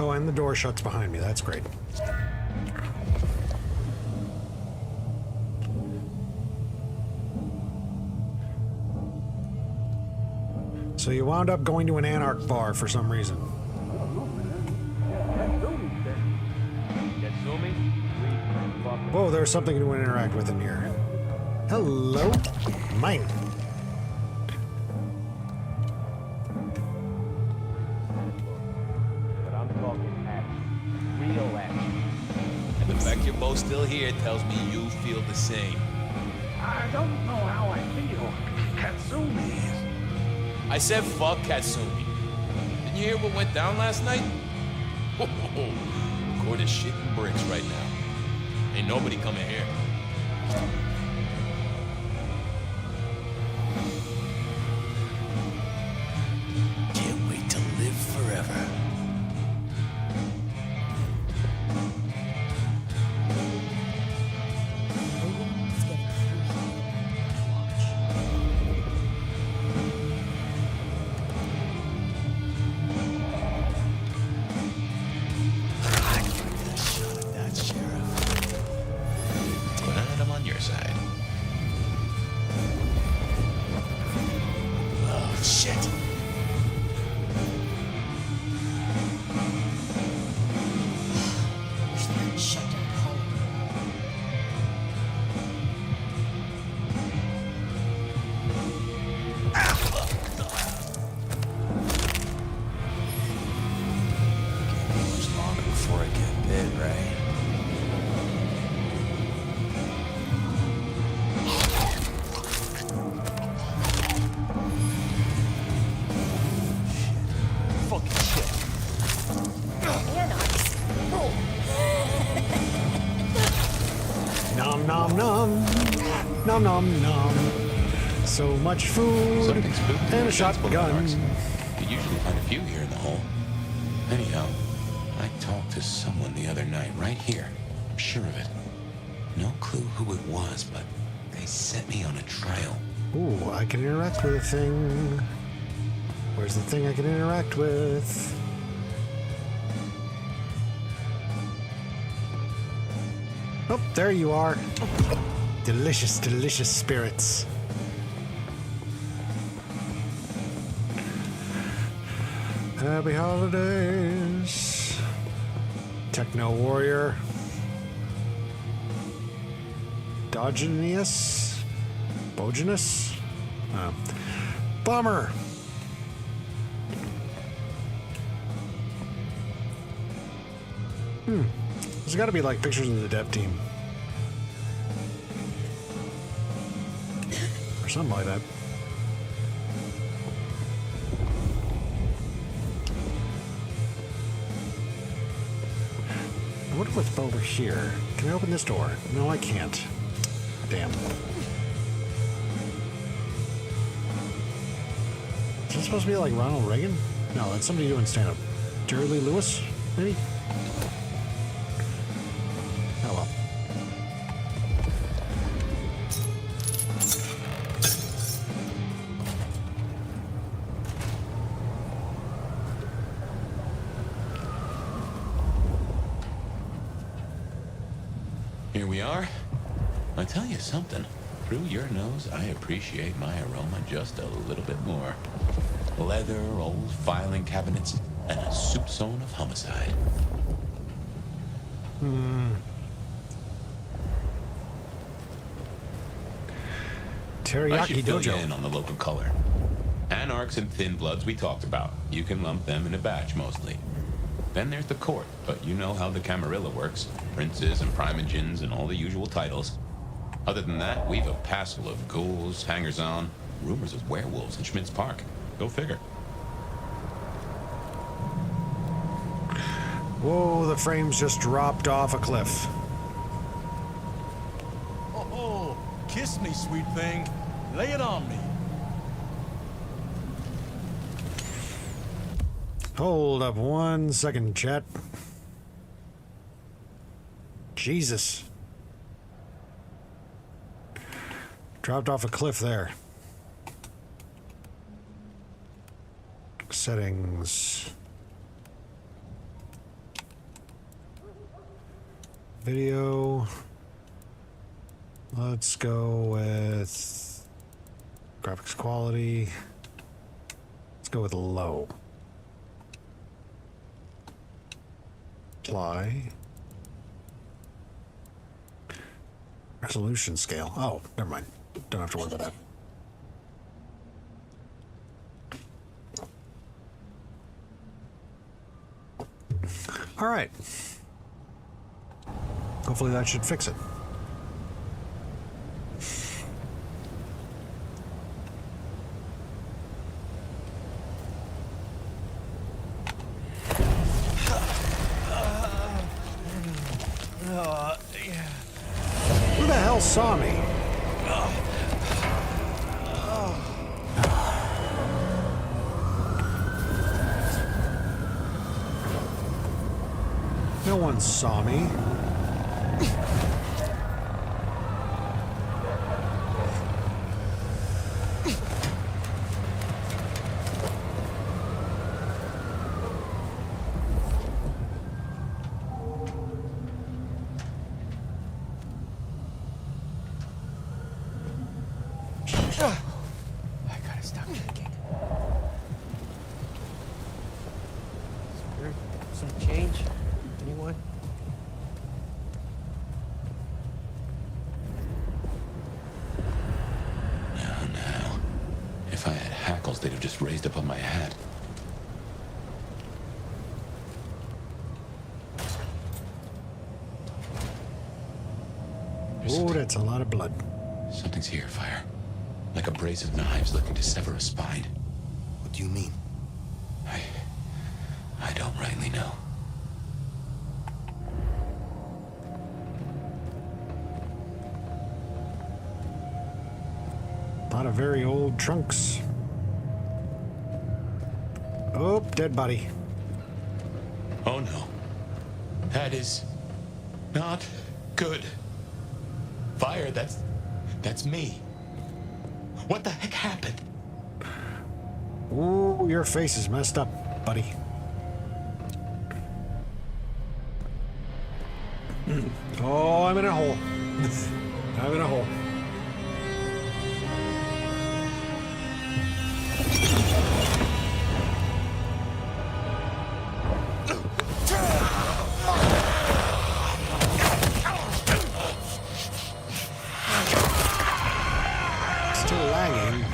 Oh, and the door shuts behind me. That's great. So you wound up going to an Anarch bar for some reason. Whoa, there's something to interact with in here. Hello? Mine. And the fact you're both still here tells me you feel the same. I don't know how I feel. Katsumi is... I said fuck Katsumi. Didn't you hear what went down last night? Court is shitting bricks right now. Ain't nobody coming here. Can't wait to live forever. Glad I'm on your side. Shit! Shut down home. Much longer before I get bit, right? Fucking shit. And Nom nom nom. Nom nom nom. So much food Something spooky and a or sensible shotgun. remarks. You usually find a few here in the hole. Anyhow, I talked to someone the other night, right here. I'm sure of it. No clue who it was, but they set me on a trail. Ooh, I can interact with a thing. Where's the thing I can interact with? Oh, there you are. Delicious, delicious spirits. Happy holidays. Techno Warrior. Dogenius? Bogenus? Bummer. There's got to be like pictures of the dev team. Or something like that. I wonder what's over here. Can I open this door? No, I can't. Damn. Is this supposed to be like Ronald Reagan? No, that's somebody doing stand-up. Jerry Lee Lewis, maybe? Oh well. Here we are. I tell you something. Through your nose, I appreciate my aroma just a little bit more. Leather, old filing cabinets, and a soup zone of homicide. I Teriyaki should fill you Dojo. in on the local color. Anarchs and Thin Bloods we talked about. You can lump them in a batch mostly. Then there's the court, but you know how the Camarilla works. Princes and primogens and all the usual titles. Other than that, we've a passel of ghouls, hangers-on, rumors of werewolves in Schmidt's Park. Go figure. Whoa, the frames just dropped off a cliff. Oh, kiss me, sweet thing. Lay it on me. Hold up 1 second, chat. Jesus. Dropped off a cliff there. Settings. Video. Let's go with graphics quality. Let's go with low. Apply. Resolution scale. Oh, never mind. Don't have to worry about that. All right. Hopefully that should fix it. Who the hell saw me? No one saw me. I gotta stop thinking. Some change? Anyone? No. If I had hackles, they'd have just raised up on my hat. Oh, that's a lot of blood. Something's here, Fire. Like a brace of knives looking to sever a spine. What do you mean? I don't rightly know. A lot of very old trunks. Oh, dead body. Oh no. That is not good. Fire, that's me. What the heck happened? Ooh, your face is messed up, buddy. Oh, I'm in a hole. I'm in a hole. Still lagging.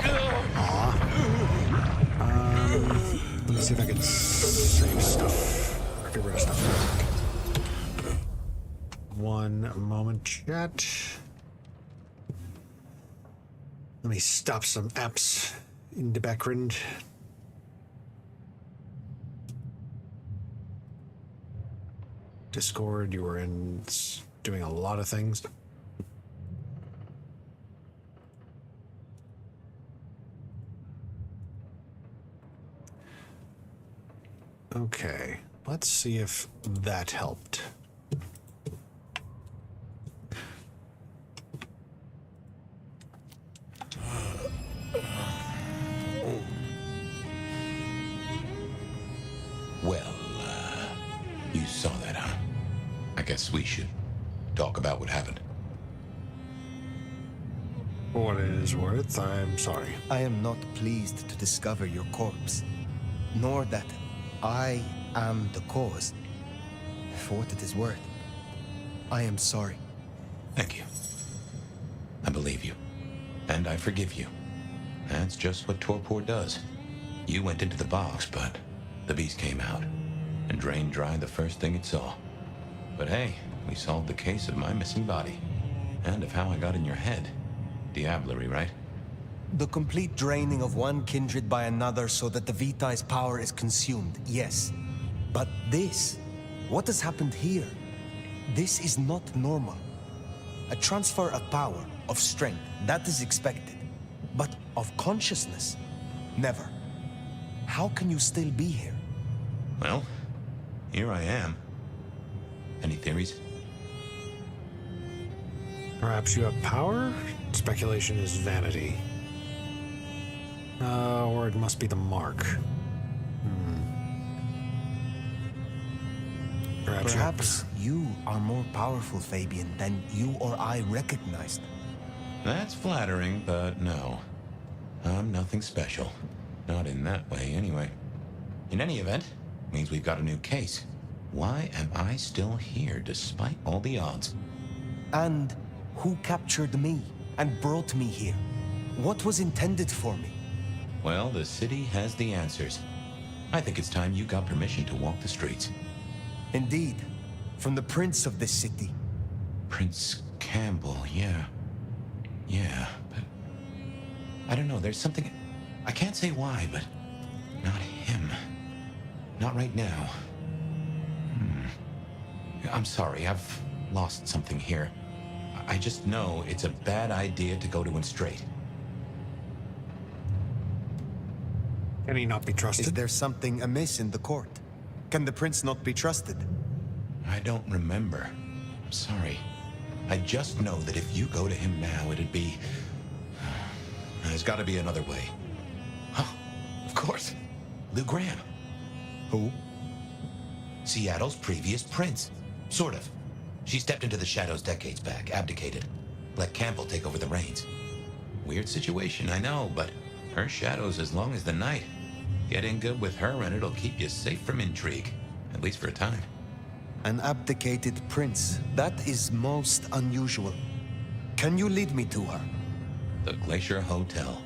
Aw. Let me see if I can save stuff. Or get rid of stuff. One moment, chat. Let me stop some apps in the background. Discord, you were in doing a lot of things. Okay, let's see if that helped. Well, you saw that, huh? I guess we should talk about what happened. For what it is worth, I'm sorry. I am not pleased to discover your corpse, nor that I am the cause. For what it is worth, I am sorry. Thank you. I believe you. And I forgive you. That's just what torpor does. You went into the box, but the beast came out and drained dry the first thing it saw. But hey, we solved the case of my missing body. And of how I got in your head. Diablerie, right? The complete draining of one kindred by another so that the Vita's power is consumed, yes. But this, what has happened here? This is not normal. A transfer of power, of strength, that is expected. But of consciousness, never. How can you still be here? Well, here I am. Any theories? Perhaps you have power? Speculation is vanity. Or it must be the mark. Perhaps you are more powerful, Fabian, than you or I recognized. That's flattering, but no. I'm nothing special. Not in that way, anyway. In any event, means we've got a new case. Why am I still here, despite all the odds? And who captured me and brought me here? What was intended for me? Well, the city has the answers. I think it's time you got permission to walk the streets. Indeed. From the prince of this city. Prince Campbell, yeah. Yeah, but... I don't know, there's something... I can't say why, but... Not him. Not right now. I'm sorry, I've lost something here. I just know it's a bad idea to go to him straight. Can he not be trusted? Is there something amiss in the court? Can the prince not be trusted? I don't remember. I'm sorry. I just know that if you go to him now, it'd be... There's got to be another way. Oh, of course. Lou Graham. Who? Seattle's previous prince. Sort of. She stepped into the shadows decades back, abdicated. Let Campbell take over the reins. Weird situation, I know, but her shadow's as long as the night. Get in good with her and it'll keep you safe from intrigue. at least for a time. An abdicated prince. That is most unusual. Can you lead me to her? The Glacier Hotel.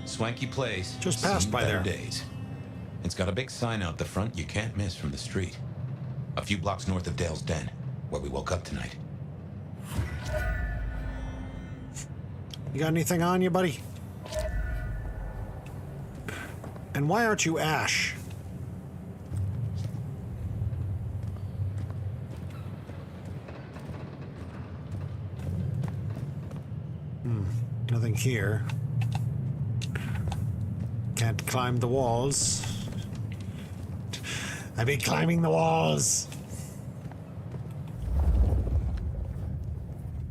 Swanky place. Just passed seen by better there. days. It's got a big sign out the front you can't miss from the street. A few blocks north of Dale's Den, where we woke up tonight. You got anything on you, buddy? And why aren't you Ash? Nothing here. Can't climb the walls. I've been climbing the walls.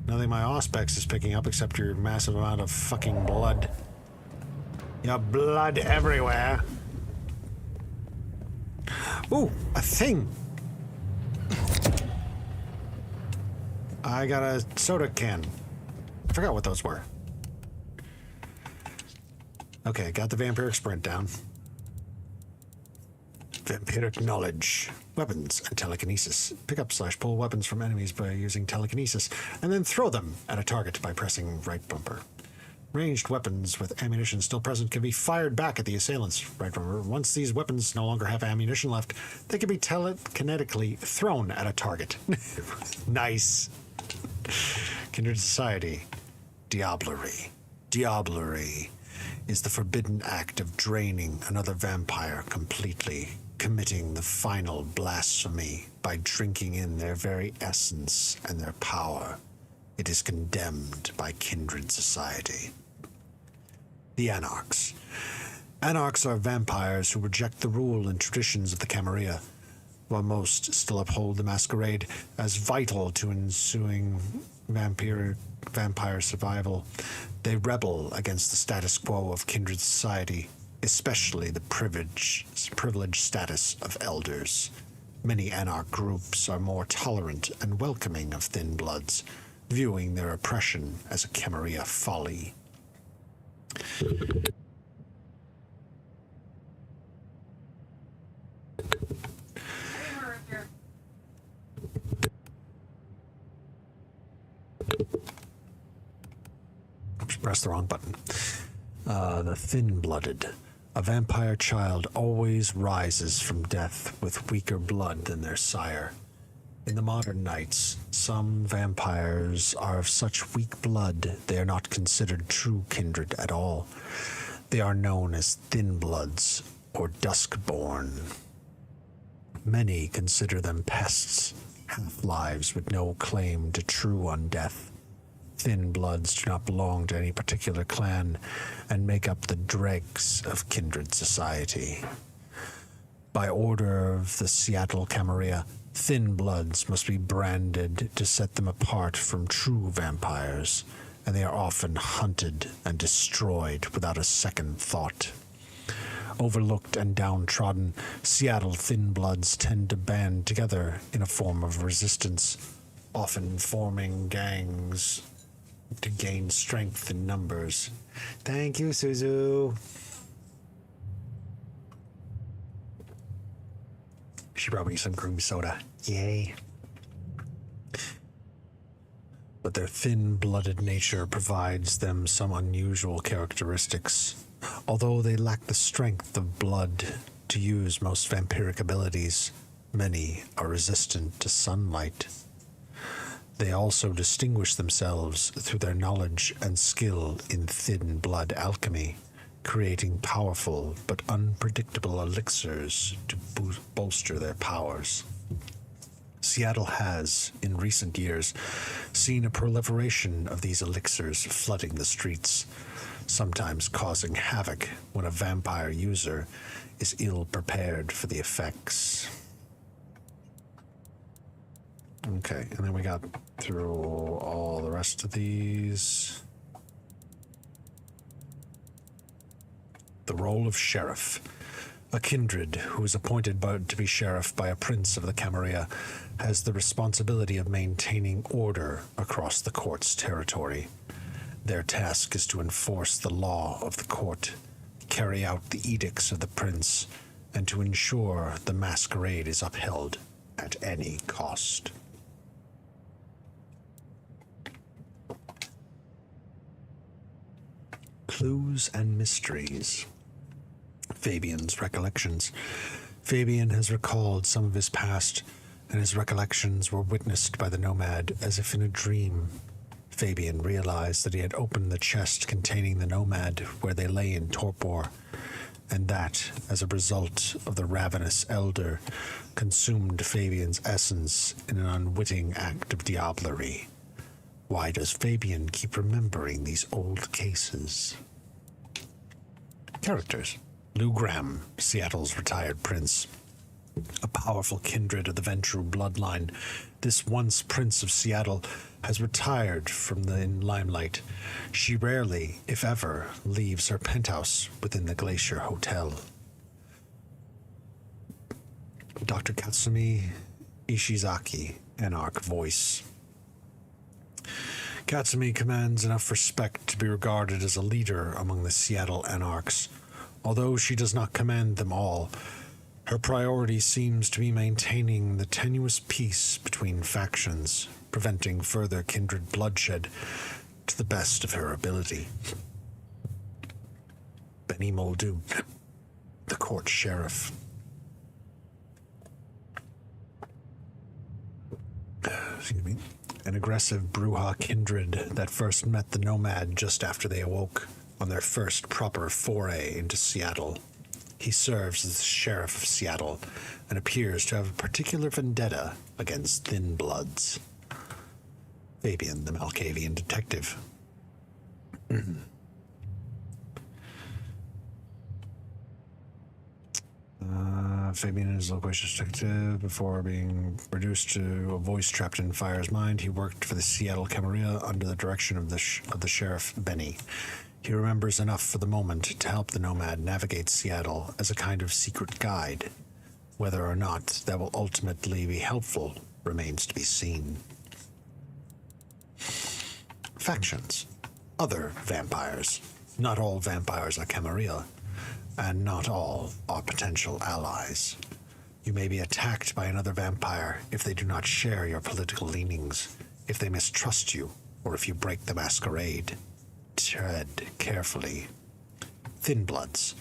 Nothing my auspex is picking up except your massive amount of fucking blood. Your blood everywhere. Ooh, a thing. I got a soda can. I forgot what those were. Okay, got the vampiric sprint down. Vampiric knowledge. Weapons and telekinesis. Pick up / pull weapons from enemies by using telekinesis, and then throw them at a target by pressing right bumper. Ranged weapons with ammunition still present can be fired back at the assailants. Right bumper. Once these weapons no longer have ammunition left, they can be telekinetically thrown at a target. Nice. Kindred society. Diablerie. Diablerie is the forbidden act of draining another vampire completely, committing the final blasphemy by drinking in their very essence and their power. It is condemned by Kindred society. The Anarchs. Anarchs are vampires who reject the rule and traditions of the Camarilla, while most still uphold the masquerade as vital to ensuing vampire survival. They rebel against the status quo of Kindred society, especially the privileged status of elders. Many Anarch groups are more tolerant and welcoming of thin bloods, viewing their oppression as a Camarilla folly. Oops, pressed the wrong button. The thin-blooded. A vampire child always rises from death with weaker blood than their sire. In the modern nights, some vampires are of such weak blood they are not considered true kindred at all. They are known as thin bloods or duskborn. Many consider them pests, half-lives with no claim to true undeath. Thin bloods do not belong to any particular clan and make up the dregs of Kindred society. By order of the Seattle Camarilla, thin bloods must be branded to set them apart from true vampires, and they are often hunted and destroyed without a second thought. Overlooked and downtrodden, Seattle thin bloods tend to band together in a form of resistance, often forming gangs to gain strength in numbers. Thank you, Suzu. She brought me some cream soda. Yay. But their thin-blooded nature provides them some unusual characteristics. Although they lack the strength of blood to use most vampiric abilities, many are resistant to sunlight. They also distinguish themselves through their knowledge and skill in thin blood alchemy, creating powerful but unpredictable elixirs to bolster their powers. Seattle has, in recent years, seen a proliferation of these elixirs flooding the streets, sometimes causing havoc when a vampire user is ill-prepared for the effects. Okay, and then we got through all the rest of these. The role of sheriff. A kindred who is appointed to be sheriff by a prince of the Camarilla has the responsibility of maintaining order across the court's territory. Their task is to enforce the law of the court, carry out the edicts of the prince, and to ensure the masquerade is upheld at any cost. Clues and mysteries. Fabian's recollections. Fabian has recalled some of his past, and his recollections were witnessed by the Nomad as if in a dream. Fabian realized that he had opened the chest containing the Nomad where they lay in torpor, and that, as a result of the ravenous elder, consumed Fabian's essence in an unwitting act of diablerie. Why does Fabian keep remembering these old cases? Characters. Lou Graham, Seattle's retired prince. A powerful kindred of the Ventru bloodline, this once Prince of Seattle has retired from the limelight. She rarely, if ever, leaves her penthouse within the Glacier Hotel. Dr. Katsumi Ishizaki, Anarch voice. Katsumi commands enough respect to be regarded as a leader among the Seattle Anarchs. Although she does not command them all, her priority seems to be maintaining the tenuous peace between factions, preventing further kindred bloodshed to the best of her ability. Benny Muldoon, the court sheriff. Excuse me. An aggressive Bruja kindred that first met the Nomad just after they awoke on their first proper foray into Seattle. He serves as the sheriff of Seattle and appears to have a particular vendetta against Thin Bloods. Fabian, the Malkavian detective. Fabian is a loquacious detective. Before being reduced to a voice trapped in Fire's mind, he worked for the Seattle Camarilla under the direction of the sheriff, Benny. He remembers enough for the moment to help the Nomad navigate Seattle as a kind of secret guide. Whether or not that will ultimately be helpful remains to be seen. Factions. Other vampires. Not all vampires are Camarilla, and not all are potential allies. You may be attacked by another vampire if they do not share your political leanings, if they mistrust you, or if you break the masquerade. Tread carefully. Thin Bloods.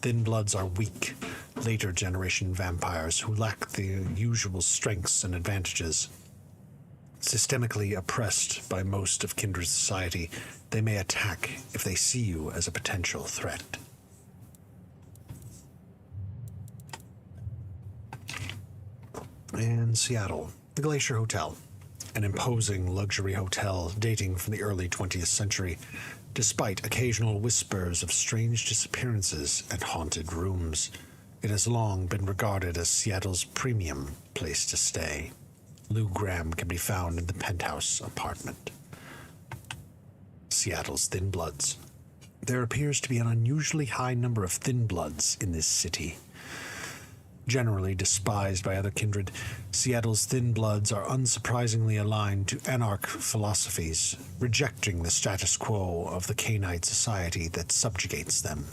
Thin Bloods are weak, later generation vampires who lack the usual strengths and advantages. Systemically oppressed by most of Kindred society, they may attack if they see you as a potential threat. And Seattle, the Glacier Hotel. An imposing luxury hotel dating from the early 20th century, despite occasional whispers of strange disappearances and haunted rooms. It has long been regarded as Seattle's premium place to stay. Lou Graham can be found in the penthouse apartment. Seattle's Thin Bloods. There appears to be an unusually high number of Thin Bloods in this city. Generally despised by other kindred, Seattle's Thin Bloods are unsurprisingly aligned to anarch philosophies, rejecting the status quo of the canine society that subjugates them.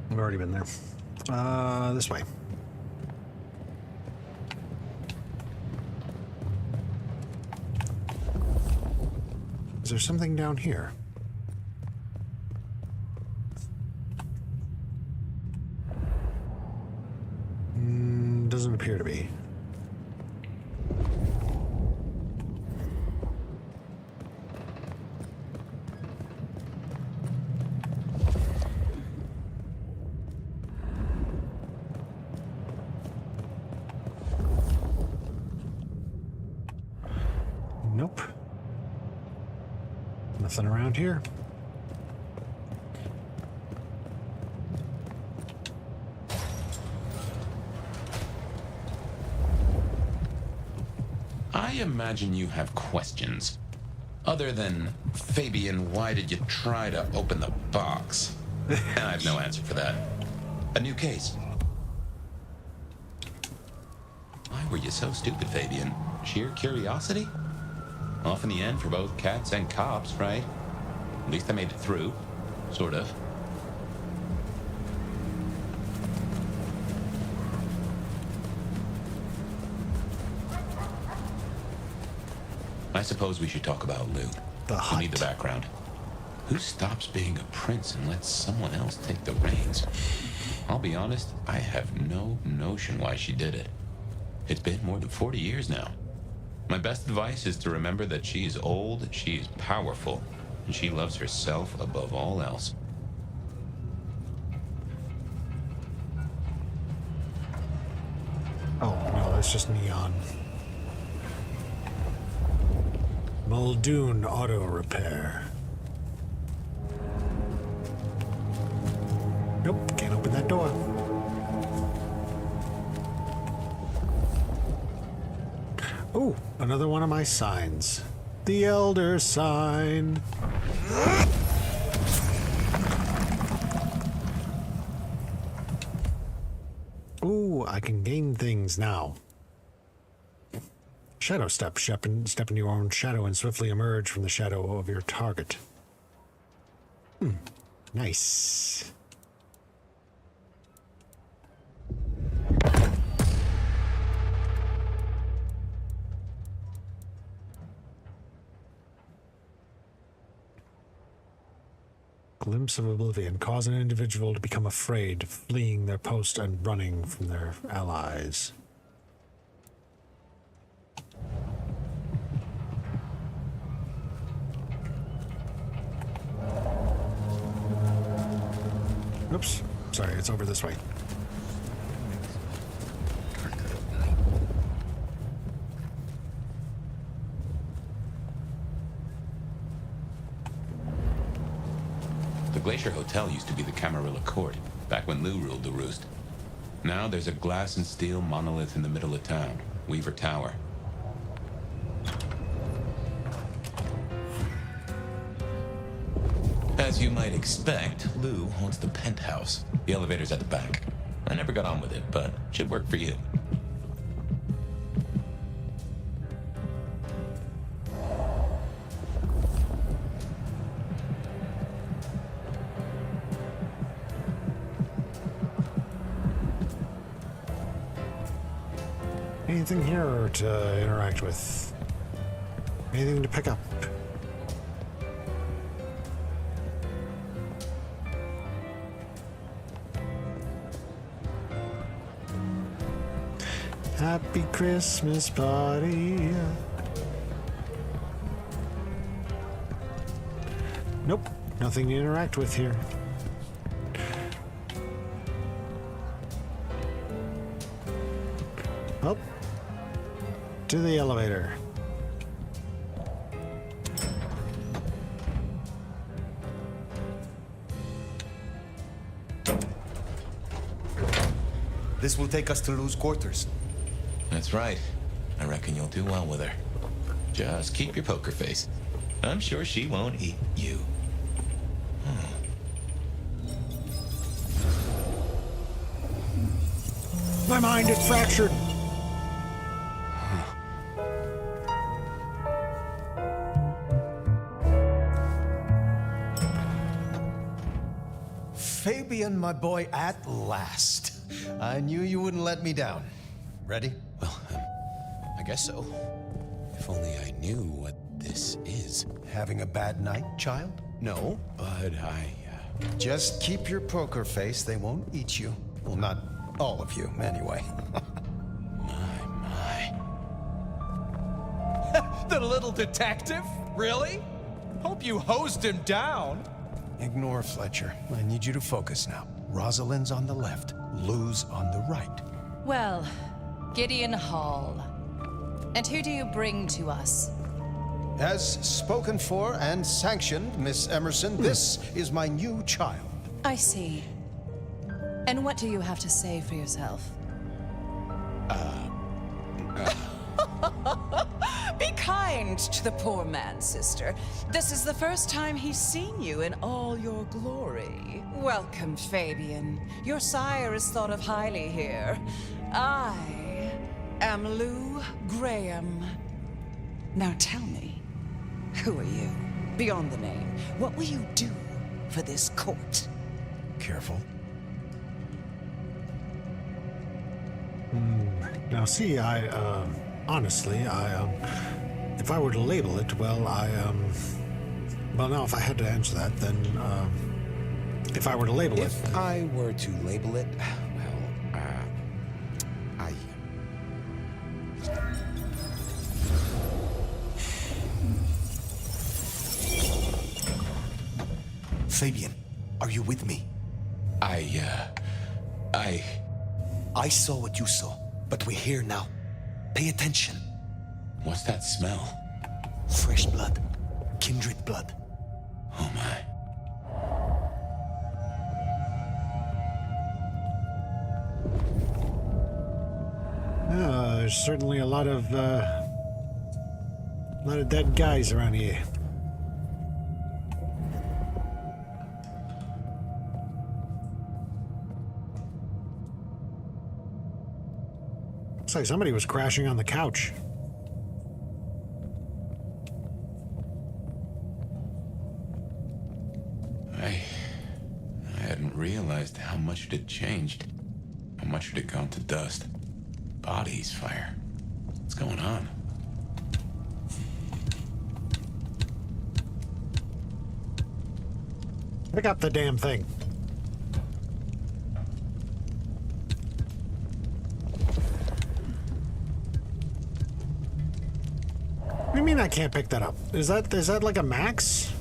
We've already been there. This way. Is there something down here? Doesn't appear to be. Nope. Nothing around here. I imagine you have questions. Other than, Fabian, why did you try to open the box? And I have no answer for that. A new case. Why were you so stupid, Fabian? Sheer curiosity? Off in the end for both cats and cops, right? At least I made it through. Sort of. I suppose we should talk about Lou. You need the background. Who stops being a prince and lets someone else take the reins? I'll be honest, I have no notion why she did it. It's been more than 40 years now. My best advice is to remember that she is old, she is powerful, and she loves herself above all else. Oh, no, that's just neon. Muldoon Auto Repair. Nope, can't open that door. Oh, another one of my signs. The Elder Sign. Ooh, I can gain things now. Shadow step. Step in your own shadow and swiftly emerge from the shadow of your target. Nice. Glimpse of oblivion. Cause an individual to become afraid, fleeing their post and running from their allies. Oops. Sorry, it's over this way. The Glacier Hotel used to be the Camarilla Court, back when Lou ruled the roost. Now there's a glass and steel monolith in the middle of town, Weaver Tower. As you might expect, Lou owns the penthouse. The elevator's at the back. I never got on with it, but should work for you. Anything here to interact with? Anything to pick up? Happy Christmas party. Nope, nothing to interact with here. Up to the elevator. This will take us to Lou's quarters. That's right. I reckon you'll do well with her. Just keep your poker face. I'm sure she won't eat you. My mind is fractured. Fabian, my boy, at last. I knew you wouldn't let me down. Ready? Well, I guess so. If only I knew what this is. Having a bad night, child? No, but Just keep your poker face. They won't eat you. Well, not all of you, anyway. The little detective? Really? Hope you hosed him down. Ignore Fletcher. I need you to focus now. Rosalind's on the left, Lou's on the right. Well, Gideon Hall. And who do you bring to us? As spoken for and sanctioned, Miss Emerson, this is my new child. I see. And what do you have to say for yourself? Be kind to the poor man, sister. This is the first time he's seen you in all your glory. Welcome, Fabian. Your sire is thought of highly here. I am Lou Graham. Now tell me, who are you? Beyond the name, what will you do for this court? Careful. Now, see, honestly, if I were to label it, well, now, if I had to answer that, then, if I were to label it... If I were to label it, well, Fabian, are you with me? I saw what you saw, but we're here now. Pay attention. What's that smell? Fresh blood. Kindred blood. Oh my. There's certainly a lot of dead guys around here. Looks like somebody was crashing on the couch. I hadn't realized how much it had changed. How much it had gone to dust. Bodies, fire. What's going on? Pick up the damn thing. What do you mean I can't pick that up? Is that like a max?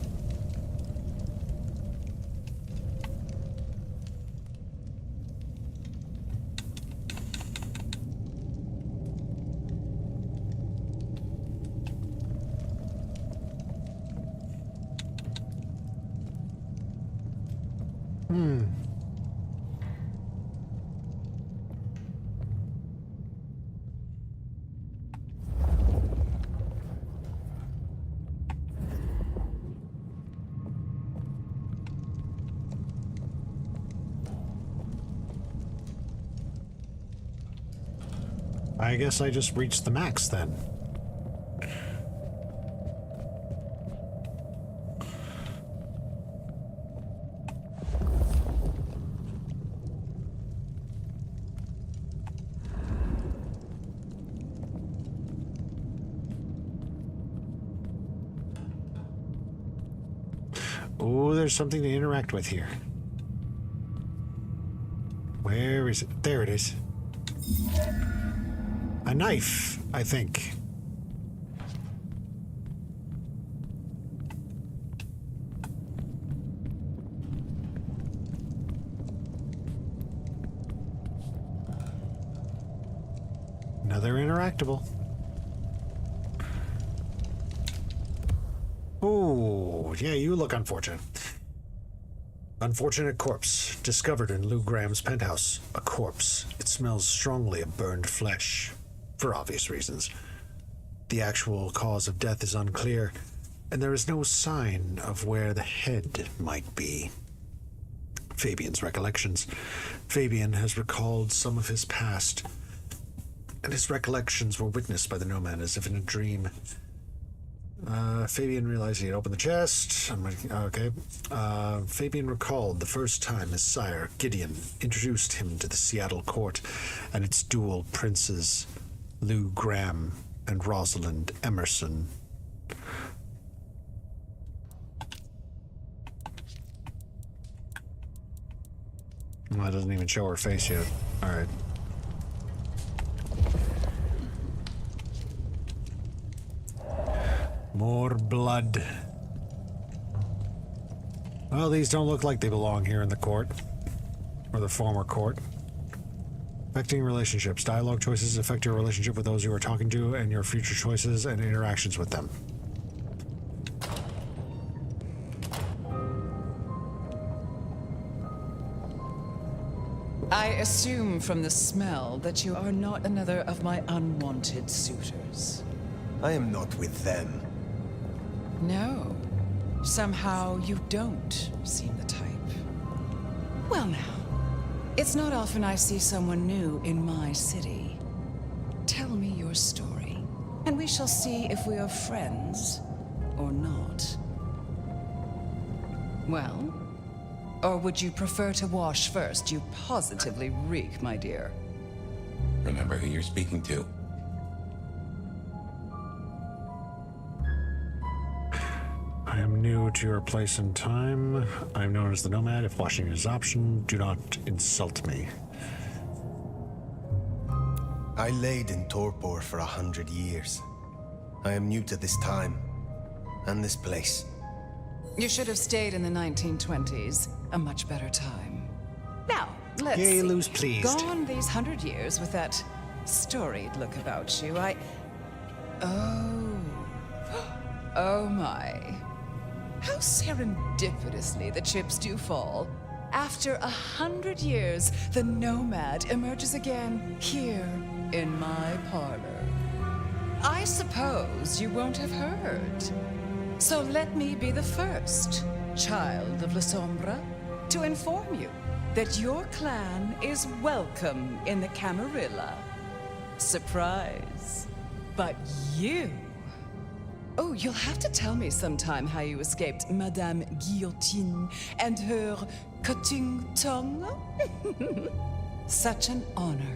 I guess I just reached the max then. Oh, there's something to interact with here. Where is it? There it is. A knife, I think. Another interactable. Oh, yeah, you look unfortunate. Unfortunate corpse discovered in Lou Graham's penthouse. A corpse. It smells strongly of burned flesh. For obvious reasons. The actual cause of death is unclear, and there is no sign of where the head might be. Fabian's recollections. Fabian has recalled some of his past, and his recollections were witnessed by the Nomad as if in a dream. Fabian realized he had opened the chest. Okay. Fabian recalled the first time his sire, Gideon, introduced him to the Seattle court and its dual princes, Lou Graham and Rosalind Emerson. Well, it doesn't even show her face yet. All right. More blood. Well, these don't look like they belong here in the court. Or the former court. Affecting relationships. Dialogue choices affect your relationship with those you are talking to and your future choices and interactions with them. I assume from the smell that you are not another of my unwanted suitors. I am not with them. No. Somehow you don't seem the type. Well now, it's not often I see someone new in my city. tell me your story, and we shall see if we are friends or not. Well? Or would you prefer to wash first? You positively reek, my dear. Remember who you're speaking to. I am new to your place and time. I am known as the Nomad. If washing is an option, do not insult me. I laid in torpor for 100 years. I am new to this time and this place. You should have stayed in the 1920s. A much better time. Now, let's Yay, see. Lou's pleased. Gone these 100 years with that storied look about you, Oh my. How serendipitously the chips do fall. After 100 years, the Nomad emerges again here in my parlor. I suppose you won't have heard. So let me be the first, child of La Sombra, to inform you that your clan is welcome in the Camarilla. Surprise. But you... Oh, you'll have to tell me sometime how you escaped Madame Guillotine and her cutting tongue. Such an honor.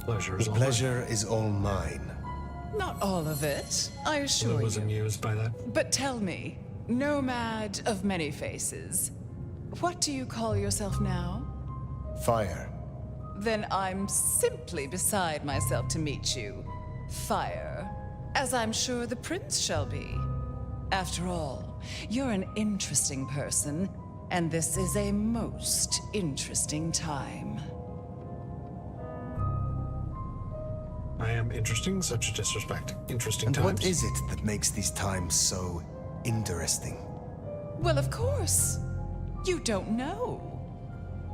Pleasure The pleasure is all mine. Not all of it, I assure I you. was amused by that. But tell me, Nomad of many faces, what do you call yourself now? Fire. Then I'm simply beside myself to meet you. Fire. As I'm sure the prince shall be. After all, you're an interesting person, and this is a most interesting time. I am interesting, such a disrespect. Interesting And times. what is it that makes these times so interesting? Well, of course. You don't know.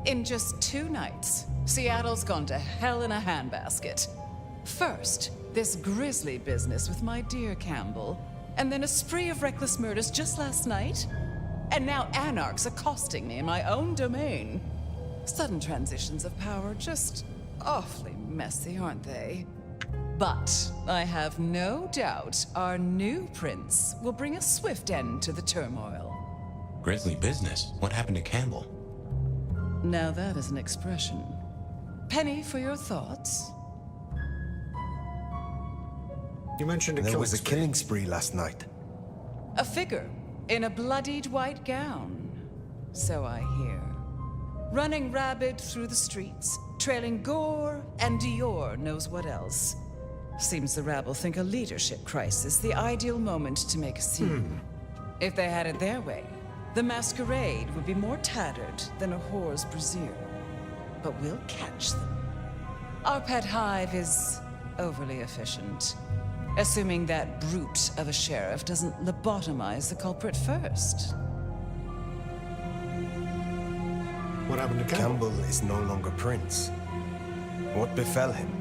In just 2 nights, Seattle's gone to hell in a handbasket. First, this grisly business with my dear Campbell, and then a spree of reckless murders just last night. And now anarchs accosting me in my own domain. Sudden transitions of power, just awfully messy, aren't they? But I have no doubt our new prince will bring a swift end to the turmoil. Grisly business. What happened to Campbell? Now that is an expression. Penny for your thoughts? You mentioned There was a killing spree last night. A figure in a bloodied white gown. So I hear. Running rabid through the streets, trailing gore and Dior knows what else. Seems the rabble think a leadership crisis, the ideal moment to make a scene. If they had it their way, the masquerade would be more tattered than a whore's brassiere. But we'll catch them. Our pet hive is overly efficient, assuming that brute of a sheriff doesn't lobotomize the culprit first. What happened to Campbell? Campbell is no longer prince. What befell him?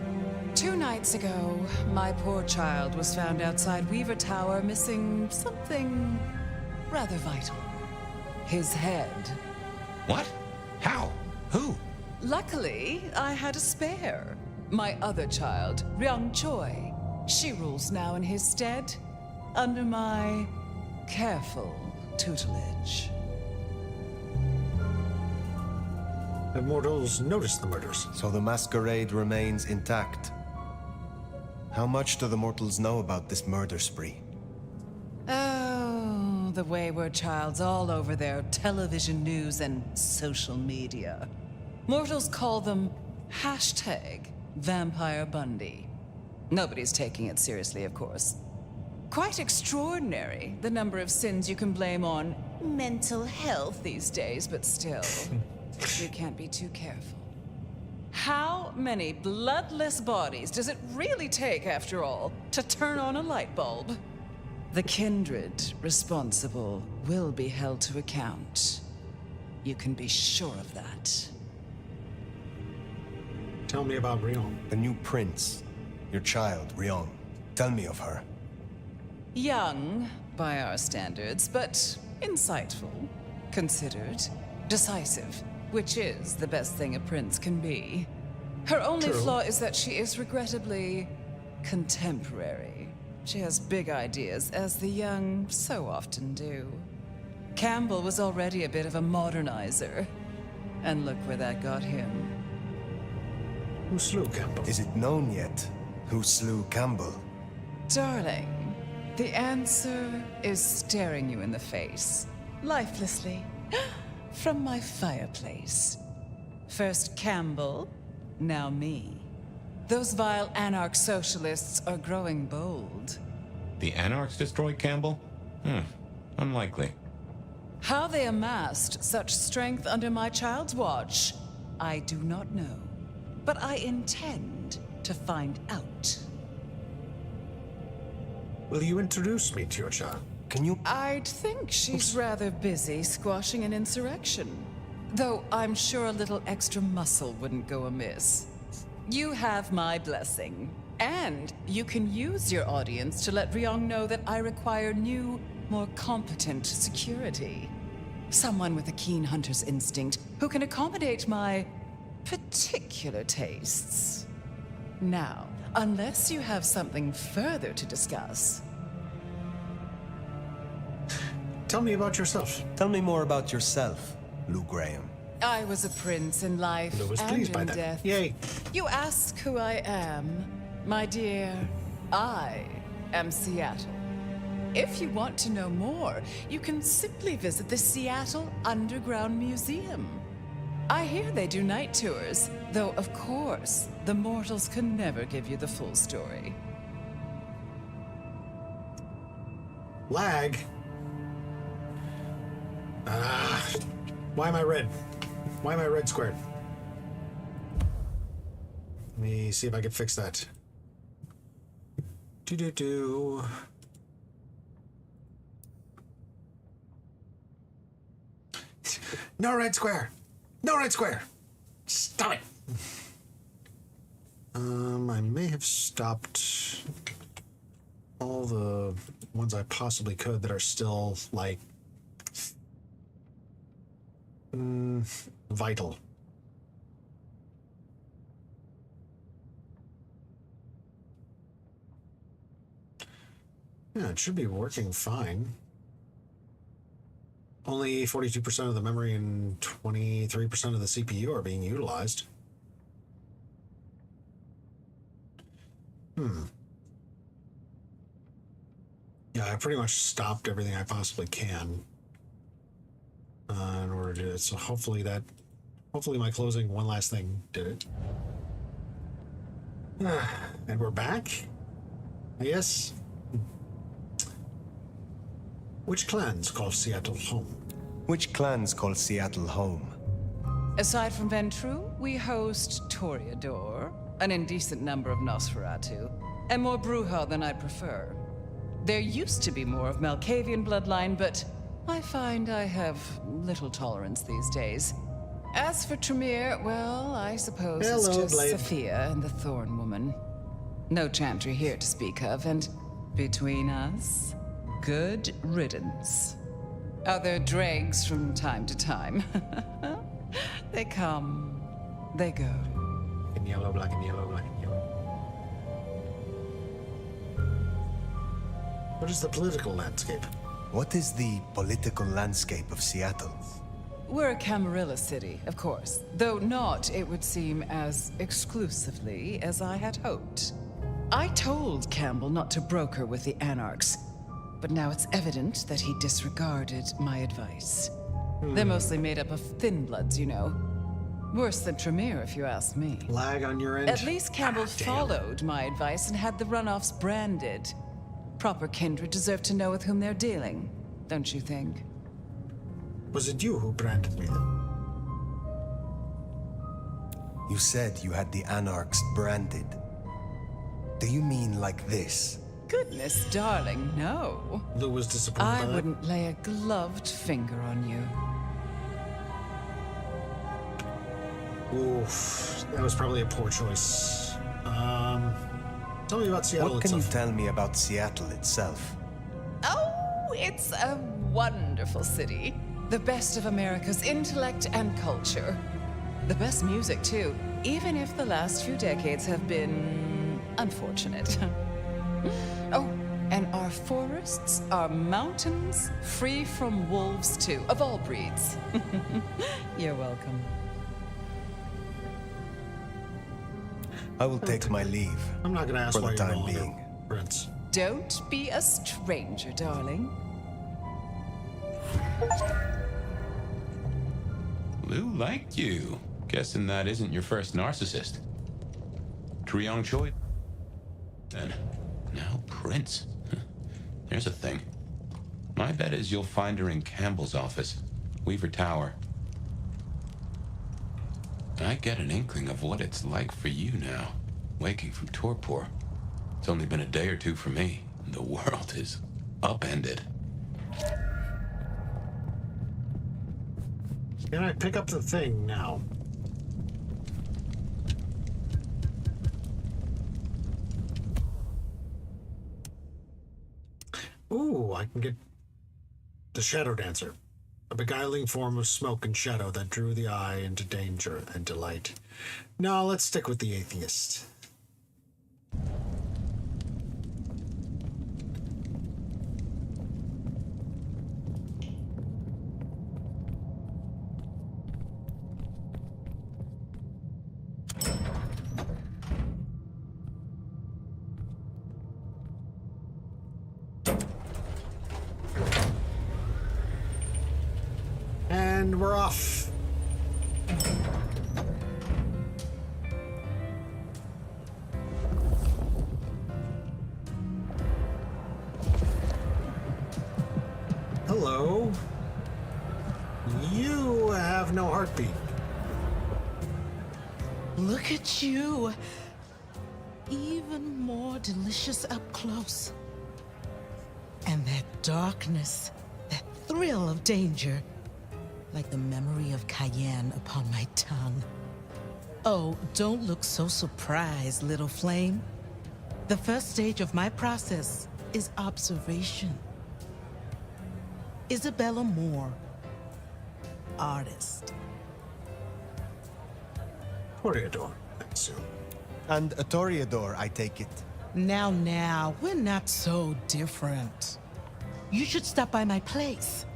2 nights ago, my poor child was found outside Weaver Tower missing something rather vital. His head. What? How? Who? Luckily, I had a spare. My other child, Ryung Choi. She rules now in his stead, under my careful tutelage. Have mortals noticed the murders? So the masquerade remains intact. How much do the mortals know about this murder spree? Oh, the wayward child's all over their television news and social media. Mortals call them #Vampire Bundy. Nobody's taking it seriously, of course. Quite extraordinary, the number of sins you can blame on mental health these days, but still, you can't be too careful. How many bloodless bodies does it really take, after all, to turn on a light bulb? The Kindred responsible will be held to account. You can be sure of that. Tell me about Rion. The new prince. Your child, Rion. Tell me of her. Young, by our standards, but insightful, considered, decisive, which is the best thing a prince can be. Her only flaw is that she is regrettably contemporary. She has big ideas, as the young so often do. Campbell was already a bit of a modernizer. And look where that got him. Who slew Campbell? Is it known yet who slew Campbell? Darling, the answer is staring you in the face, lifelessly, from my fireplace. First Campbell, now me. Those vile anarch socialists are growing bold. The Anarchs destroyed Campbell? Unlikely. How they amassed such strength under my child's watch, I do not know. But I intend to find out. Will you introduce me to your child? Can you? I'd think she's rather busy squashing an insurrection. Though I'm sure a little extra muscle wouldn't go amiss. You have my blessing. And you can use your audience to let Ryong know that I require new, more competent security. Someone with a keen hunter's instinct who can accommodate my particular tastes. Now, unless you have something further to discuss. Tell me about yourself. Tell me more about yourself, Lou Graham. I was a prince in life and in death. Yay. You ask who I am. My dear, I am Seattle. If you want to know more, you can simply visit the Seattle Underground Museum. I hear they do night tours, though of course, the mortals can never give you the full story. Lag. Why am I red? Why am I red squared? Let me see if I can fix that. Do. No red square. No red square. Stop it. I may have stopped all the ones I possibly could that are still like vital. Yeah, it should be working fine. Only 42% of the memory and 23% of the CPU are being utilized. Yeah, I pretty much stopped everything I possibly can in order to do it. So hopefully my closing one last thing did it. And we're back, I guess. Which clans call Seattle home? Which clans call Seattle home? Aside from Ventru, we host Toreador, an indecent number of Nosferatu, and more Bruja than I'd prefer. There used to be more of Malkavian bloodline, but I find I have little tolerance these days. As for Tremere, well, I suppose it's just Blade. Sophia and the Thorn Woman. No Chantry here to speak of, and between us, good riddance. Other dregs from time to time. They come, they go. In yellow, black and yellow, black and yellow. What is the political landscape? What is the political landscape of Seattle? We're a Camarilla city, of course, though not, it would seem, as exclusively as I had hoped. I told Campbell not to broker with the Anarchs, but now it's evident that he disregarded my advice. They're mostly made up of thin bloods, you know. Worse than Tremere, if you ask me. Lag on your end? At least Campbell followed my advice and had the runoffs branded. Proper Kindred deserve to know with whom they're dealing, don't you think? Was it you who branded me then? You said you had the Anarchs branded. Do you mean like this? Goodness, darling, no. Lou was disappointed by I that? wouldn't lay a gloved finger on you. Oof, that was probably a poor choice. Tell me about Seattle What can itself. you tell me about Seattle itself? Oh, it's a wonderful city. The best of America's intellect and culture. The best music, too. even if the last few decades have been unfortunate. Oh, and our forests, our mountains, free from wolves too, of all breeds. You're welcome. I will take my leave. I'm not gonna ask for why the you're time no longer being. Prince. Don't be a stranger, darling. Lou liked you. Guessing that isn't your first narcissist. Treeong Choi. Then, now Prince. There's a thing. My bet is you'll find her in Campbell's office, Weaver Tower. I get an inkling of what it's like for you now, waking from torpor. It's only been a day or two for me. The world is upended. Can I pick up the thing now? Ooh, I can get the Shadow Dancer. A beguiling form of smoke and shadow that drew the eye into danger and delight. No, let's stick with the atheist. And we're off. Hello. You have no heartbeat. Look at you. Even more delicious up close. And that darkness, that thrill of danger, like the memory of Cayenne upon my tongue. Oh, don't look so surprised, little flame. The first stage of my process is observation. Isabella Moore, artist. Toreador, I assume. And a Toreador, I take it. Now, we're not so different. You should stop by my place.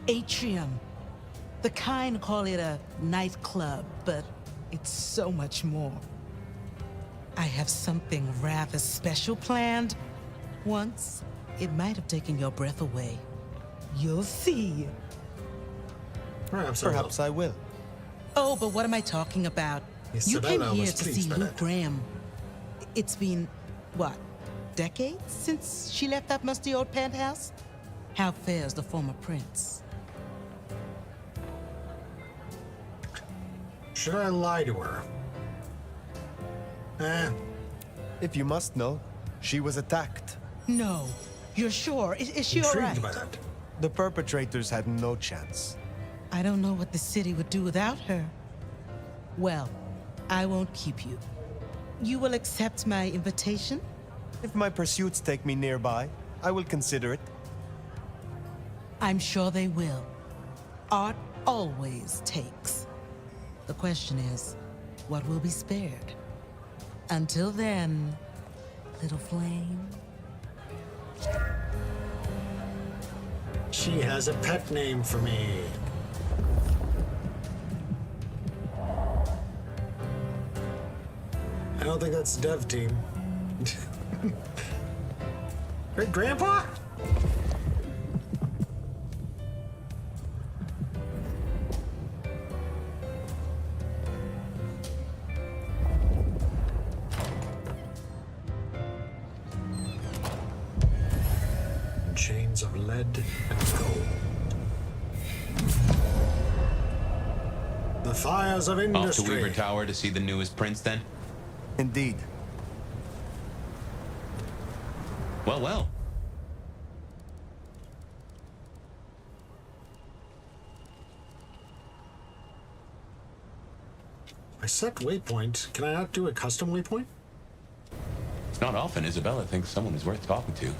Atrium. The kind call it a nightclub, but it's so much more. I have something rather special planned. Once, it might have taken your breath away. You'll see. Perhaps I will. Oh, but what am I talking about? You came Isabella here was to pleased see by Lou that. Graham. It's been, what, decades since she left that musty old penthouse? How fares the former prince? Should I lie to her? If you must know, she was attacked. No. You're sure? Is she all right? Intrigued by that. The perpetrators had no chance. I don't know what the city would do without her. Well, I won't keep you. You will accept my invitation? If my pursuits take me nearby, I will consider it. I'm sure they will. Art always takes. The question is, what will be spared? Until then, little flame. She has a pet name for me. I don't think that's dev team. Great Grandpa? Chains of lead and gold. The fires of Off to industry. Weaver Tower to see the newest prince, then? Indeed. Well, well. I set waypoint. Can I not do a custom waypoint? It's not often Isabella thinks someone is worth talking to.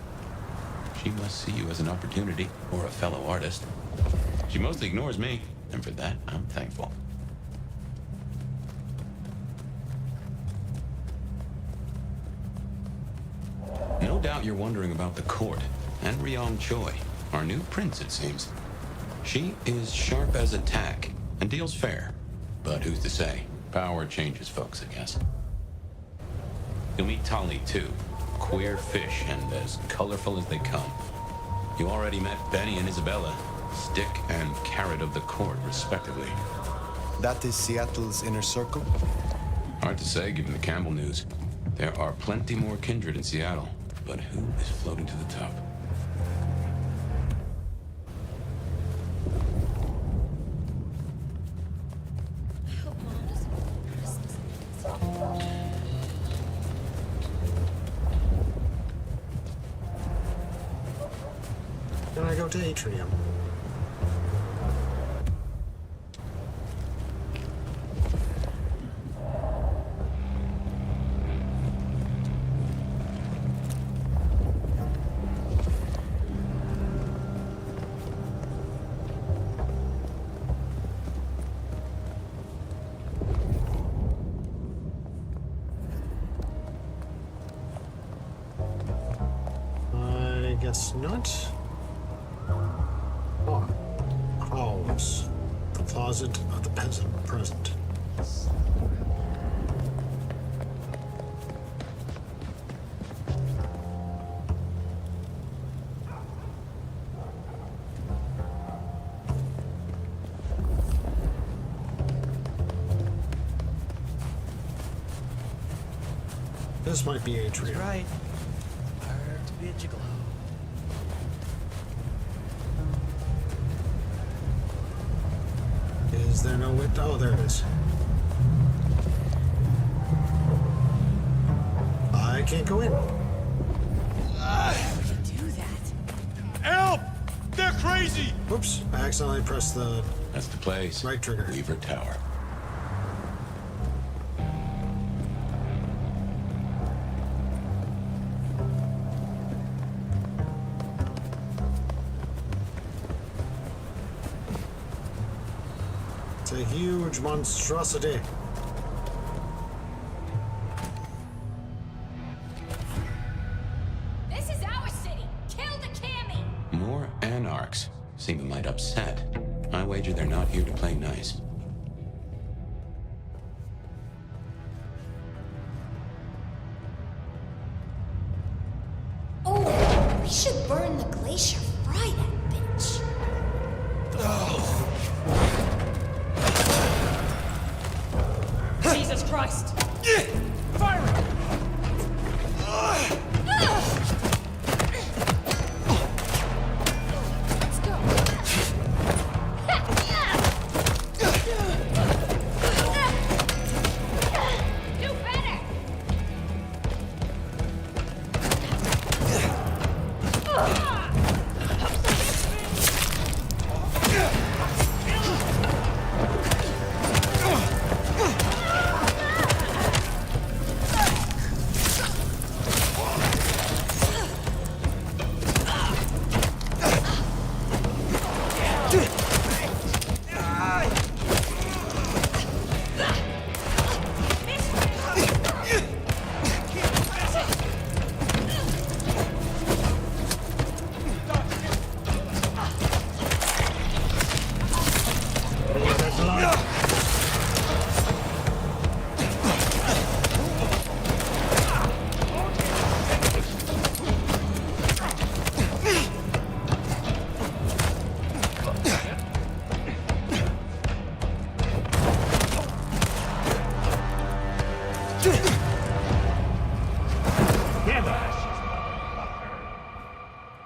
She must see you as an opportunity or a fellow artist. She mostly ignores me, and for that, I'm thankful. doubt you're wondering about the court and Ryong Choi, our new prince, it seems. She is sharp as a tack and deals fair. But who's to say? Power changes folks, I guess. You'll meet Tali, too. Queer fish and as colorful as they come. You already met Benny and Isabella, stick and carrot of the court, respectively. That is Seattle's inner circle? Hard to say, given the Campbell news. There are plenty more Kindred in Seattle, but who is floating to the top? Then I go to Atrium. I guess not. Oh, Halls, the closet of the peasant present. This might be Atrium. Right. Hard to be a gigolo. Is there no way? Oh, there it is. I can't go in. How would you do that? Help! They're crazy! Oops, I accidentally pressed the That's the place. right trigger. Weaver Tower. It's a huge monstrosity. This is our city. Kill the Cammy. More anarchs seem a mite upset. I wager they're not here to play nice. Oh, we should burn the glacier. Fry that bitch. Jesus Christ! Fire! Let's go. Do better.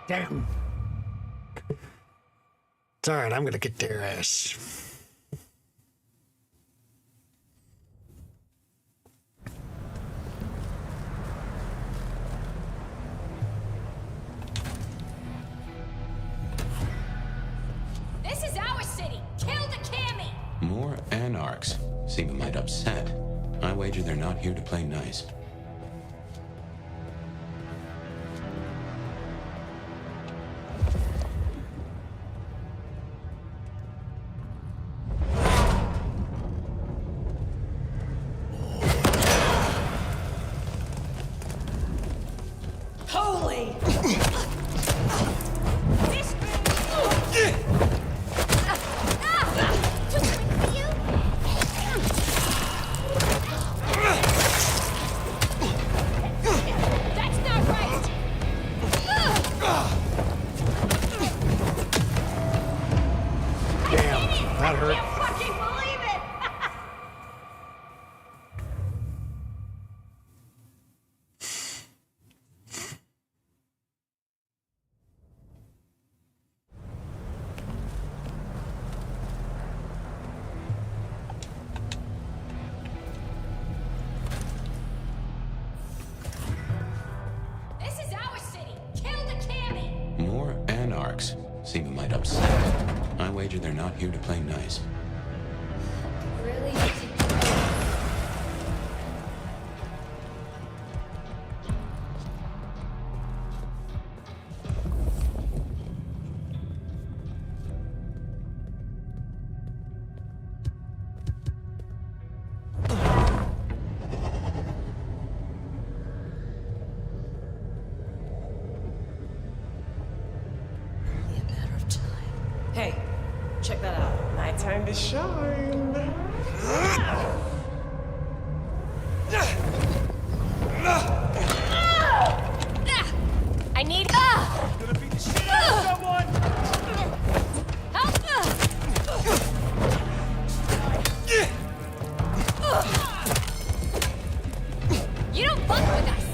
Damn. It's alright, I'm gonna get their ass. This is our city. Kill the Cammy. More anarchs seem a mite upset. I wager they're not here to play nice. Holy outright upset. I wager they're not here to play nice. Really? Hey, check that out. My time to shine. I need Gonna beat the shit out of someone! You don't fuck with us.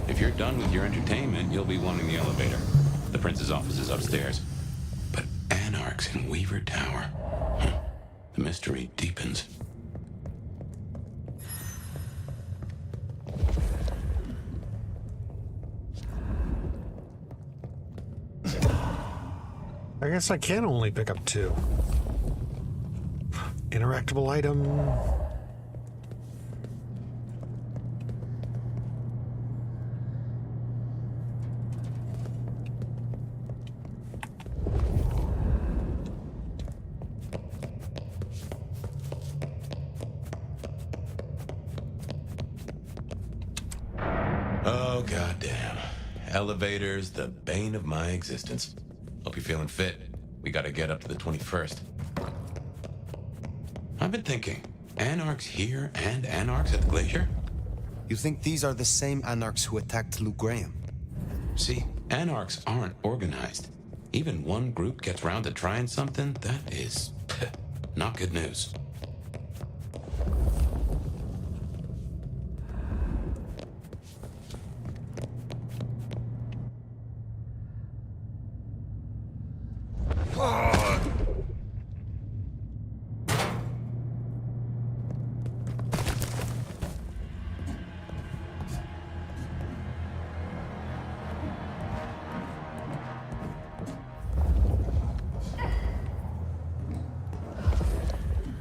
If you're done with your entertainment, you'll be wanting the elevator. The prince's office is upstairs. But Anarchs in Weaver Tower. The mystery deepens. I guess I can only pick up 2. Interactable item. Oh, goddamn. Elevators, the bane of my existence. Hope you're feeling fit. We gotta get up to the 21st. I've been thinking, Anarchs here and Anarchs at the glacier? You think these are the same Anarchs who attacked Lou Graham? See, Anarchs aren't organized. Even one group gets round to trying something, that is not good news.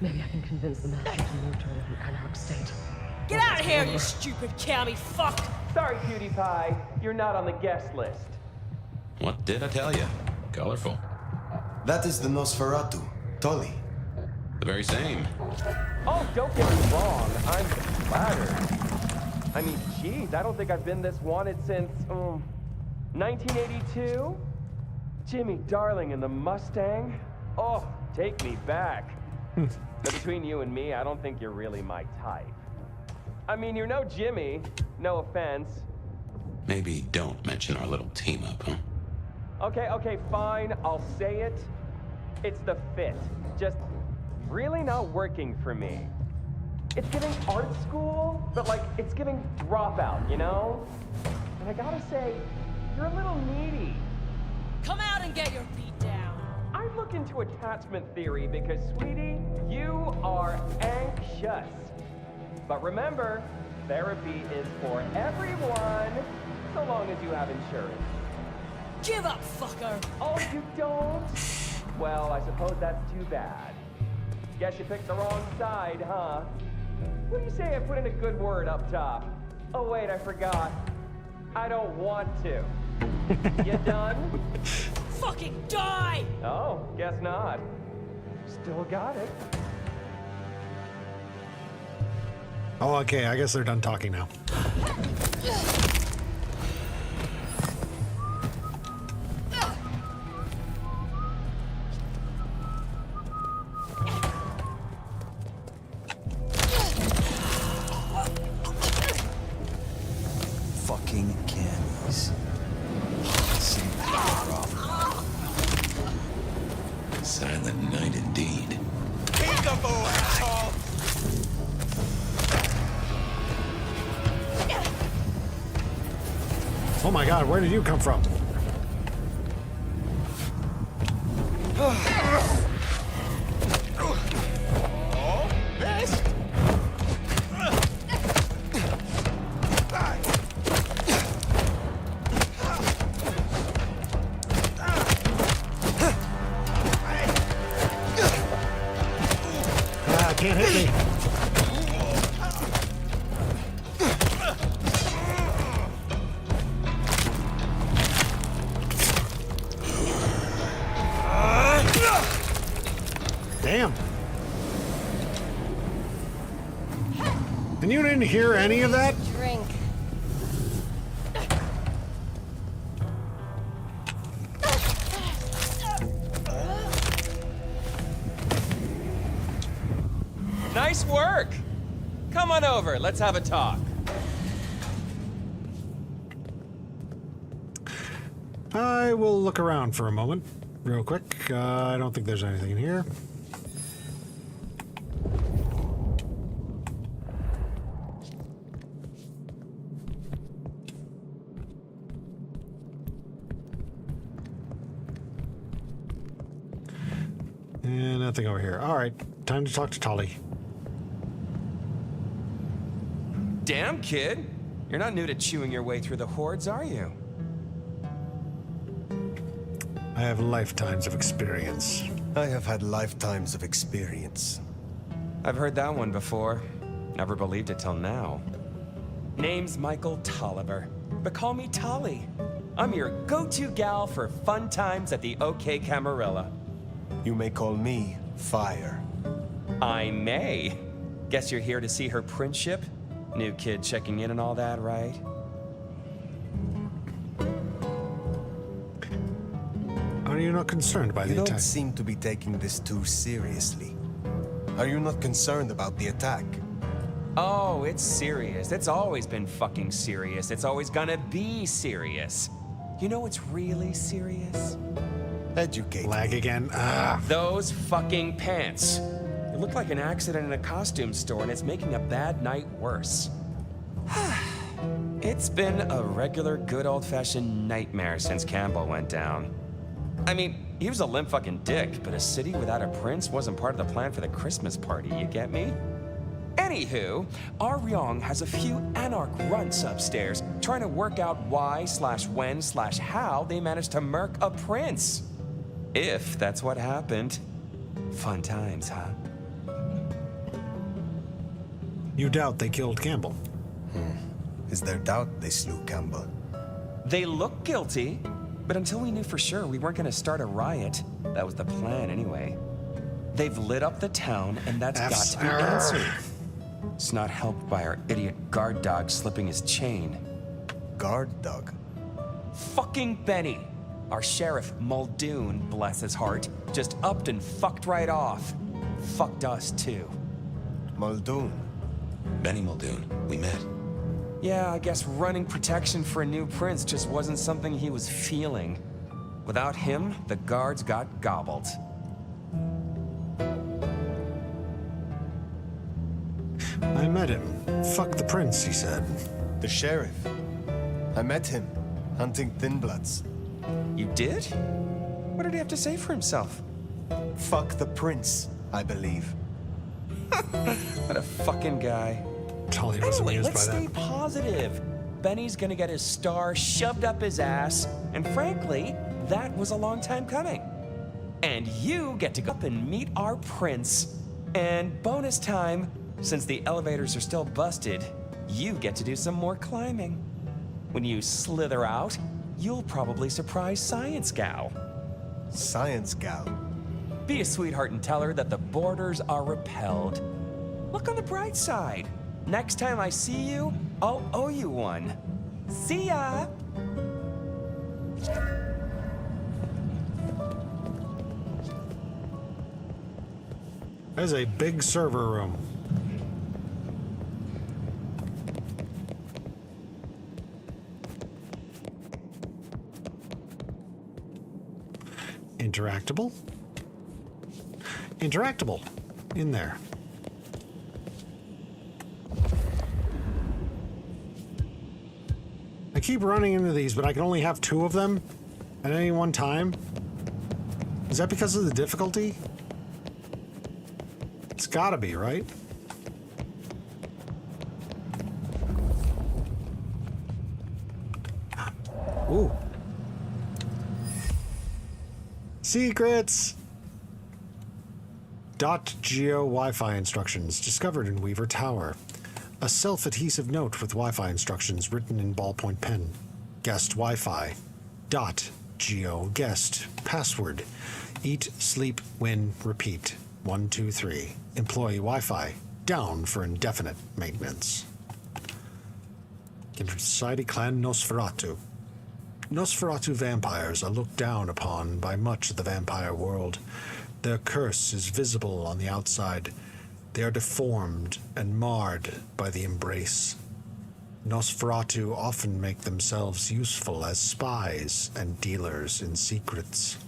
Maybe I can convince the master to move to a different Anarch state. Get out of here, you stupid county fuck! Sorry, cutie pie. You're not on the guest list. What did I tell you? Colorful. That is the Nosferatu, Tully. The very same. Oh, don't get me wrong. I'm flattered. I mean, geez, I don't think I've been this wanted since, 1982? Jimmy Darling and the Mustang? Oh, take me back. But between you and me, I don't think you're really my type. I mean, you're no Jimmy. No offense. Maybe don't mention our little team up, huh? Okay, fine. I'll say it. It's the fit. Just really not working for me. It's giving art school, but like, it's giving dropout, you know? And I gotta say, you're a little needy. Come out and get your beat down. I look into attachment theory because, sweetie, you are anxious. But remember, therapy is for everyone, so long as you have insurance. Give up, fucker! Oh, you don't? Well, I suppose that's too bad. Guess you picked the wrong side, huh? What do you say I put in a good word up top? Oh wait, I forgot. I don't want to. You done? Fucking die! Oh, guess not. Still got it. Oh, okay. I guess they're done talking now. Silent night indeed. Peekaboo, asshole! Oh my god, where did you come from? Oh, missed! Ah, can't hit me. Damn. And you didn't hear any of that? Drink. Nice work! Come on over, let's have a talk. I will look around for a moment, real quick. I don't think there's anything in here. And nothing over here. All right, time to talk to Tali. Damn, kid. You're not new to chewing your way through the hordes, are you? I have lifetimes of experience. I have had lifetimes of experience. I've heard that one before. Never believed it till now. Name's Michael Tolliver, but call me Tali. I'm your go-to gal for fun times at the OK Camarilla. You may call me Fire. I may. Guess you're here to see her principship? New kid checking in and all that, right? Are you not concerned by the attack? You attack? don't seem to be taking this too seriously. Are you not concerned about the attack? Oh, it's serious. It's always been fucking serious. It's always gonna be serious. You know what's really serious? Educate. Lag again. Ah. Those fucking pants. It looked like an accident in a costume store, and it's making a bad night worse. It's been a regular good old-fashioned nightmare since Campbell went down. I mean, he was a limp fucking dick, but a city without a prince wasn't part of the plan for the Christmas party, you get me? Anywho, our Ryong has a few anarch runts upstairs, trying to work out why/when/how they managed to murk a prince. If that's what happened. Fun times, huh? You doubt they killed Campbell? Is there doubt they slew Campbell? They look guilty, but until we knew for sure, we weren't gonna start a riot. That was the plan anyway. They've lit up the town, and that's got to be answered. It's not helped by our idiot guard dog slipping his chain. Guard dog? Fucking Benny. Our sheriff, Muldoon, bless his heart, just upped and fucked right off. Fucked us, too. Muldoon? Benny Muldoon, we met. Yeah, I guess running protection for a new prince just wasn't something he was feeling. Without him, the guards got gobbled. I met him. Fuck the prince, he said. The sheriff. I met him, hunting Thin Bloods. You did? What did he have to say for himself? Fuck the prince, I believe. What a fucking guy. Tali was Anyway, amused let's by stay that. positive. Benny's gonna get his star shoved up his ass, and frankly, that was a long time coming. And you get to go up and meet our prince. And bonus time, since the elevators are still busted, you get to do some more climbing. When you slither out, you'll probably surprise Science Gal. Science Gal? Be a sweetheart and tell her that the borders are repelled. Look on the bright side. Next time I see you, I'll owe you one. See ya! There's a big server room. Interactable. interactable in there. I keep running into these, but I can only have 2 of them at any one time. Is that because of the difficulty? It's gotta be, right? Ooh. Secrets! .geo Wi-Fi instructions discovered in Weaver Tower. A self-adhesive note with Wi-Fi instructions written in ballpoint pen. Guest Wi-Fi. .geo guest. Password. Eat, sleep, win, repeat. 1, 2, 3. Employee Wi-Fi. Down for indefinite maintenance. Kindred Society Clan Nosferatu. Nosferatu vampires are looked down upon by much of the vampire world. Their curse is visible on the outside. They are deformed and marred by the embrace. Nosferatu often make themselves useful as spies and dealers in secrets,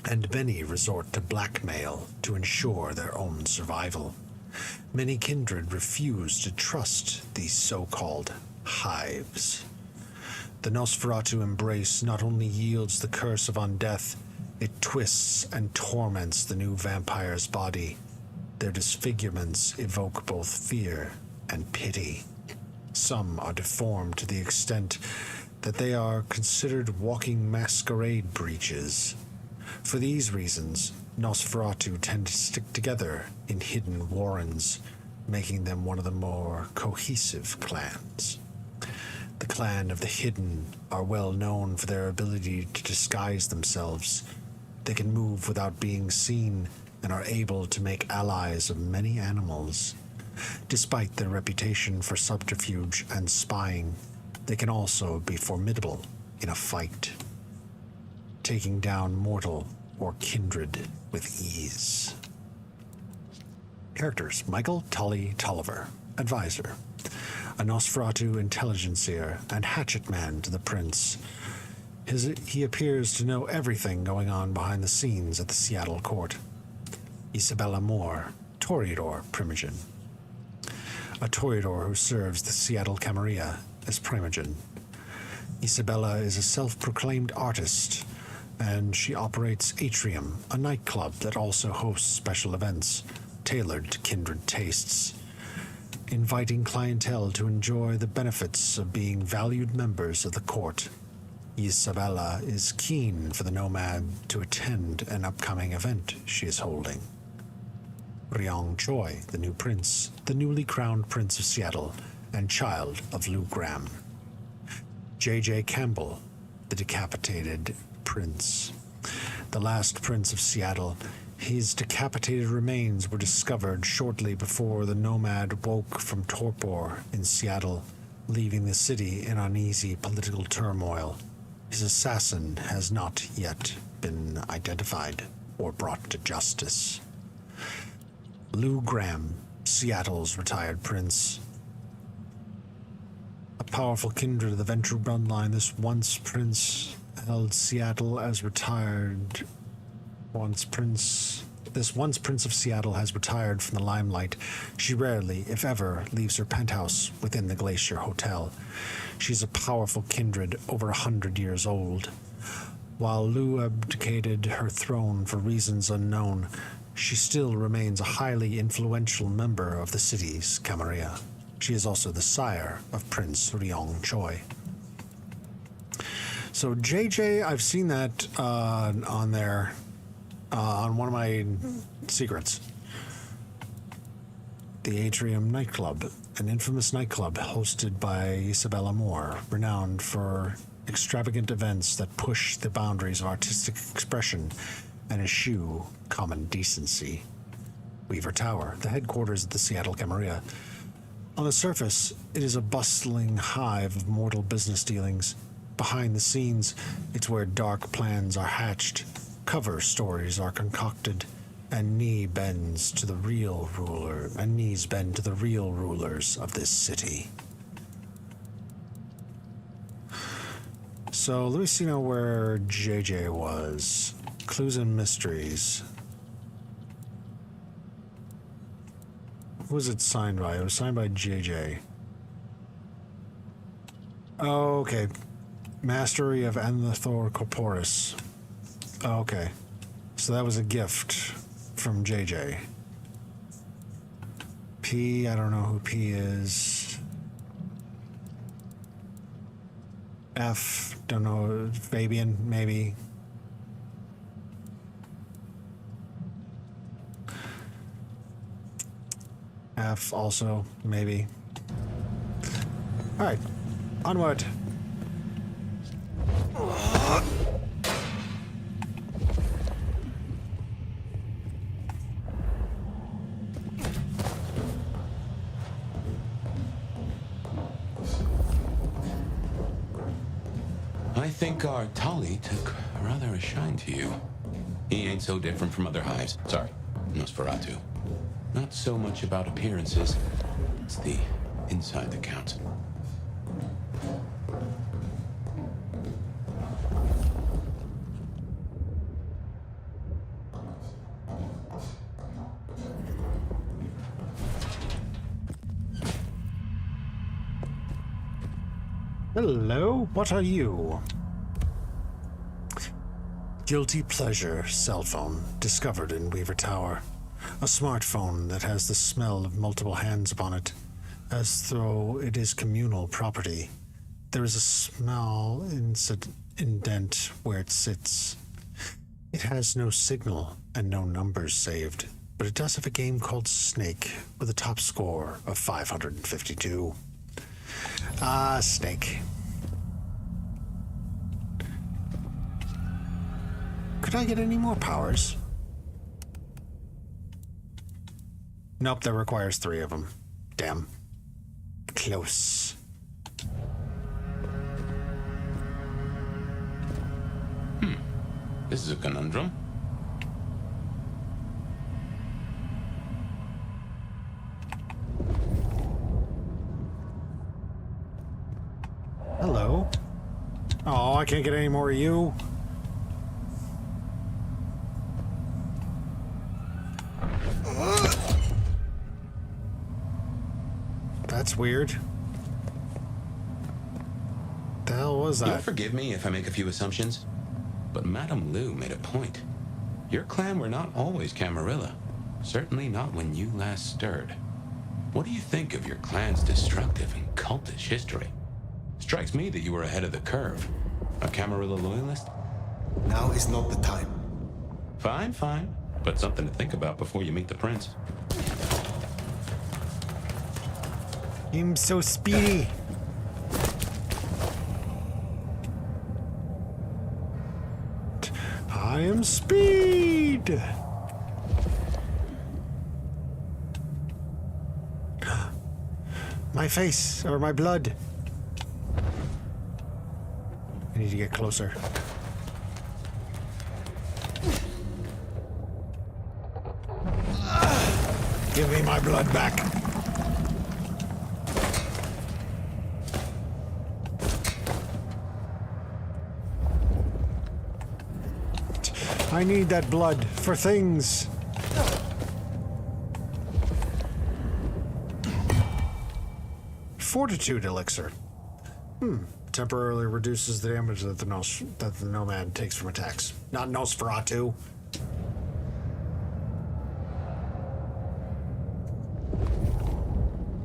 and many resort to blackmail to ensure their own survival. Many kindred refuse to trust these so-called hives. The Nosferatu embrace not only yields the curse of undeath, it twists and torments the new vampire's body. Their disfigurements evoke both fear and pity. Some are deformed to the extent that they are considered walking masquerade breaches. For these reasons, Nosferatu tend to stick together in hidden warrens, making them one of the more cohesive clans. The clan of the Hidden are well known for their ability to disguise themselves. They can move without being seen and are able to make allies of many animals. Despite their reputation for subterfuge and spying, they can also be formidable in a fight, taking down mortal or kindred with ease. Characters: Michael Tully Tolliver, Advisor, a Nosferatu intelligencer and hatchet man to the prince. He appears to know everything going on behind the scenes at the Seattle court. Isabella Moore, Toreador Primogen, a Toreador who serves the Seattle Camarilla as Primogen. Isabella is a self-proclaimed artist, and she operates Atrium, a nightclub that also hosts special events tailored to kindred tastes, inviting clientele to enjoy the benefits of being valued members of the court. Isabella is keen for the Nomad to attend an upcoming event she is holding. Ryong Choi, the new prince, the newly crowned Prince of Seattle, and child of Lou Graham. J.J. Campbell, the decapitated prince. The last Prince of Seattle, his decapitated remains were discovered shortly before the Nomad woke from torpor in Seattle, leaving the city in uneasy political turmoil. His assassin has not yet been identified or brought to justice. Lou Graham, Seattle's retired prince. A powerful kindred of the Ventru bloodline, this once prince held Seattle as retired. This once Prince of Seattle has retired from the limelight. She rarely, if ever, leaves her penthouse within the Glacier Hotel. She's a powerful kindred over 100 years old. While Lou abdicated her throne for reasons unknown, she still remains a highly influential member of the city's Camarilla. She is also the sire of Prince Ryong Choi. So JJ, I've seen that on there, on one of my secrets. The Atrium nightclub, an infamous nightclub hosted by Isabella Moore, renowned for extravagant events that push the boundaries of artistic expression and eschew common decency. Weaver Tower, the headquarters of the Seattle Camarilla. On the surface, it is a bustling hive of mortal business dealings. Behind the scenes, it's where dark plans are hatched, cover stories are concocted, and knees bend to the real rulers of this city. So let me see now where JJ was. Clues and mysteries. Who was it signed by? It was signed by JJ. Oh, okay. Mastery of Anthor Corporis. Oh, okay. So that was a gift from JJ. P, I don't know who P is. F, don't know. Fabian, maybe. F also, maybe. Alright, onward. I think our Tali took rather a shine to you. He ain't so different from other hives. Sorry, Nosferatu. Not so much about appearances. It's the inside that counts. Hello, what are you? Guilty pleasure cell phone discovered in Weaver Tower. A smartphone that has the smell of multiple hands upon it, as though it is communal property. There is a small indent where it sits. It has no signal and no numbers saved, but it does have a game called Snake with a top score of 552. Ah, Snake. Could I get any more powers? Nope, that requires 3 of them. Damn. Close. This is a conundrum. Hello. Oh, I can't get any more of you. That's weird. The hell was that? You'll forgive me if I make a few assumptions, but Madame Lou made a point. Your clan were not always Camarilla. Certainly not when you last stirred. What do you think of your clan's destructive and cultish history? Strikes me that you were ahead of the curve. A Camarilla loyalist? Now is not the time. Fine, fine. But something to think about before you meet the prince. I'm so speedy. I am speed. My face, or my blood. I need to get closer. Give me my blood back. I need that blood for things. Fortitude elixir. Temporarily reduces the damage that the nomad takes from attacks. Not Nosferatu.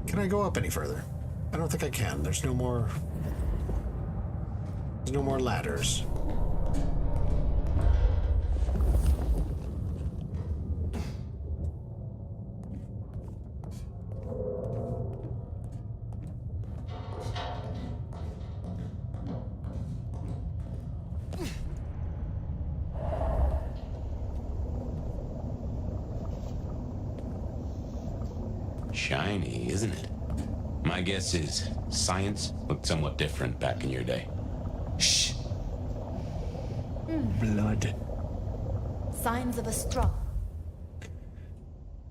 Can I go up any further? I don't think I can. There's no more ladders. Shiny, isn't it? My guess is science looked somewhat different back in your day. Shh. Blood. Signs of a struggle.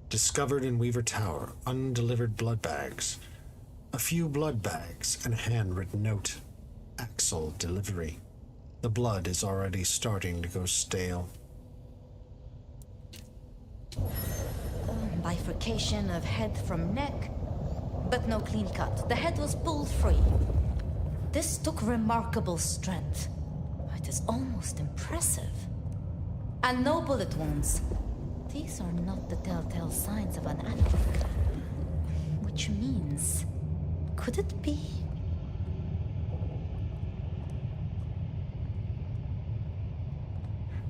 Discovered in Weaver Tower, undelivered blood bags. A few blood bags and a handwritten note. Axel delivery. The blood is already starting to go stale. Bifurcation. identification of head from neck, but no clean cut. The head was pulled free. This took remarkable strength. It is almost impressive. And no bullet wounds. These are not the telltale signs of an animal. Which means... could it be?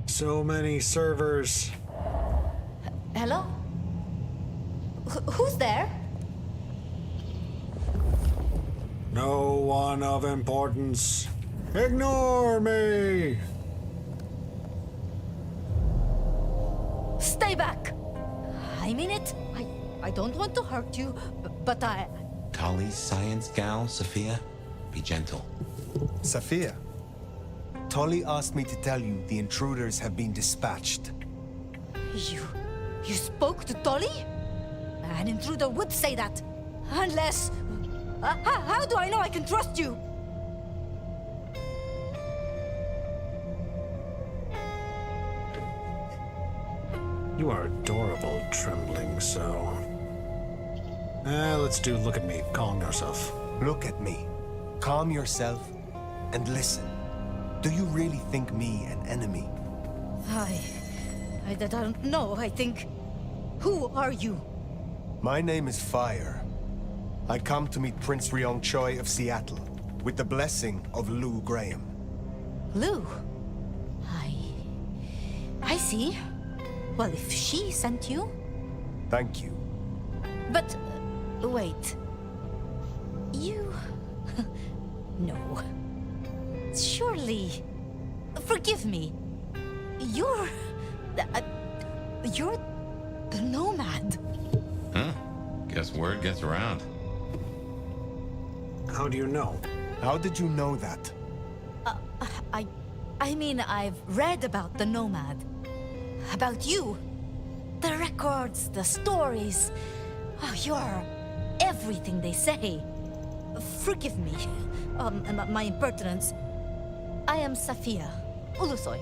So many servers. Hello? Who's there? No one of importance. Ignore me! Stay back! I mean it. I don't want to hurt you, but I... Kali's science gal, Sophia? Be gentle. Sophia, Tolly asked me to tell you the intruders have been dispatched. You spoke to Tolly? An intruder would say that. Unless... how do I know I can trust you? You are adorable, trembling so. Let's do look at me. Calm yourself. Look at me. Calm yourself and listen. Do you really think me an enemy? I don't know. I think... Who are you? My name is Fire. I come to meet Prince Ryong Choi of Seattle, with the blessing of Lou Graham. Lou? I see. Well, if she sent you... Thank you. But, wait. You... No. Surely... Forgive me. You're the Nomad. Huh? Guess word gets around. How do you know? How did you know that? I mean, I've read about the Nomad. About you. The records, the stories. Oh, you're everything they say. Forgive me. My impertinence. I am Safia Ulusoy,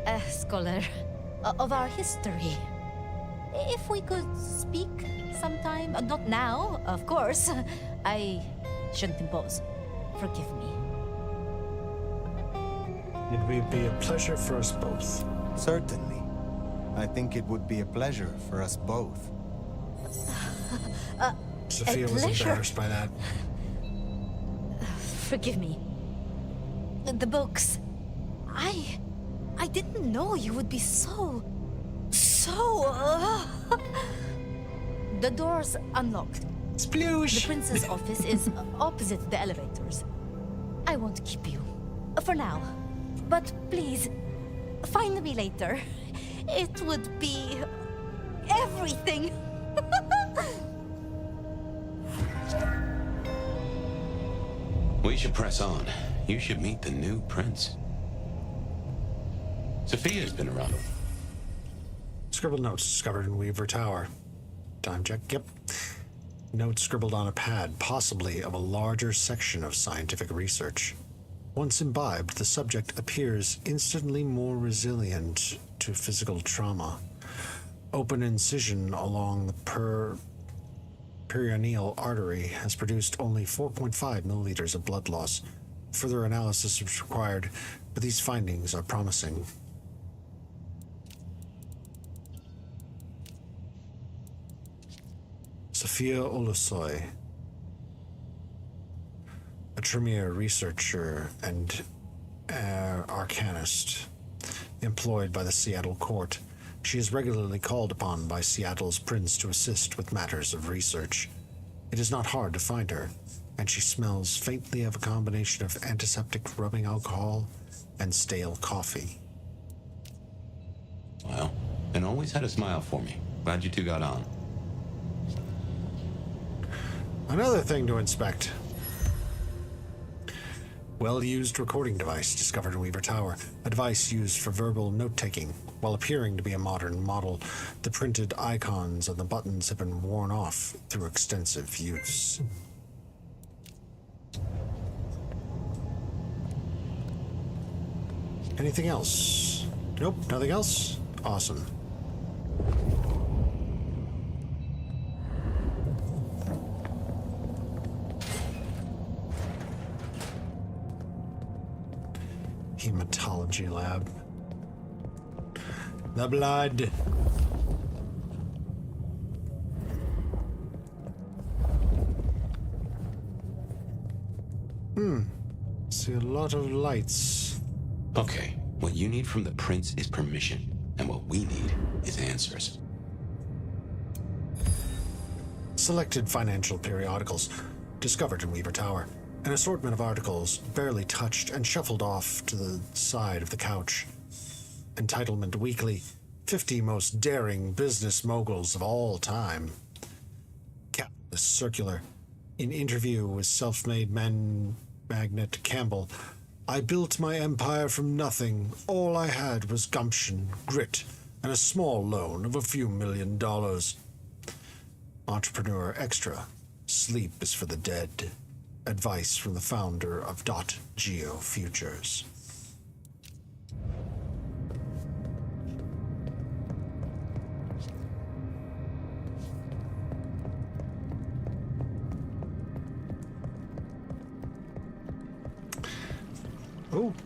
a scholar of our history. If we could speak sometime, not now, of course. I shouldn't impose. Forgive me. It would be a pleasure for us both. Certainly. I think it would be a pleasure for us both. Sophia was embarrassed by that. Forgive me. The books. I didn't know you would be so... The door's unlocked. Sploosh! The prince's office is opposite the elevators. I won't keep you. For now. But please, find me later. It would be... everything. We should press on. You should meet the new prince. Sophia's been around. Scribbled notes discovered in Weaver Tower. Time check, yep. Notes scribbled on a pad, possibly of a larger section of scientific research. Once imbibed, the subject appears instantly more resilient to physical trauma. Open incision along the perineal artery has produced only 4.5 milliliters of blood loss. Further analysis is required, but these findings are promising. Sophia Ulusoy, a Tremere researcher and arcanist employed by the Seattle court. She is regularly called upon by Seattle's prince to assist with matters of research. It is not hard to find her, and she smells faintly of a combination of antiseptic rubbing alcohol and stale coffee. Well, and always had a smile for me. Glad you two got on. Another thing to inspect. Well-used recording device discovered in Weaver Tower. A device used for verbal note-taking. While appearing to be a modern model, the printed icons and the buttons have been worn off through extensive use. Anything else? Nope, nothing else? Awesome. Hematology lab. The blood. See a lot of lights. Okay, what you need from the prince is permission, and what we need is answers. Selected financial periodicals discovered in Weaver Tower. An assortment of articles barely touched and shuffled off to the side of the couch. Entitlement Weekly, 50 most daring business moguls of all time. Capitalist Circular, in interview with self-made man magnate Campbell. I built my empire from nothing. All I had was gumption, grit, and a small loan of a few $1 million. Entrepreneur Extra, sleep is for the dead. Advice from the founder of .Geo Futures.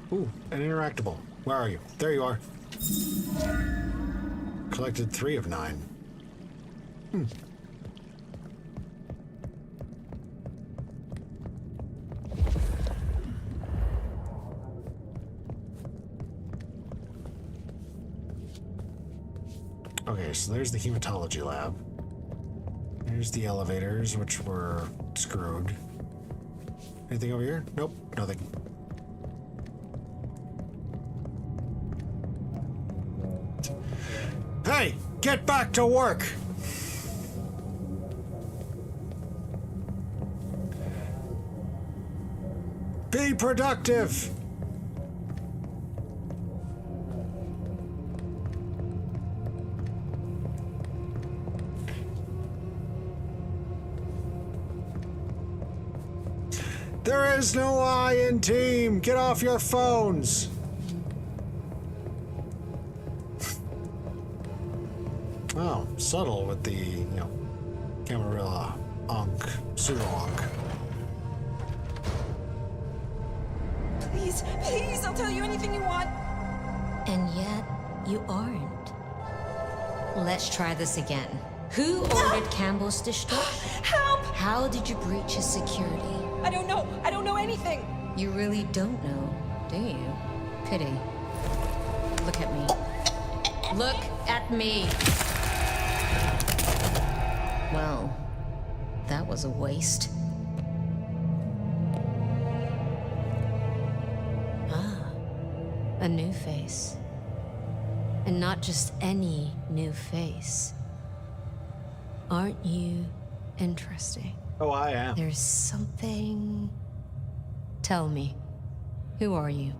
Ooh, an interactable. Where are you? There you are. Collected 3 of 9. Okay, so there's the hematology lab. There's the elevators, which were screwed. Anything over here? Nope, nothing. Hey, get back to work! Be productive! There is no I in team! Get off your phones! Oh, subtle with the, Camarilla, Ankh, Pseudo-Ankh. Please, please, I'll tell you anything you want. And yet, you aren't. Let's try this again. Who ordered Campbell's destruction? Help! How did you breach his security? I don't know. I don't know anything. You really don't know, do you? Pity. Look at me. Look at me! Well, that was a waste. A new face. And not just any new face. Aren't you interesting? Oh, I am. There's something... Tell me, who are you?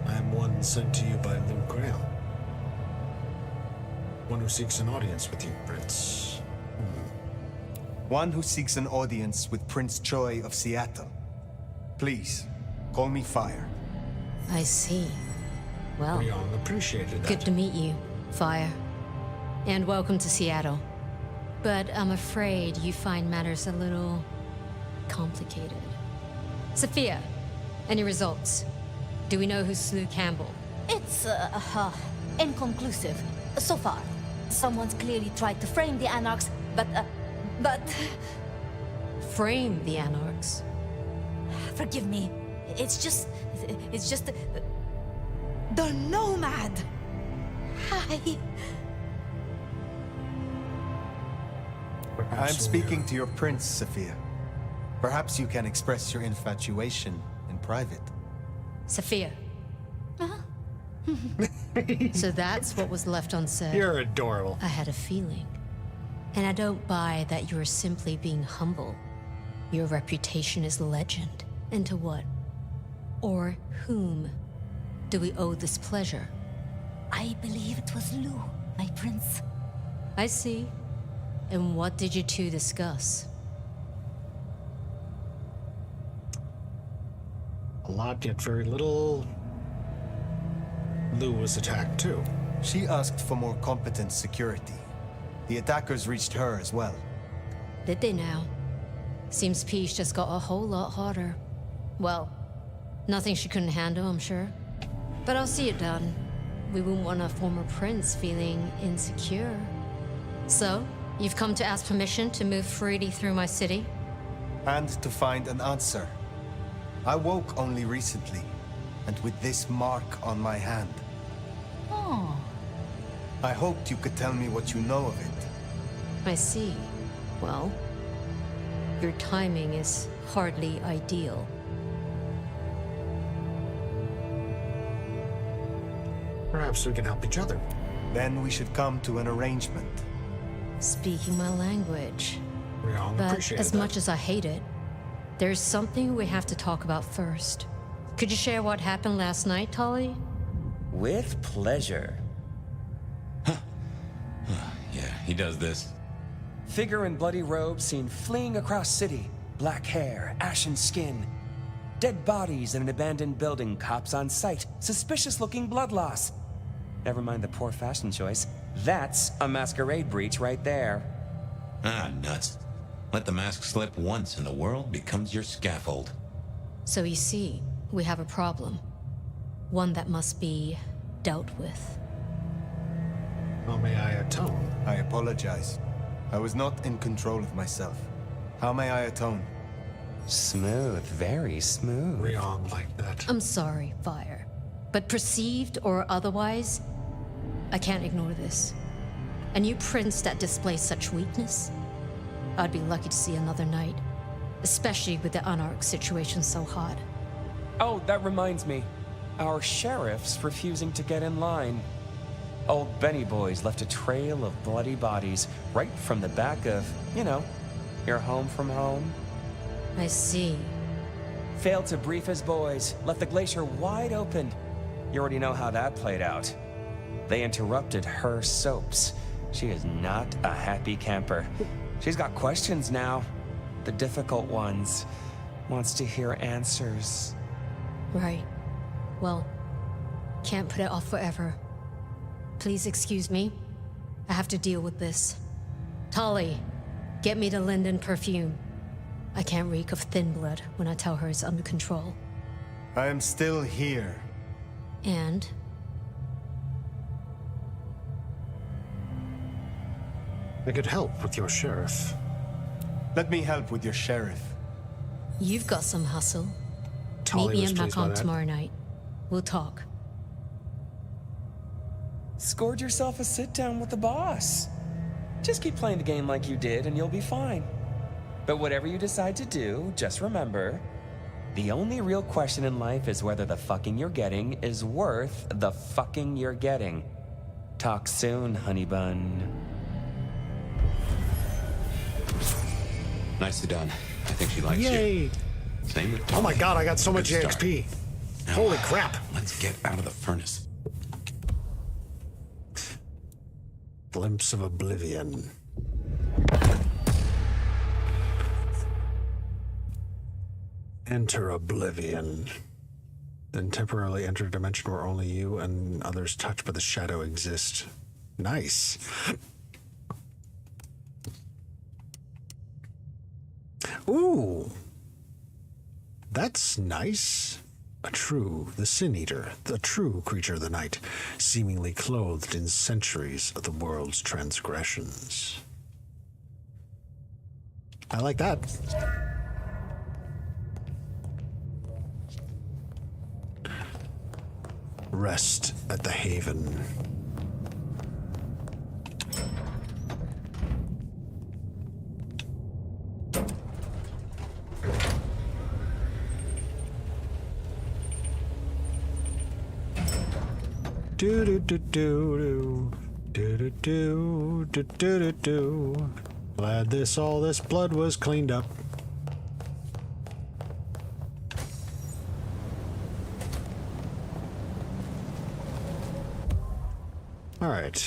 I am one sent to you by Luke Graham. One who seeks an audience with you, Prince. One who seeks an audience with Prince Choi of Seattle. Please, call me Fire. I see. Well, Young appreciated that. good to meet you, Fire. And welcome to Seattle. But I'm afraid you find matters a little complicated. Sophia, any results? Do we know who slew Campbell? It's, inconclusive. So far. Someone's clearly tried to frame the Anarchs, but... Frame the Anarchs? Forgive me. It's just... The Nomad! I'm speaking to your prince, Sophia. Perhaps you can express your infatuation in private. Sophia. So that's what was left unsaid. You're adorable. I had a feeling. And I don't buy that you're simply being humble. Your reputation is legend. And to what? Or whom do we owe this pleasure? I believe it was Lou, my prince. I see. And what did you two discuss? A lot, yet very little. Lou was attacked too. She asked for more competent security. The attackers reached her as well. Did they now? Seems peace just got a whole lot harder. Well, Nothing she couldn't handle, I'm sure. But I'll see it done. We wouldn't want a former prince feeling insecure. So, you've come to ask permission to move freely through my city? And to find an answer. I woke only recently, and with this mark on my hand. Oh. I hoped you could tell me what you know of it. I see. Well, your timing is hardly ideal. Perhaps we can help each other. Then we should come to an arrangement. Speaking my language. We all But appreciate as that. much as I hate it, there's something we have to talk about first. Could you share what happened last night, Tolly? With pleasure. Yeah, he does this. Figure in bloody robes seen fleeing across city. Black hair, ashen skin. Dead bodies in an abandoned building, cops on site. Suspicious-looking blood loss. Never mind the poor fashion choice. That's a masquerade breach right there. Ah, nuts. Let the mask slip once and the world becomes your scaffold. So you see, we have a problem. One that must be dealt with. How may I atone? I apologize. I was not in control of myself. How may I atone? Smooth, very smooth. Wrong like that. I'm sorry, Fire. But perceived or otherwise, I can't ignore this. A new prince that displays such weakness? I'd be lucky to see another night. Especially with the Anarch situation so hot. Oh, that reminds me. Our sheriff's refusing to get in line. Old Benny Boys left a trail of bloody bodies right from the back of, you know, your home from home. I see. Failed to brief his boys, left the glacier wide open. You already know how that played out. They interrupted her soaps. She is not a happy camper. She's got questions now. The difficult ones. Wants to hear answers. Right. Well, can't put it off forever. Please excuse me. I have to deal with this. Tolly, get me the Linden perfume. I can't reek of thin blood when I tell her it's under control. I am still here. And? I could help with your sheriff. Let me help with your sheriff. You've got some hustle. Tolly Meet me was in pleased by Macon that. tomorrow night. We'll talk. Scored yourself a sit-down with the boss. Just keep playing the game like you did and you'll be fine. But whatever you decide to do, just remember, the only real question in life is whether the fucking you're getting is worth the fucking you're getting. Talk soon, honey bun. Nicely done. I think she likes Yay! you. Same with Oh my Tolly. god, I got so much Good start. EXP. Now, Holy crap. Let's get out of the furnace. Glimpse of oblivion. Enter oblivion. Then temporarily enter a dimension where only you and others touched by the shadow exist. Nice. Ooh. That's nice. The Sin Eater, the true creature of the night, seemingly clothed in centuries of the world's transgressions. I like that. Rest at the Haven. Do do do do do do do do do do do. Glad all this blood was cleaned up. All right.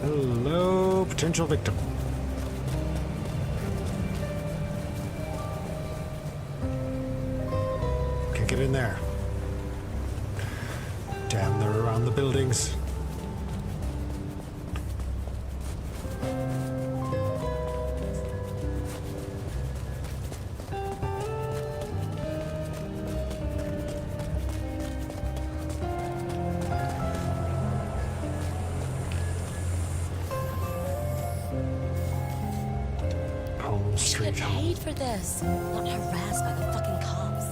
Hello, potential victim. Can't get in there. I should street. get paid for this, not harassed by the fucking cops.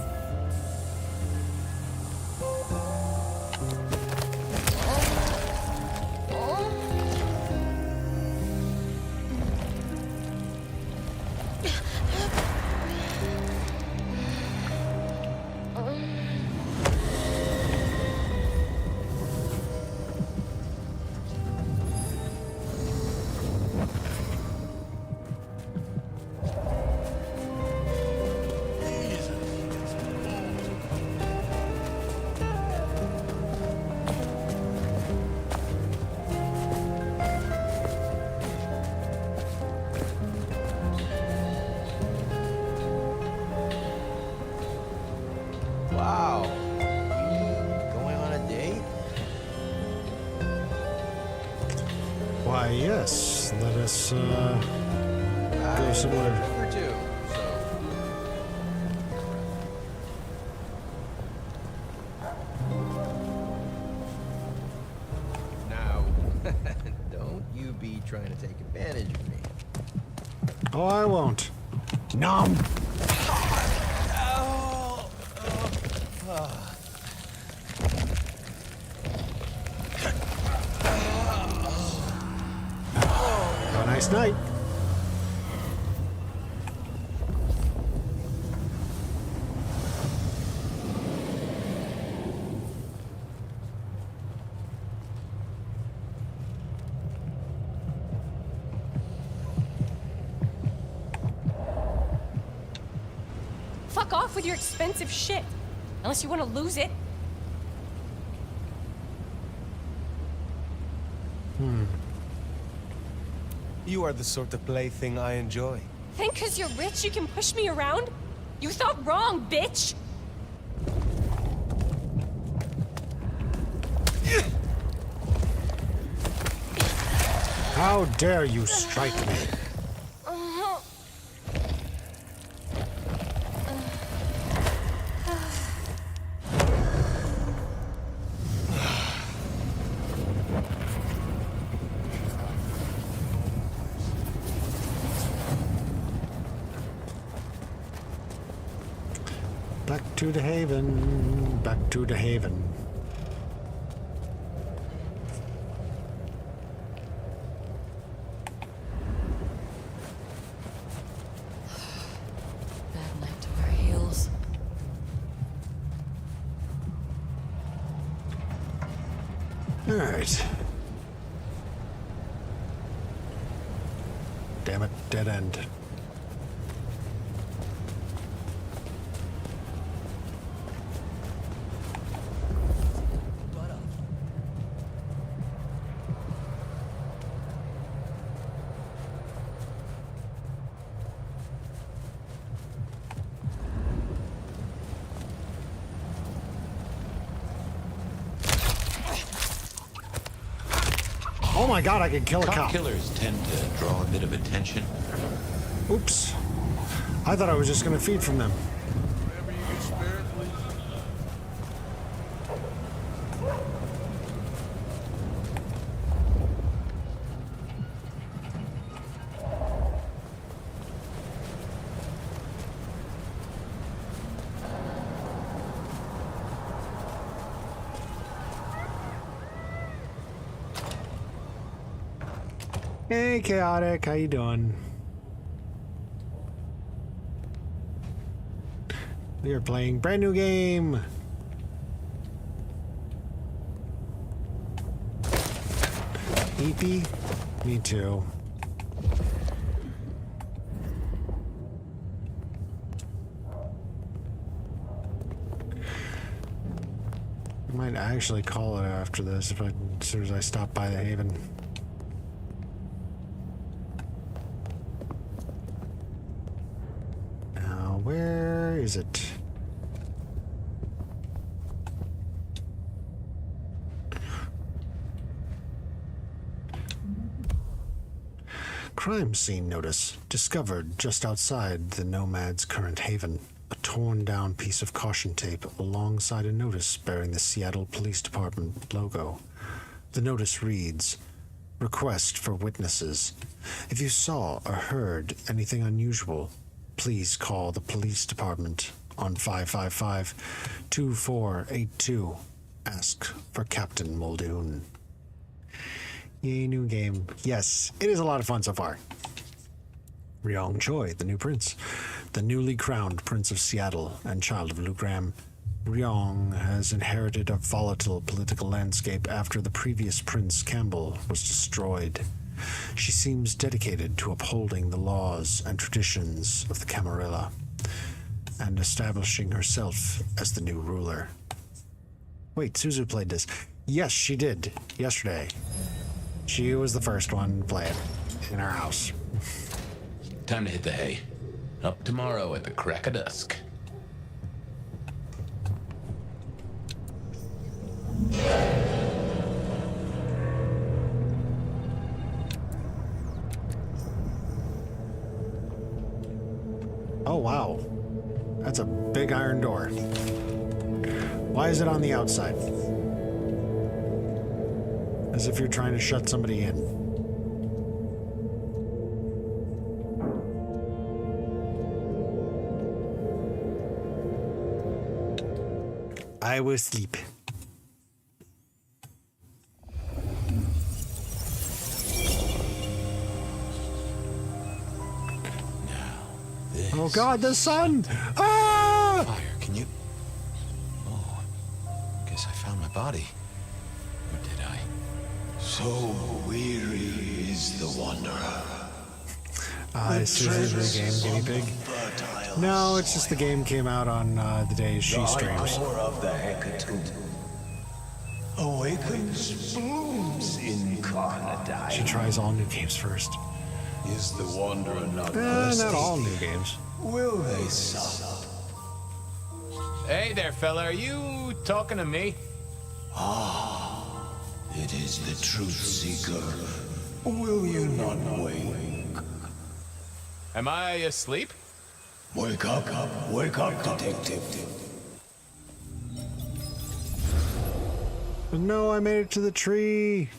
Wow. You going on a date? Why, yes. Let us go somewhere. Number two. So. Now, don't you be trying to take advantage of me. Oh, I won't. Nom. Have a nice night. Fuck off with your expensive shit. Unless you want to lose it. You are the sort of plaything I enjoy. Think 'cause you're rich you can push me around? You thought wrong, bitch! How dare you strike me? Back to the haven. Back to the haven. Bad night to wear heels. All right. Damn it, dead end. Oh my god, I can kill a cop. Killers tend to draw a bit of attention. Oops. I thought I was just gonna feed from them. Hey, Chaotic, how you doing? We are playing brand new game. EP? Me too. I might actually call it after this as soon as I stop by the Haven. Now, where is it? Crime scene notice discovered just outside the Nomad's current haven. A torn down piece of caution tape alongside a notice bearing the Seattle Police Department logo. The notice reads, Request for witnesses. If you saw or heard anything unusual, please call the police department on 555-2482. Ask for Captain Muldoon. Yay, new game. Yes, it is a lot of fun so far. Ryong Choi, the new prince. The newly crowned Prince of Seattle and child of Lugram, Ryong has inherited a volatile political landscape after the previous Prince Campbell was destroyed. She seems dedicated to upholding the laws and traditions of the Camarilla and establishing herself as the new ruler. Wait, Suzu played this. Yes, she did. Yesterday. She was the first one to play it in our house. Time to hit the hay. Up tomorrow at the crack of dusk. Oh, wow. That's a big iron door. Why is it on the outside? As if you're trying to shut somebody in. I will sleep. Oh God, the sun! Ah! Fire, can you? Oh, guess I found my body. Or did I? So weary is the wanderer. Is the game Guinea Pig? No, it's just the game came out on the day she streams. The of the hecatomb. Awakens, blooms in Carnadine. She tries all new games first. Is the wanderer not thirsty? Not all new games. Will they sup? Hey there, fella. Are you talking to me? Ah, it is the truth seeker. Will you not wake? Am I asleep? Wake up, detective. No, I made it to the tree.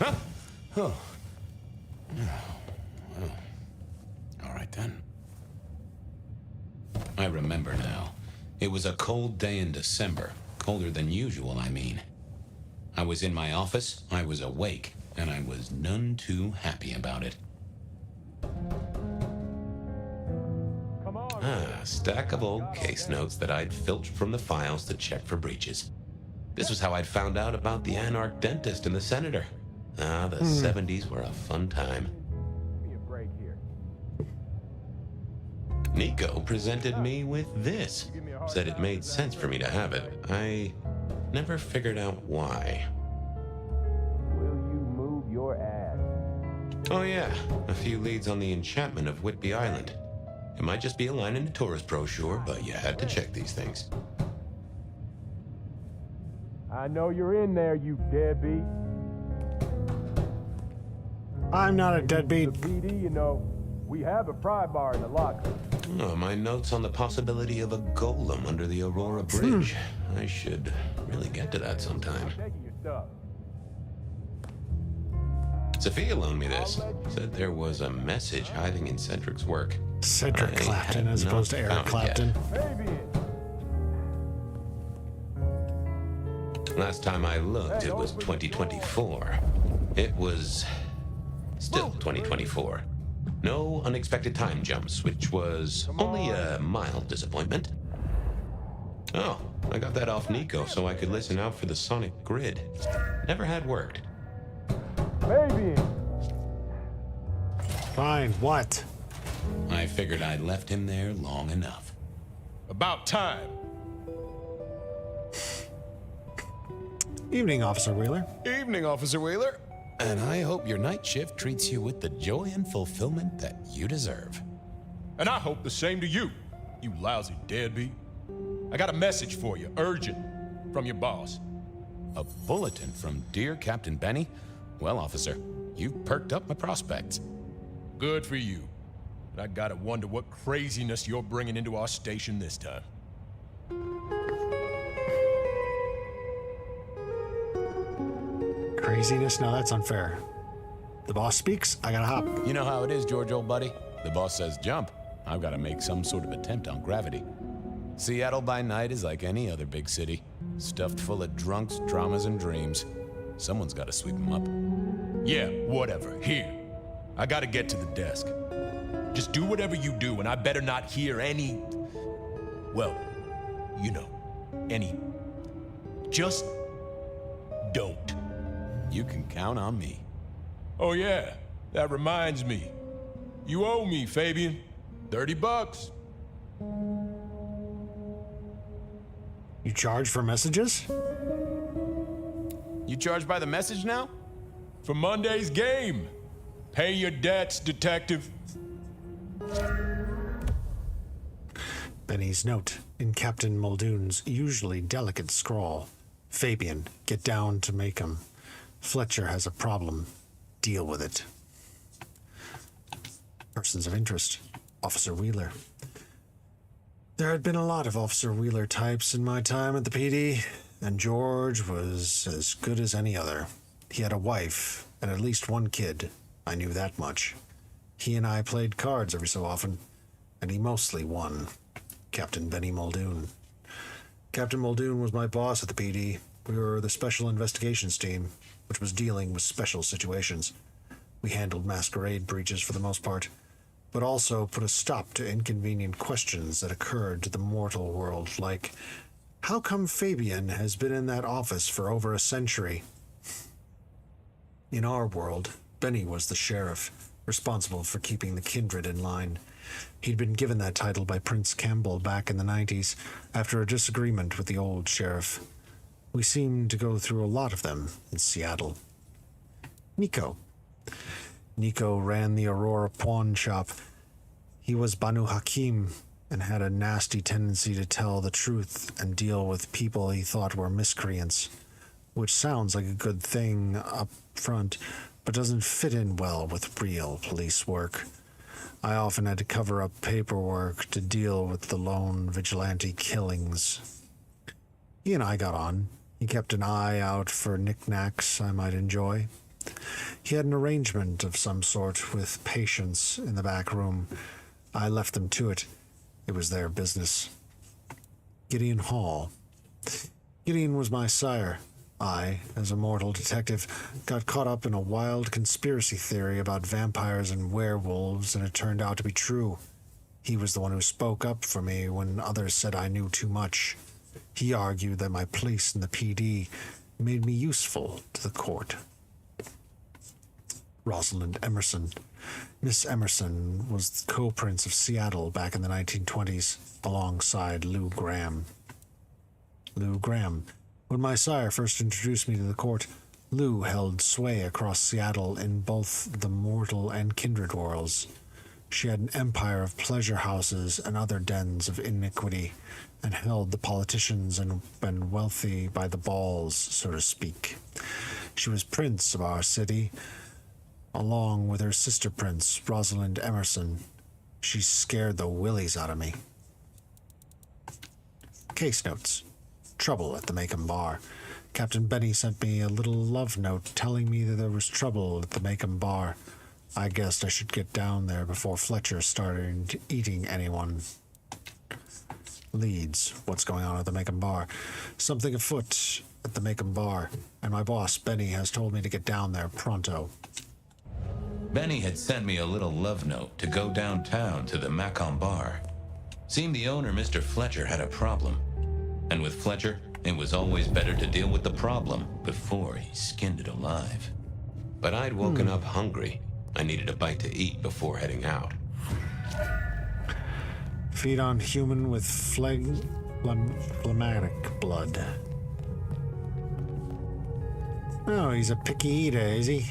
Huh? Oh. Well. All right then. I remember now. It was a cold day in December. Colder than usual, I mean. I was in my office, I was awake, and I was none too happy about it. A stack of old case notes that I'd filched from the files to check for breaches. This was how I'd found out about the anarch dentist and the senator. The 70s were a fun time. Nico presented me with this. Said it made sense for me to have it. I never figured out why. Will you move your ass? Oh yeah, a few leads on the enchantment of Whitby Island. It might just be a line in the tourist brochure, but you had to check these things. I know you're in there, you deadbeat. I'm not a deadbeat. The PD, you know, we have a pry bar in the locker. Oh, my notes on the possibility of a golem under the Aurora Bridge. I should really get to that sometime. Sophia loaned me this. Said there was a message hiding in Cedric's work. Cedric Clapton as opposed to Eric Clapton. Last time I looked, it was 2024. It was still 2024. No unexpected time jumps, which was only a mild disappointment. Oh, I got that off Nico so I could listen out for the sonic grid. Never had worked. Baby. Fine, what? I figured I'd left him there long enough. About time. Evening, Officer Wheeler. Evening, Officer Wheeler. And I hope your night shift treats you with the joy and fulfillment that you deserve. And I hope the same to you, you lousy deadbeat. I got a message for you, urgent, from your boss. A bulletin from dear Captain Benny? Well, officer, you've perked up my prospects. Good for you. And I gotta wonder what craziness you're bringing into our station this time. Craziness? No, that's unfair. The boss speaks, I gotta hop. You know how it is, George, old buddy. The boss says jump. I've got to make some sort of attempt on gravity. Seattle by night is like any other big city. Stuffed full of drunks, dramas, and dreams. Someone's got to sweep them up. Yeah, whatever. Here. I gotta get to the desk. Just do whatever you do, and I better not hear any... Well, you know, any... Just don't. You can count on me. Oh yeah, that reminds me. You owe me, Fabian. $30. You charge for messages? You charge by the message now? For Monday's game. Pay your debts, detective. Benny's note in Captain Muldoon's usually delicate scrawl. Fabian, get down to make him. Fletcher has a problem. Deal with it. Persons of interest. Officer Wheeler. There had been a lot of Officer Wheeler types in my time at the PD, and George was as good as any other. He had a wife and at least one kid. I knew that much. He and I played cards every so often, and he mostly won. Captain Benny Muldoon. Captain Muldoon was my boss at the PD. We were the Special Investigations Team, which was dealing with special situations. We handled masquerade breaches for the most part, but also put a stop to inconvenient questions that occurred to the mortal world, like, how come Fabian has been in that office for over a century? In our world, Benny was the sheriff, responsible for keeping the Kindred in line. He'd been given that title by Prince Campbell back in the 90s, after a disagreement with the old sheriff. We seemed to go through a lot of them in Seattle. Nico. Nico ran the Aurora pawn shop. He was Banu Hakim and had a nasty tendency to tell the truth and deal with people he thought were miscreants, which sounds like a good thing up front, but doesn't fit in well with real police work. I often had to cover up paperwork to deal with the lone vigilante killings. He and I got on. He kept an eye out for knickknacks I might enjoy. He had an arrangement of some sort with patients in the back room. I left them to it. It was their business. Gideon Hall. Gideon was my sire. I, as a mortal detective, got caught up in a wild conspiracy theory about vampires and werewolves, and it turned out to be true. He was the one who spoke up for me when others said I knew too much. He argued that my place in the PD made me useful to the court. Rosalind Emerson. Miss Emerson was the co-prince of Seattle back in the 1920s, alongside Lou Graham. Lou Graham. When my sire first introduced me to the court, Lou held sway across Seattle in both the mortal and kindred worlds. She had an empire of pleasure houses and other dens of iniquity, and held the politicians and wealthy by the balls, so to speak. She was prince of our city, along with her sister prince, Rosalind Emerson. She scared the willies out of me. Case notes. Trouble at the Macon Bar. Captain Benny sent me a little love note telling me that there was trouble at the Macon Bar. I guessed I should get down there before Fletcher started eating anyone. Leads. What's going on at the Macon Bar? Something afoot at the Macon Bar, and my boss, Benny, has told me to get down there pronto. Benny had sent me a little love note to go downtown to the Macon Bar. Seemed the owner, Mr. Fletcher, had a problem. And with Fletcher, it was always better to deal with the problem before he skinned it alive. But I'd woken up hungry. I needed a bite to eat before heading out. Feed on human with phlegmatic blood. Oh, he's a picky eater, is he?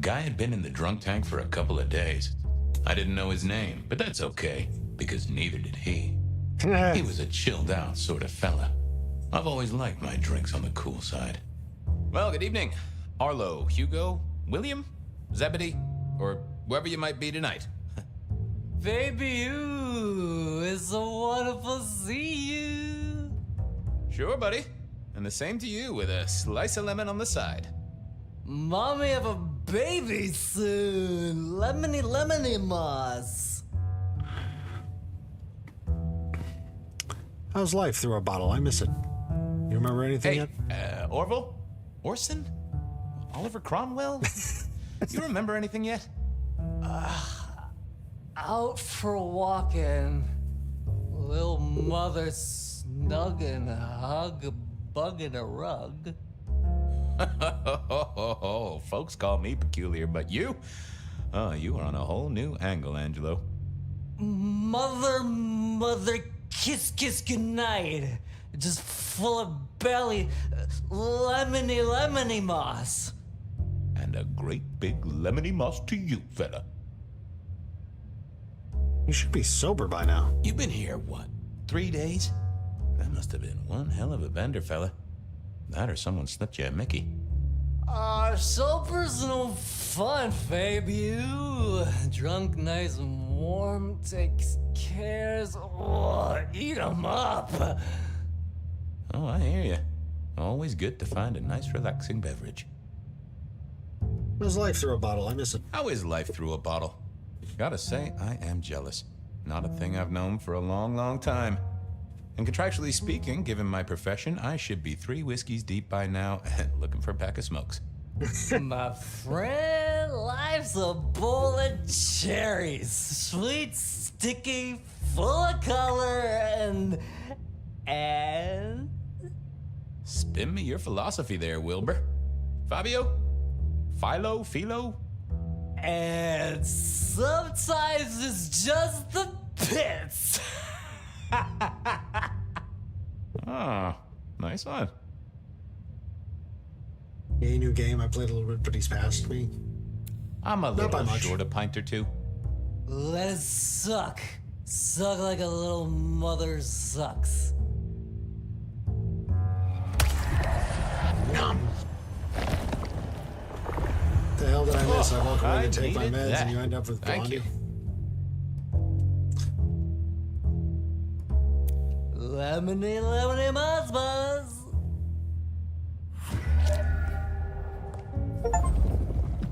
Guy had been in the drunk tank for a couple of days. I didn't know his name, but that's okay, because neither did he. He was a chilled out sort of fella. I've always liked my drinks on the cool side. Well, good evening. Arlo, Hugo, William, Zebedee, or whoever you might be tonight. Baby, you, it's so wonderful to see you. Sure, buddy. And the same to you with a slice of lemon on the side. Mommy have a baby soon. Lemony, lemony moss. How's life through a bottle? I miss it. You remember anything yet? Orville? Orson? Oliver Cromwell? You remember anything yet? Out for walking. Little mother snuggin', hug, bugging a rug. Folks call me peculiar, but you? Oh, you are on a whole new angle, Angelo. Mother, kiss, kiss goodnight. Just full of belly, lemony, lemony moss. And a great big lemony moss to you, fella. You should be sober by now. You've been here, what, 3 days? That must have been one hell of a bender, fella. That or someone slipped you a Mickey. Sober's no fun, babe. You drunk, nice and warm, takes cares. Oh, eat 'em up. Oh, I hear you. Always good to find a nice, relaxing beverage. How's life through a bottle? I miss it. How is life through a bottle? Gotta say, I am jealous. Not a thing I've known for a long, long time. And contractually speaking, given my profession, I should be 3 whiskeys deep by now and looking for a pack of smokes. My friend, life's a bowl of cherries. Sweet, sticky, full of color, and... Spin me your philosophy there, Wilbur. Fabio? Philo? And sometimes it's just the pits. Ah, nice one. A new game. I played a little bit, but he's passed me. I'm a little short a pint or two. Let it suck. Suck like a little mother sucks. Nom. The hell did I miss? I walk away to take my meds and you end up with Blondie. Lemony, lemony, buzz, buzz.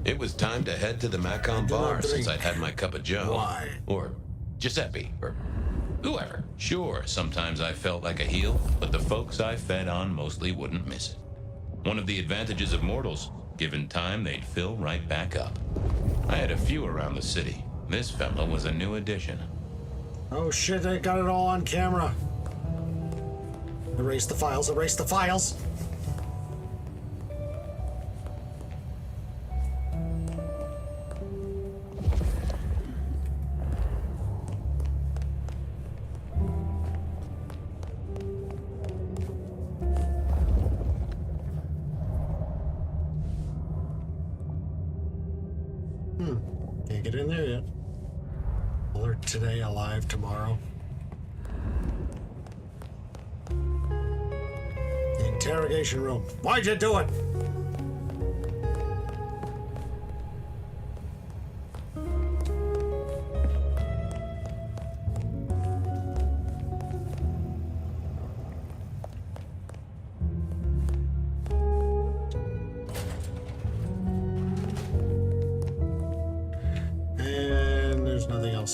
It was time to head to the Macon bar since I'd had my cup of Joe. Why? Or Giuseppe, or whoever. Sure, sometimes I felt like a heel, but the folks I fed on mostly wouldn't miss it. One of the advantages of mortals, given time, they'd fill right back up. I had a few around the city. This fella was a new addition. Oh shit, they got it all on camera. Erase the files, erase the files. Can't get in there yet. Alert today, alive tomorrow. The interrogation room. Why'd you do it?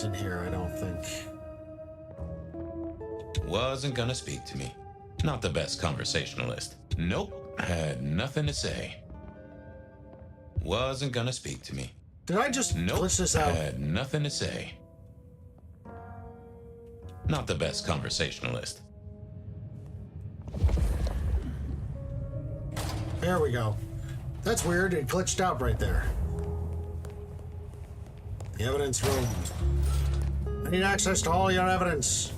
In here, I don't think. Wasn't gonna speak to me. Not the best conversationalist. Nope, had nothing to say. Wasn't gonna speak to me. Did I just glitch this out? Had nothing to say. Not the best conversationalist. There we go. That's weird, it glitched out right there. The evidence room. I need access to all your evidence.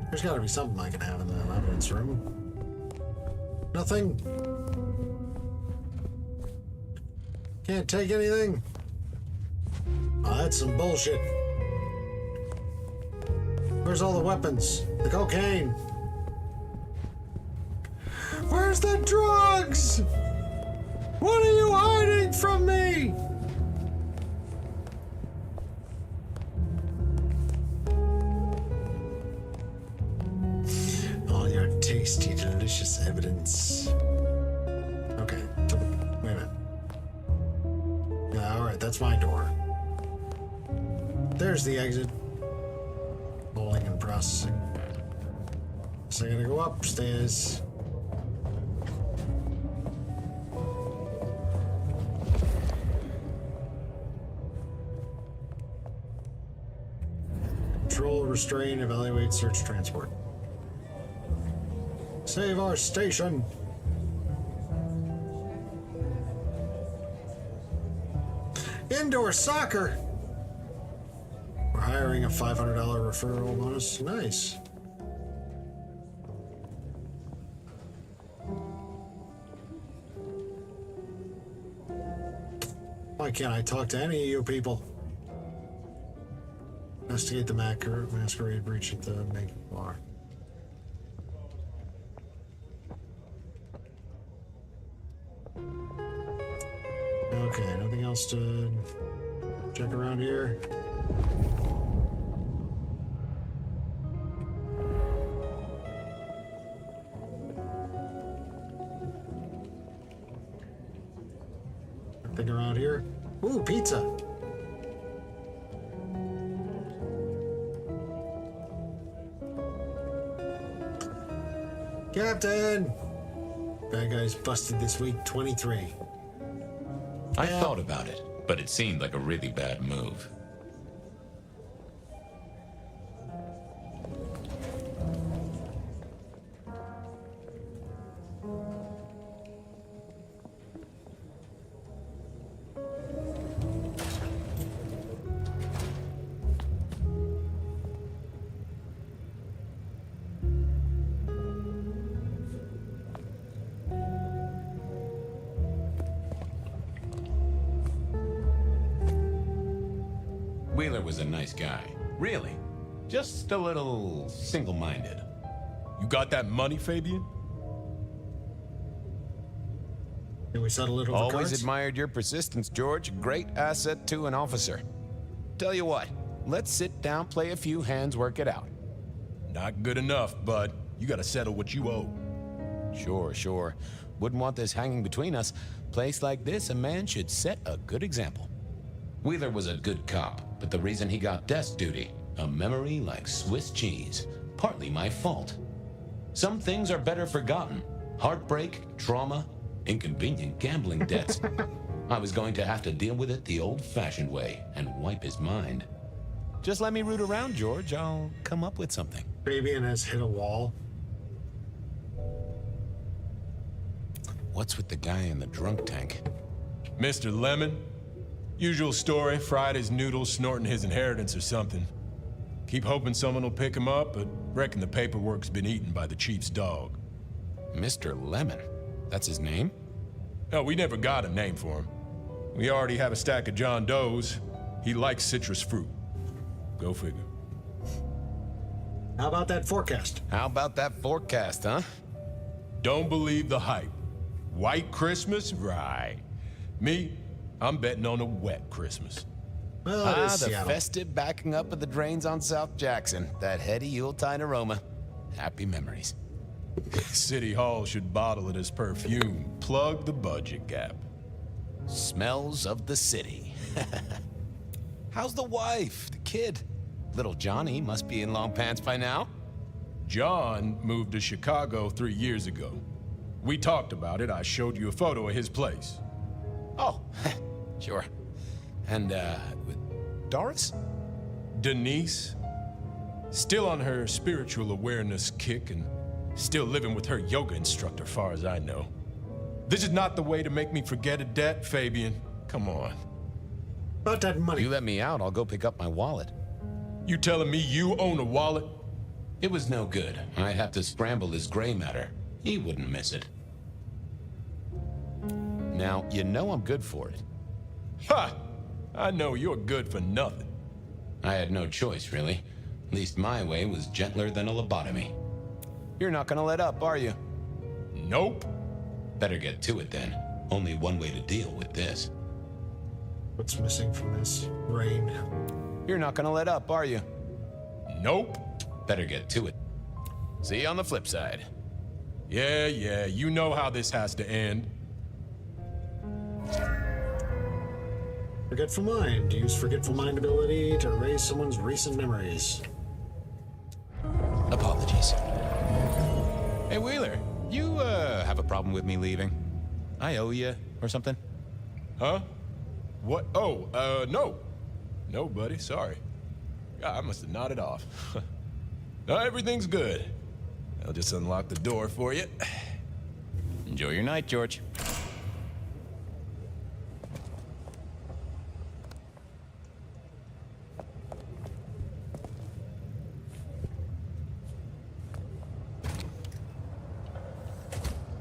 There's gotta be something I can have in the evidence room. Nothing. Can't take anything. Oh, that's some bullshit. Where's all the weapons? The cocaine? Where's the drugs? What are you hiding from me? All your tasty, delicious evidence. Okay, wait a minute. Yeah, alright, that's my door. There's the exit. Bowling and processing. So I gotta go upstairs. Control, restrain, evaluate, search, transport. Save our station. Indoor soccer. We're hiring a $500 referral bonus. Nice. Why can't I talk to any of you people? Investigate the masquerade breach at the main bar. Okay, nothing else to check around here. Nothing around here. Ooh, pizza. Captain! Bad guys busted this week, 23. I thought about it, but it seemed like a really bad move. Wheeler was a nice guy. Really. Just a little single-minded. You got that money, Fabian? Can we settle it over Always cards? admired your persistence, George. Great asset to an officer. Tell you what, let's sit down, play a few hands, work it out. Not good enough, bud. You gotta settle what you owe. Sure, sure. Wouldn't want this hanging between us. Place like this, a man should set a good example. Wheeler was a good cop, but the reason he got desk duty, a memory like Swiss cheese, partly my fault. Some things are better forgotten. Heartbreak, trauma, inconvenient gambling debts. I was going to have to deal with it the old-fashioned way and wipe his mind. Just let me root around, George. I'll come up with something. Fabian has hit a wall. What's with the guy in the drunk tank? Mr. Lemon? Usual story, fried his noodles, snorting his inheritance or something. Keep hoping someone will pick him up, but reckon the paperwork's been eaten by the chief's dog. Mr. Lemon? That's his name? No, we never got a name for him. We already have a stack of John Does. He likes citrus fruit. Go figure. How about that forecast? How about that forecast, huh? Don't believe the hype. White Christmas? Right. Me, I'm betting on a wet Christmas. Well, the festive backing up of the drains on South Jackson. That heady Yuletide aroma. Happy memories. City Hall should bottle it as perfume. Plug the budget gap. Smells of the city. How's the wife, the kid? Little Johnny must be in long pants by now. John moved to Chicago 3 years ago. We talked about it. I showed you a photo of his place. Oh, sure. And, with Doris? Denise? Still on her spiritual awareness kick and still living with her yoga instructor, far as I know. This is not the way to make me forget a debt, Fabian. Come on. About that money. You let me out, I'll go pick up my wallet. You telling me you own a wallet? It was no good. I'd have to scramble his gray matter. He wouldn't miss it. Now, you know I'm good for it. Ha! I know you're good for nothing. I had no choice, really. At least my way was gentler than a lobotomy. You're not gonna let up, are you? Nope. Better get to it then. Only one way to deal with this. What's missing from this? Rain. You're not gonna let up, are you? Nope. Better get to it. See you on the flip side. Yeah, you know how this has to end. Forgetful Mind. Use Forgetful Mind ability to erase someone's recent memories. Apologies. Hey, Wheeler, you, have a problem with me leaving? I owe you or something? Huh? What? Oh, no. No, buddy, sorry. God, I must have nodded off. No, everything's good. I'll just unlock the door for you. Enjoy your night, George.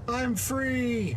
I'm free!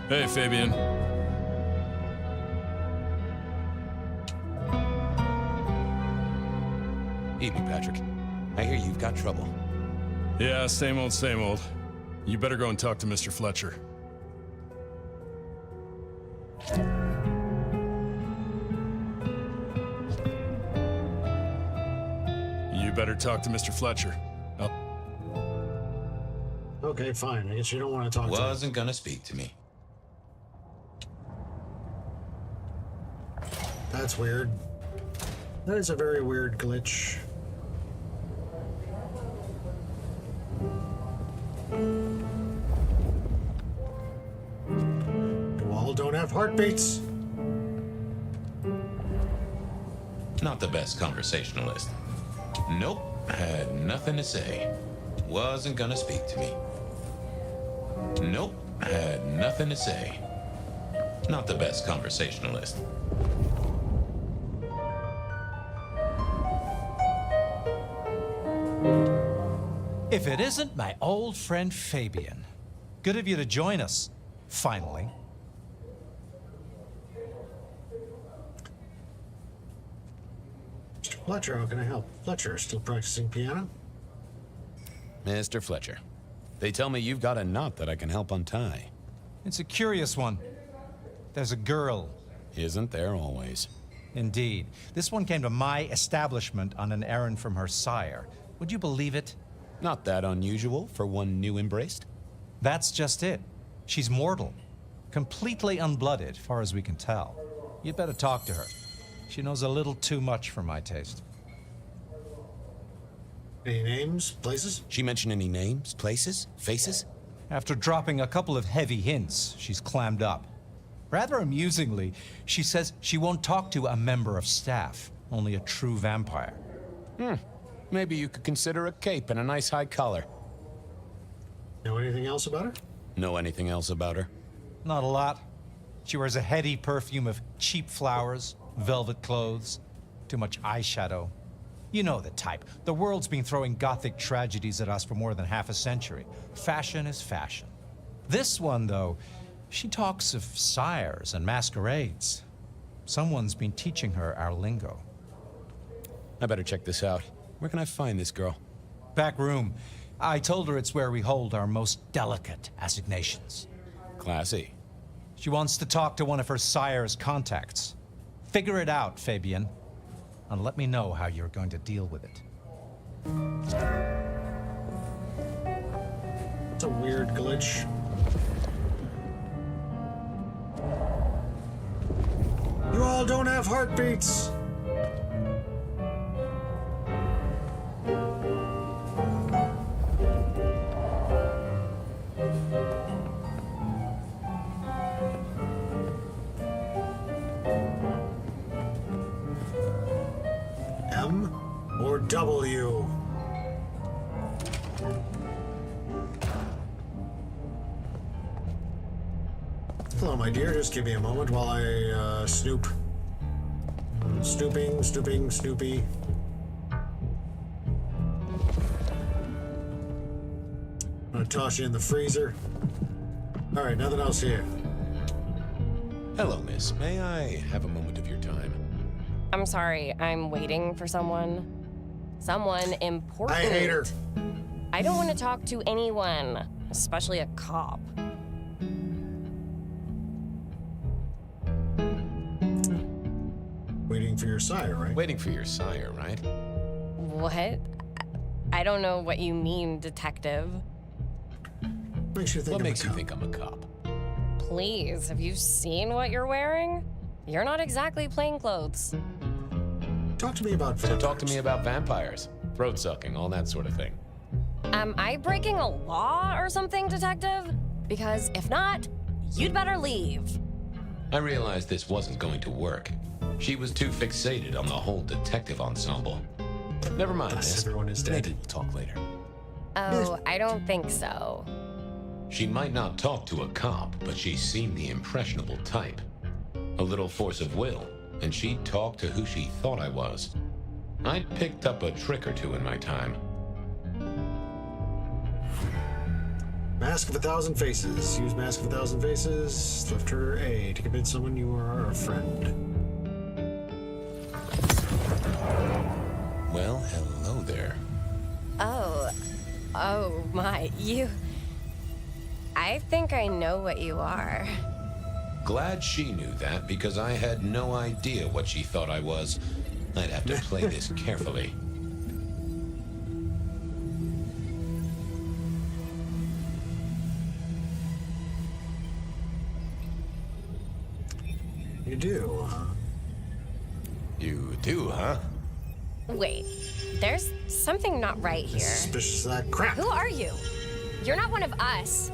Hey, Fabian. Evening, Patrick. I hear you've got trouble. Yeah, same old, same old. You better go and talk to Mr. Fletcher. You better talk to Mr. Fletcher. Okay, fine. I guess you don't want to talk to me. Wasn't gonna speak to me. That's weird. That is a very weird glitch. You all don't have heartbeats. Not the best conversationalist. Nope, had nothing to say. Wasn't gonna speak to me. Nope, had nothing to say. Not the best conversationalist. If it isn't my old friend Fabian. Good of you to join us, finally. Mr. Fletcher, how can I help? Fletcher, still practicing piano? Mr. Fletcher, they tell me you've got a knot that I can help untie. It's a curious one. There's a girl. Isn't there always? Indeed. This one came to my establishment on an errand from her sire. Would you believe it? Not that unusual for one new embraced. That's just it. She's mortal. Completely unblooded, far as we can tell. You'd better talk to her. She knows a little too much for my taste. Any names? Places? She mention any names, places, faces? After dropping a couple of heavy hints, she's clammed up. Rather amusingly, she says she won't talk to a member of staff, only a true vampire. Maybe you could consider a cape and a nice high collar. Know anything else about her? Know anything else about her? Not a lot. She wears a heady perfume of cheap flowers, velvet clothes, too much eyeshadow. You know the type. The world's been throwing gothic tragedies at us for more than half a century. Fashion is fashion. This one, though, she talks of sires and masquerades. Someone's been teaching her our lingo. I better check this out. Where can I find this girl? Back room. I told her it's where we hold our most delicate assignations. Classy. She wants to talk to one of her sire's contacts. Figure it out, Fabian, and let me know how you're going to deal with it. It's a weird glitch. You all don't have heartbeats. M or W? Hello, my dear. Just give me a moment while I snoop. Snooping, Snoopy. I'm gonna toss you in the freezer. All right, nothing else here. Hello, miss. May I have a moment of your time? I'm sorry, I'm waiting for someone. Someone important. I hate her. I don't want to talk to anyone, especially a cop. Waiting for your sire, right? Waiting for your sire, right? What? I don't know what you mean, detective. Makes you think what I'm makes a you cop. think I'm a cop? Please, have you seen what you're wearing? You're not exactly plain clothes. Talk to me about So talk to me about vampires, throat sucking, all that sort of thing. Am I breaking a law or something, detective? Because if not, you'd better leave. I realized this wasn't going to work. She was too fixated on the whole detective ensemble. Never mind, Thus, miss. everyone is dead. Maybe we'll talk later. Oh, I don't think so. She might not talk to a cop, but she seemed the impressionable type. A little force of will, and she'd talk to who she thought I was. I'd picked up a trick or two in my time. Mask of 1,000 Faces. Use Mask of 1,000 Faces. Left her A to convince someone you are a friend. Well, hello there. Oh my, you... I think I know what you are. Glad she knew that, because I had no idea what she thought I was. I'd have to play this carefully. You do, huh? You do, huh? Wait, there's something not right here. Suspicious of that crap. Who are you? You're not one of us.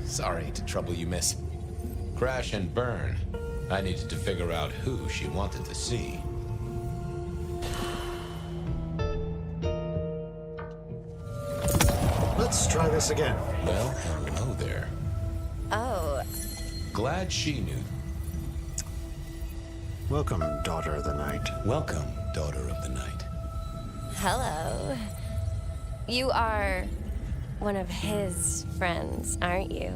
Sorry to trouble you, miss. Crash and burn. I needed to figure out who she wanted to see. Let's try this again. Well, hello there. Oh, Glad she knew. Welcome, daughter of the night. Welcome, daughter of the night. hello. You are one of his friends, aren't you?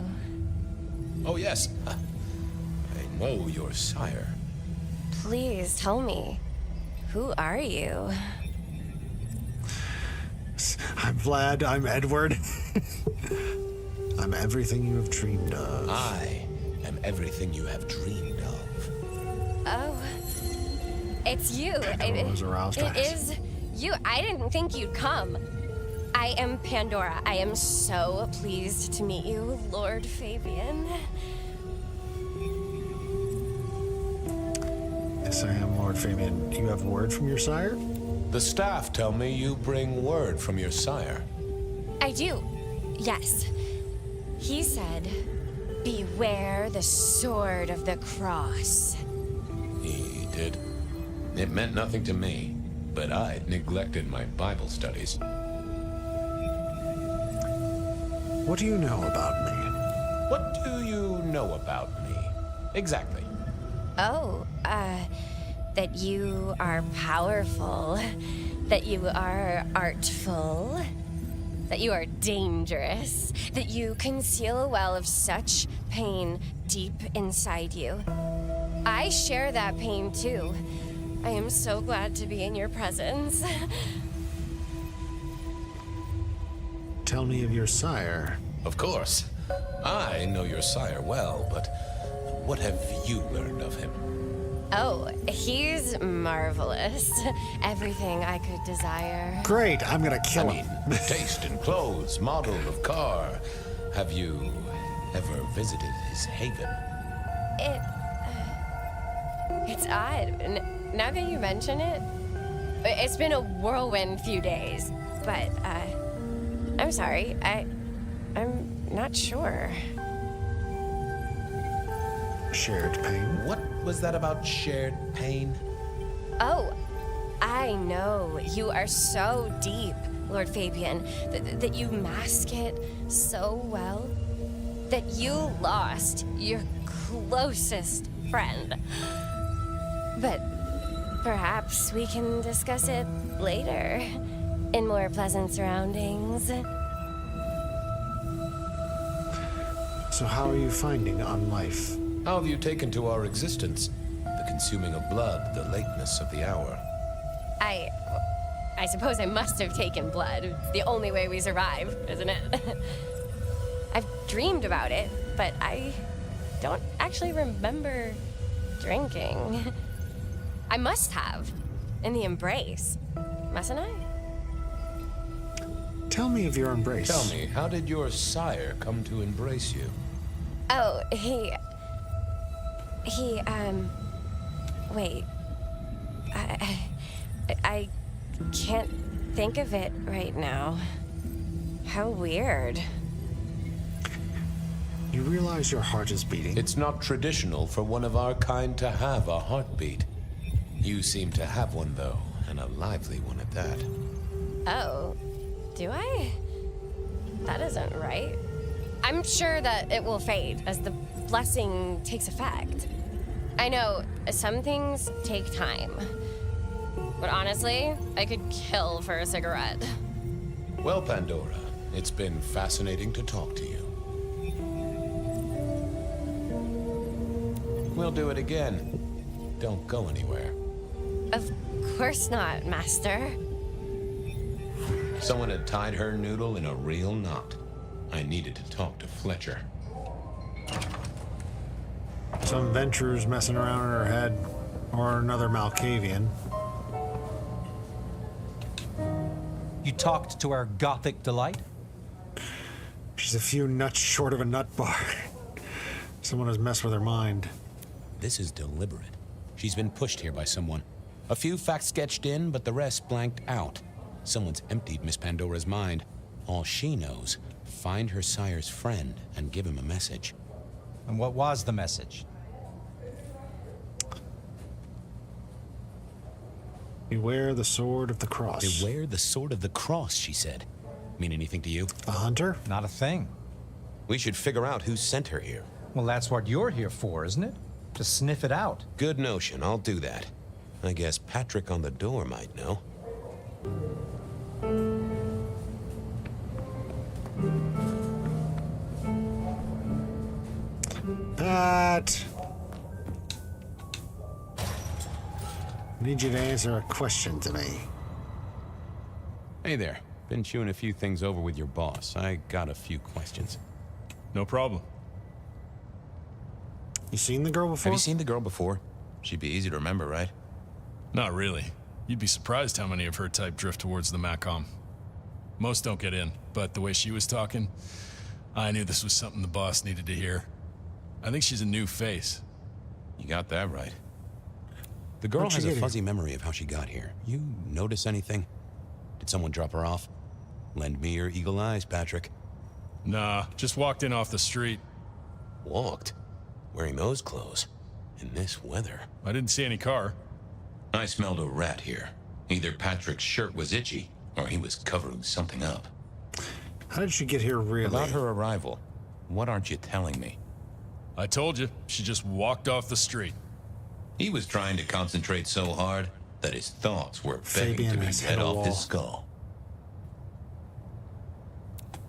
Oh, yes. I know your sire. Please tell me, who are you? I'm Vlad. I'm Edward. I'm everything you have dreamed of. I am everything you have dreamed of. Oh, it's you. It is you. I didn't think you'd come. I am Pandora. I am so pleased to meet you, Lord Fabian. Yes, I am Lord Fabian. Do you have word from your sire? The staff tell me you bring word from your sire. I do. Yes. He said, beware the sword of the cross. He did. It meant nothing to me, but I'd neglected my Bible studies. What do you know about me? What do you know about me? Exactly. Oh, that you are powerful, that you are artful, that you are dangerous, that you conceal a well of such pain deep inside you. I share that pain too. I am so glad to be in your presence. Tell me of your sire. Of course. I know your sire well, but what have you learned of him? Oh, he's marvelous. Everything I could desire. Great, I'm gonna kill him. Taste in clothes, model of car. Have you ever visited his haven? It's odd. Now that you mention it, it's been a whirlwind few days. But, I'm sorry. I'm not sure. Shared pain. What was that about shared pain? Oh, I know. You are so deep, Lord Fabian, that you mask it so well that you lost your closest friend. But perhaps we can discuss it later in more pleasant surroundings. So how are you finding on life? How have you taken to our existence? The consuming of blood, the lateness of the hour. I suppose I must have taken blood. It's the only way we survive, isn't it? I've dreamed about it, but I don't actually remember drinking. I must have. In the embrace. Mustn't I? Tell me of your embrace. Tell me, how did your sire come to embrace you? Oh, wait. I can't think of it right now. How weird. You realize your heart is beating? It's not traditional for one of our kind to have a heartbeat. You seem to have one, though, and a lively one at that. Oh, do I? That isn't right. I'm sure that it will fade as the blessing takes effect. I know some things take time, but honestly, I could kill for a cigarette. Well, Pandora, it's been fascinating to talk to you. We'll do it again. Don't go anywhere. Of course not, Master. Someone had tied her noodle in a real knot. I needed to talk to Fletcher. Some Ventruse messing around in her head, or another Malkavian. You talked to our gothic delight? She's a few nuts short of a nut bar. Someone has messed with her mind. This is deliberate. She's been pushed here by someone. A few facts sketched in, but the rest blanked out. Someone's emptied Miss Pandora's mind. All she knows, find her sire's friend and give him a message. And what was the message? Beware the sword of the cross. Beware the sword of the cross, she said. Mean anything to you? A hunter? Not a thing. We should figure out who sent her here. Well, that's what you're here for, isn't it? To sniff it out. Good notion, I'll do that. I guess Patrick on the door might know. Pat! I need you to answer a question to me. Hey there. Been chewing a few things over with your boss. I got a few questions. No problem. You seen the girl before? Have you seen the girl before? She'd be easy to remember, right? Not really. You'd be surprised how many of her type drift towards the Macom. Most don't get in, but the way she was talking, I knew this was something the boss needed to hear. I think she's a new face. You got that right. The girl has a fuzzy memory of how she got here. You notice anything? Did someone drop her off? Lend me your eagle eyes, Patrick. Nah, just walked in off the street. Walked? Wearing those clothes? In this weather? I didn't see any car. I smelled a rat here. Either Patrick's shirt was itchy, or he was covering something up. How did she get here really? About her arrival, what aren't you telling me? I told you, she just walked off the street. He was trying to concentrate so hard that his thoughts were begging to be read off his skull.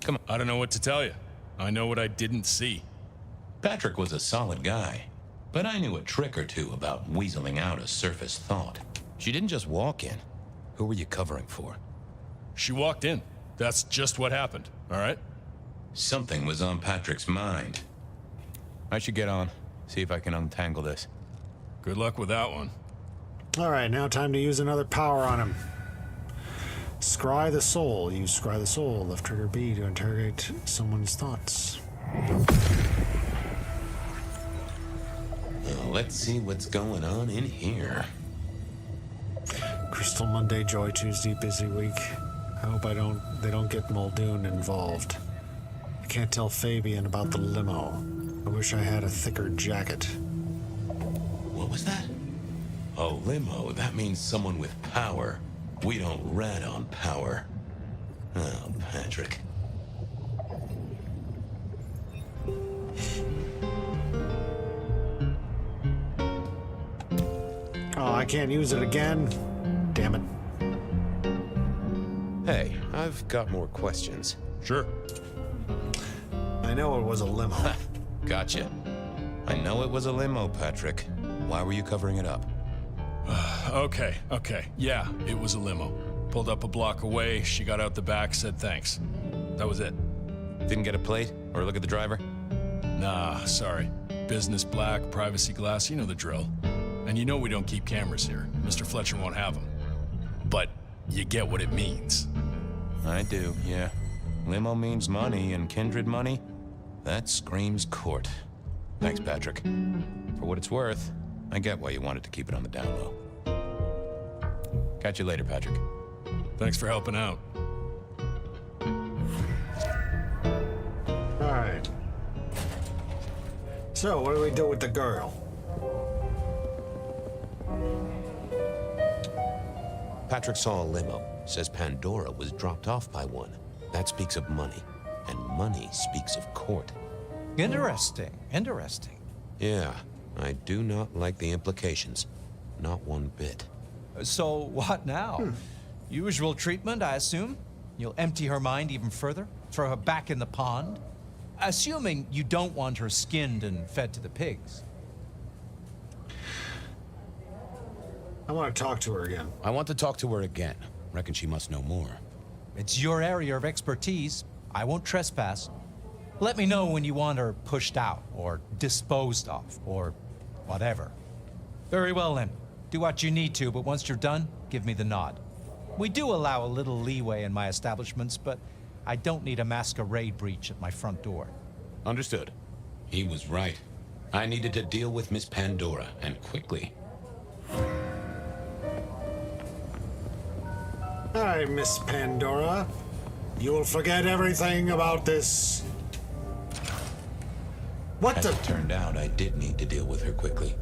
Come on. I don't know what to tell you. I know what I didn't see. Patrick was a solid guy, but I knew a trick or two about weaseling out a surface thought. She didn't just walk in. Who were you covering for? She walked in. That's just what happened, all right? Something was on Patrick's mind. I should get on, see if I can untangle this. Good luck with that one. All right, now time to use another power on him. Scry the soul. Use Scry the soul. Left trigger B to interrogate someone's thoughts. Well, let's see what's going on in here. Crystal Monday, Joy Tuesday, busy week. I hope they don't get Muldoon involved. I can't tell Fabian about the limo. I wish I had a thicker jacket. What was that? A limo. That means someone with power. We don't rat on power. Oh, Patrick. Oh, I can't use it again. Damn it. Hey, I've got more questions. Sure. I know it was a limo. Gotcha. I know it was a limo, Patrick. Why were you covering it up? Okay. Yeah, it was a limo. Pulled up a block away, she got out the back, said thanks. That was it. Didn't get a plate or look at the driver? Nah, sorry. Business black, privacy glass, you know the drill. And you know we don't keep cameras here. Mr. Fletcher won't have them. But you get what it means. I do, yeah. Limo means money, and Kindred money? That screams court. Thanks, Patrick. For what it's worth, I get why you wanted to keep it on the down low. Catch you later, Patrick. Thanks for helping out. All right. So, what do we do with the girl? Patrick saw a limo. Says Pandora was dropped off by one. That speaks of money. And money speaks of court. Interesting. Yeah, I do not like the implications. Not one bit. So, what now? Usual treatment, I assume? You'll empty her mind even further? Throw her back in the pond? Assuming you don't want her skinned and fed to the pigs. I want to talk to her again. I want to talk to her again. Reckon she must know more. It's your area of expertise. I won't trespass. Let me know when you want her pushed out, or disposed of, or whatever. Very well then. Do what you need to, but once you're done, give me the nod. We do allow a little leeway in my establishments, but I don't need a masquerade breach at my front door. Understood. He was right. I needed to deal with Miss Pandora, and quickly. All right, Miss Pandora. You will forget everything about this. What As the? it turned out, I did need to deal with her quickly.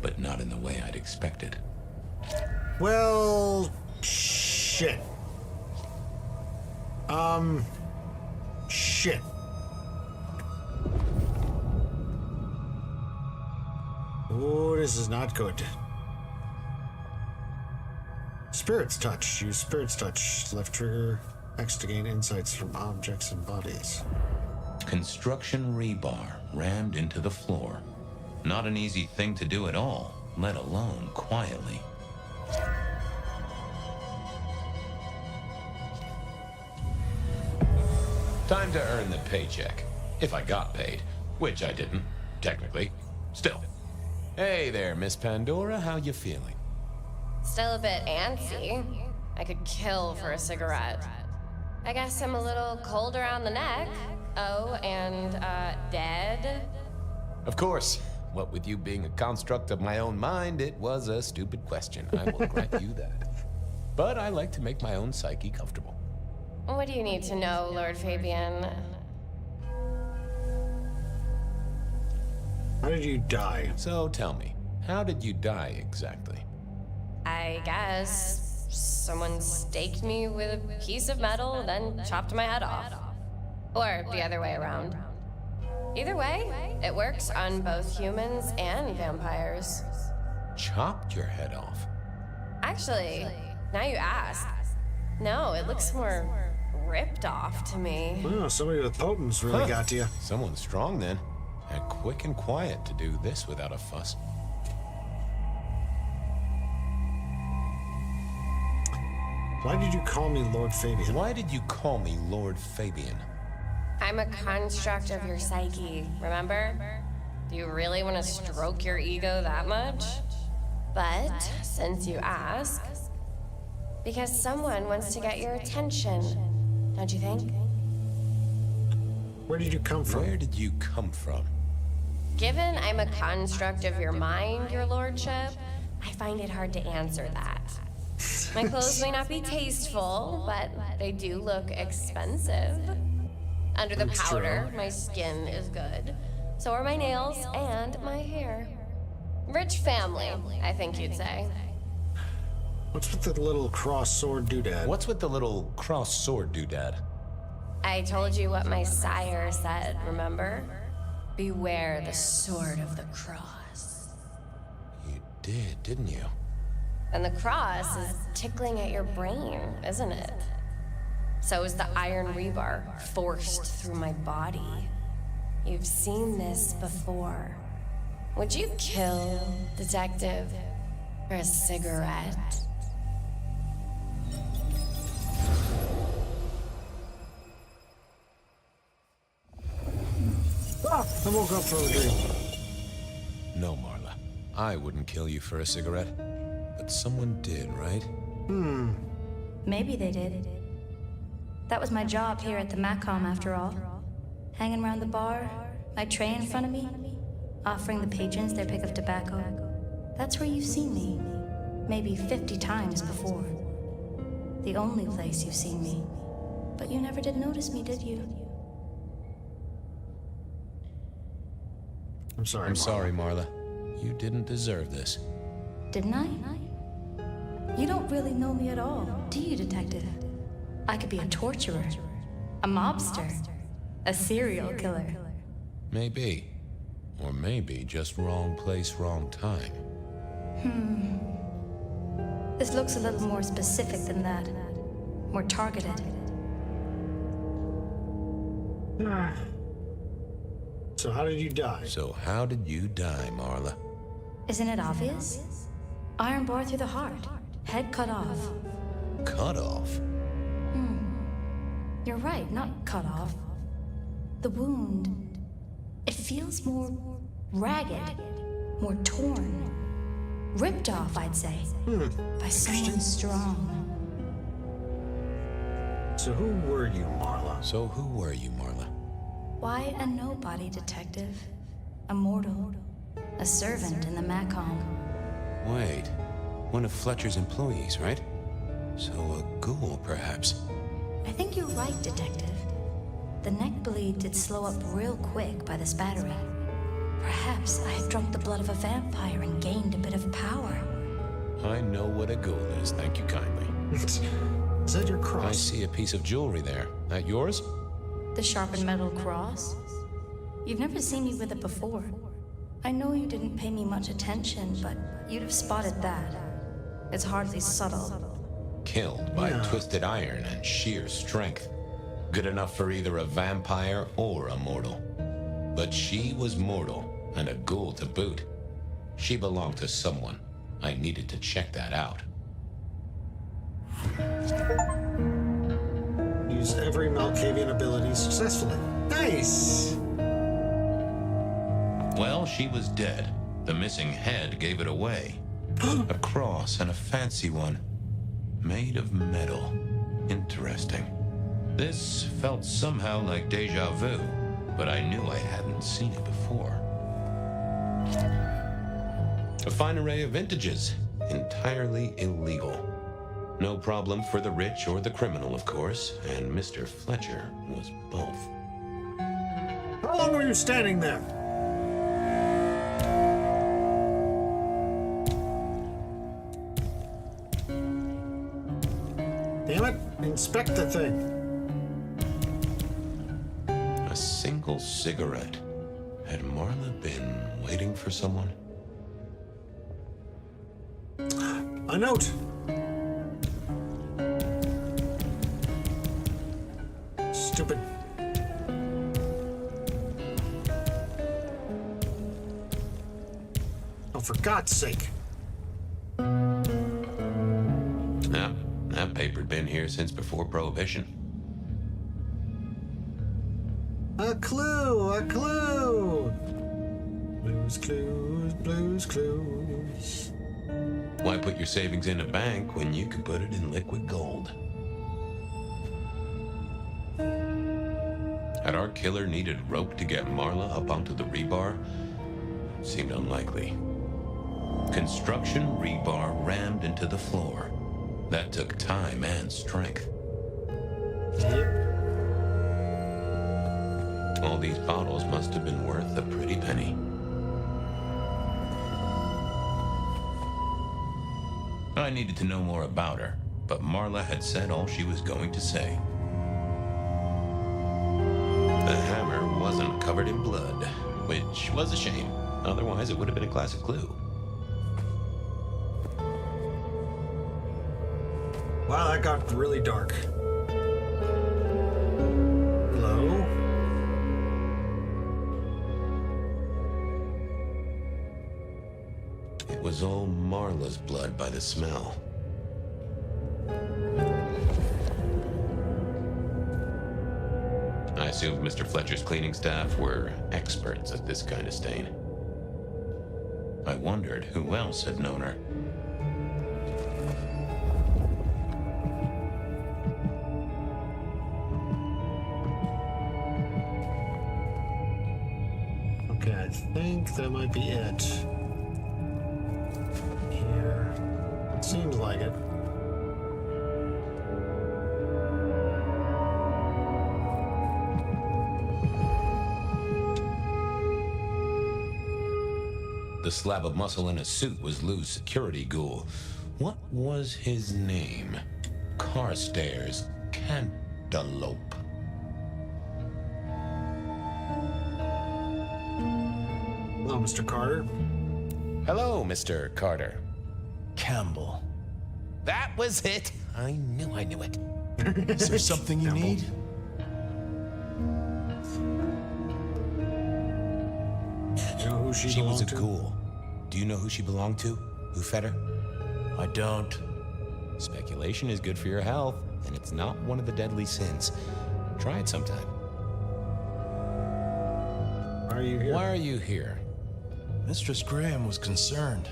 But not in the way I'd expected. Well, shit. Shit. Oh, this is not good. Spirits touch. Use spirits touch. Left trigger. X to gain insights from objects and bodies. Construction rebar rammed into the floor. Not an easy thing to do at all, let alone quietly. Time to earn the paycheck. If I got paid, which I didn't, technically. Still. Hey there, Miss Pandora. How you feeling? Still a bit antsy. I could kill for a cigarette. I guess I'm a little cold around the neck. Oh, and, dead? Of course. What with you being a construct of my own mind, it was a stupid question. I will grant you that. But I like to make my own psyche comfortable. What do you need to know, Lord Fabian? How did you die? So tell me, how did you die exactly? I guess someone staked me with a piece of metal, then chopped my head off. Or the other way around. Either way, it works on both humans and vampires. Chopped your head off? Actually, now you ask. No, it looks more ripped off to me. Well, somebody with potence really got to you. Someone strong then. And quick and quiet to do this without a fuss. Why did you call me Lord Fabian? Why did you call me Lord Fabian? I'm a construct of your psyche, remember? Do you really want to stroke your ego that much? But since you ask, because someone wants to get your attention, don't you think? Where did you come from? Where did you come from? Given I'm a construct of your mind, your lordship, I find it hard to answer that. My clothes may not be tasteful, but they do look expensive. Under the powder, my skin is good. So are my nails and my hair. Rich family, I think you'd say. What's with the little cross sword doodad? What's with the little cross sword doodad? I told you what my sire said, remember? Beware the sword of the cross. You did, didn't you? And the cross is tickling at your brain, isn't it? So is the iron rebar forced through my body. You've seen this before. Would you kill, detective, for a cigarette? Ah, I woke up from a dream. No, Marla. I wouldn't kill you for a cigarette. But someone did, right? Maybe they did. That was my job here at the Macom, after all. Hanging around the bar, my tray in front of me, offering the patrons their pick of tobacco. That's where you've seen me. Maybe 50 times before. The only place you've seen me. But you never did notice me, did you? I'm sorry, I'm sorry, Marla. You didn't deserve this. Didn't I? You don't really know me at all, do you, detective? I could be a torturer, a mobster, a serial killer. Maybe. Or maybe just wrong place, wrong time. This looks a little more specific than that. More targeted. So how did you die? So how did you die, Marla? Isn't it obvious? Iron bar through the heart. Head cut off. Cut off? You're right, not cut off. The wound, it feels more ragged, more torn. Ripped off, I'd say. By someone strong. So who were you, Marla? Why a nobody, detective? A mortal. A servant in the Macom. Wait. One of Fletcher's employees, right? So a ghoul, perhaps. I think you're right, detective. The neck bleed did slow up real quick by the spattering. Perhaps I had drunk the blood of a vampire and gained a bit of power. I know what a ghoul is, thank you kindly. Is that your cross? I see a piece of jewelry there. That yours? The sharpened metal cross? You've never seen me with it before. I know you didn't pay me much attention, but you'd have spotted that. It's hardly subtle. Killed by twisted iron and sheer strength. Good enough for either a vampire or a mortal. But she was mortal, and a ghoul to boot. She belonged to someone. I needed to check that out. Use every Malkavian ability successfully. Nice! Well, she was dead. The missing head gave it away. A cross, and a fancy one. Made of metal. Interesting. This felt somehow like deja vu, but I knew I hadn't seen it before. A fine array of vintages. Entirely illegal. No problem for the rich or the criminal, of course, and Mr. Fletcher was both. How long were you standing there? Damn it, inspect the thing. A single cigarette. Had Marla been waiting for someone? A note. Stupid. Oh, for God's sake. That paper'd been here since before Prohibition. A clue, a clue. Blues Clues, Blues Clues. Why put your savings in a bank when you can put it in liquid gold? Had our killer needed rope to get Marla up onto the rebar? Seemed unlikely. Construction rebar rammed into the floor. That took time and strength. All these bottles must have been worth a pretty penny. I needed to know more about her, but Marla had said all she was going to say. The hammer wasn't covered in blood, which was a shame. Otherwise, it would have been a classic clue. Wow, that got really dark. Hello? It was all Marla's blood by the smell. I assumed Mr. Fletcher's cleaning staff were experts at this kind of stain. I wondered who else had known her. Okay, I think that might be it. Here. Seems like it. The slab of muscle in a suit was Lou's security ghoul. What was his name? Carstairs Cantaloupe. Hello, Mr. Carter. Hello, Mr. Carter. Campbell. That was it. I knew it. Is there something you need? You know who She was a belonged to? ghoul. Do you know who she belonged to? Who fed her? I don't. Speculation is good for your health, and it's not one of the deadly sins. Try it sometime. Why are you here? Why are you here? Mistress Graham was concerned.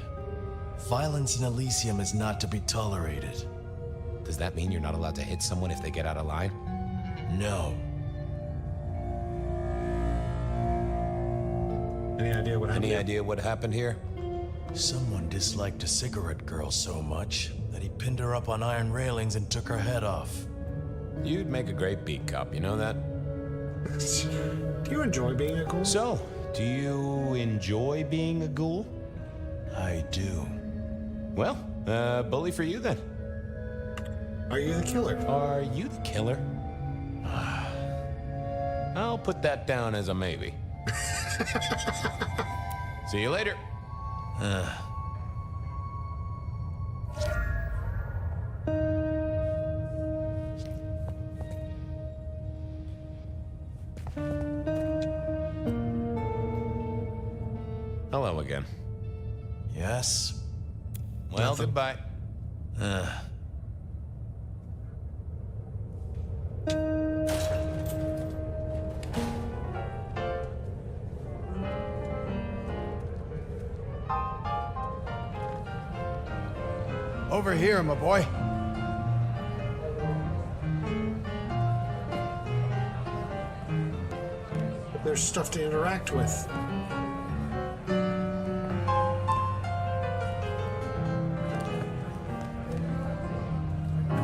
Violence in Elysium is not to be tolerated. Does that mean you're not allowed to hit someone if they get out of line? No. Any idea what happened? Any idea what happened here? Someone disliked a cigarette girl so much that he pinned her up on iron railings and took her head off. You'd make a great beat cop, you know that? Do you enjoy being a ghoul? So, do you enjoy being a ghoul? I do. Well, bully for you then. Are you the killer? Are you the killer? I'll put that down as a maybe. See you later. Hello again. Yes? Well, Nothing. goodbye. Over here, my boy. There's stuff to interact with.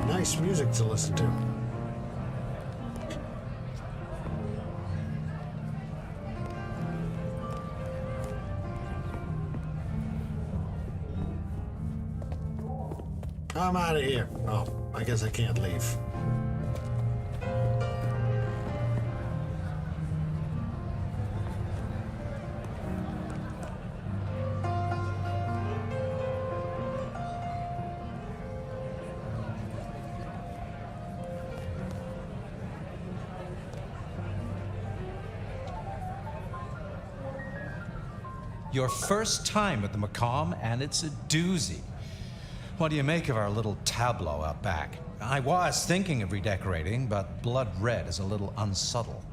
Nice music to listen to. I'm out of here. Oh, I guess I can't leave. Your first time at the Macomb, and it's a doozy. What do you make of our little tableau out back? I was thinking of redecorating, but blood red is a little unsubtle.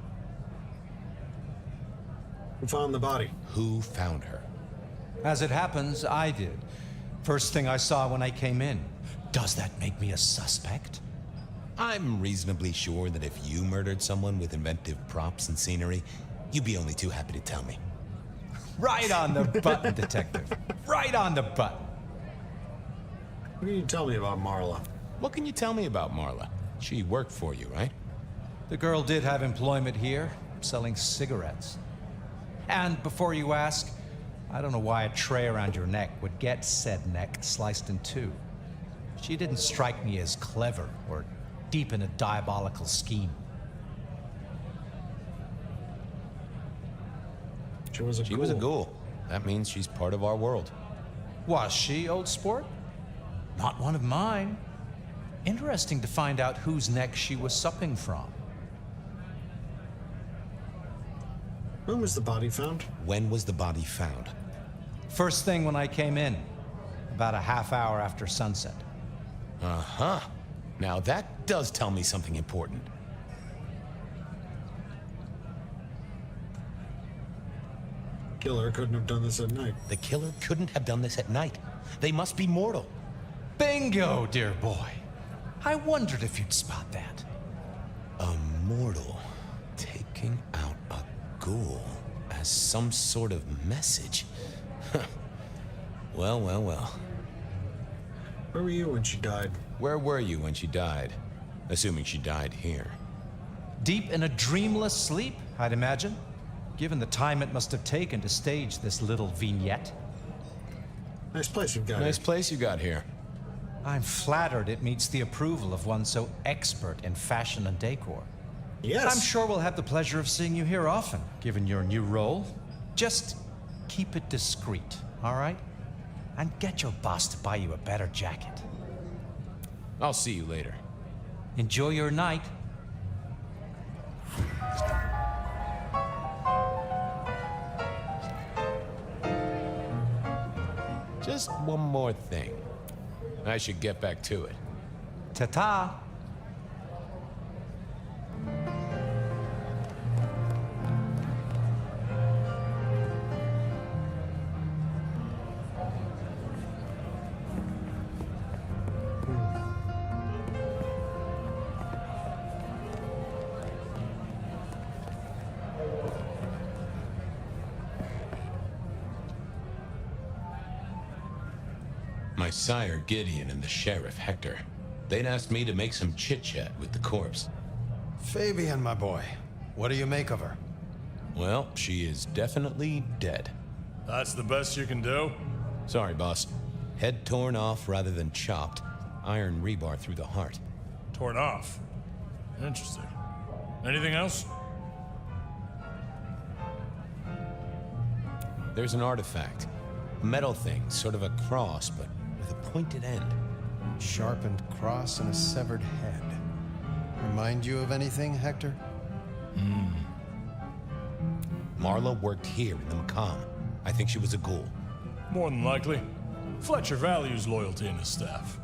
Who found the body? Who found her? As it happens, I did. First thing I saw when I came in. Does that make me a suspect? I'm reasonably sure that if you murdered someone with inventive props and scenery, you'd be only too happy to tell me. Right on the button, Detective. Right on the button. What can you tell me about Marla? What can you tell me about Marla? She worked for you, right? The girl did have employment here, selling cigarettes. And before you ask, I don't know why a tray around your neck would get said neck sliced in two. She didn't strike me as clever or deep in a diabolical scheme. She was a ghoul. That means she's part of our world. Was she, old sport? Not one of mine. Interesting to find out whose neck she was supping from. When was the body found? When was the body found? First thing when I came in, about a half hour after sunset. Uh-huh. Now that does tell me something important. Killer couldn't have done this at night. The killer couldn't have done this at night. They must be mortal. Bingo, dear boy. I wondered if you'd spot that. A mortal taking out a ghoul as some sort of message. Well, well, well. Where were you when she died? Where were you when she died? Assuming she died here. Deep in a dreamless sleep, I'd imagine, given the time it must have taken to stage this little vignette. Nice place you've got Nice place you got here. I'm flattered it meets the approval of one so expert in fashion and decor. Yes. I'm sure we'll have the pleasure of seeing you here often, given your new role. Just keep it discreet, all right? And get your boss to buy you a better jacket. I'll see you later. Enjoy your night. Just one more thing. I should get back to it. Ta-ta. My sire, Gideon, and the sheriff, Hector. They'd asked me to make some chit-chat with the corpse. Fabian, my boy. What do you make of her? Well, she is definitely dead. That's the best you can do? Sorry, boss. Head torn off rather than chopped. Iron rebar through the heart. Torn off? Interesting. Anything else? There's an artifact. A metal thing, sort of a cross, but with a pointed end. Sharpened cross and a severed head. Remind you of anything, Hector? Marla worked here in the Macomb. I think she was a ghoul. More than likely. Fletcher values loyalty in his staff.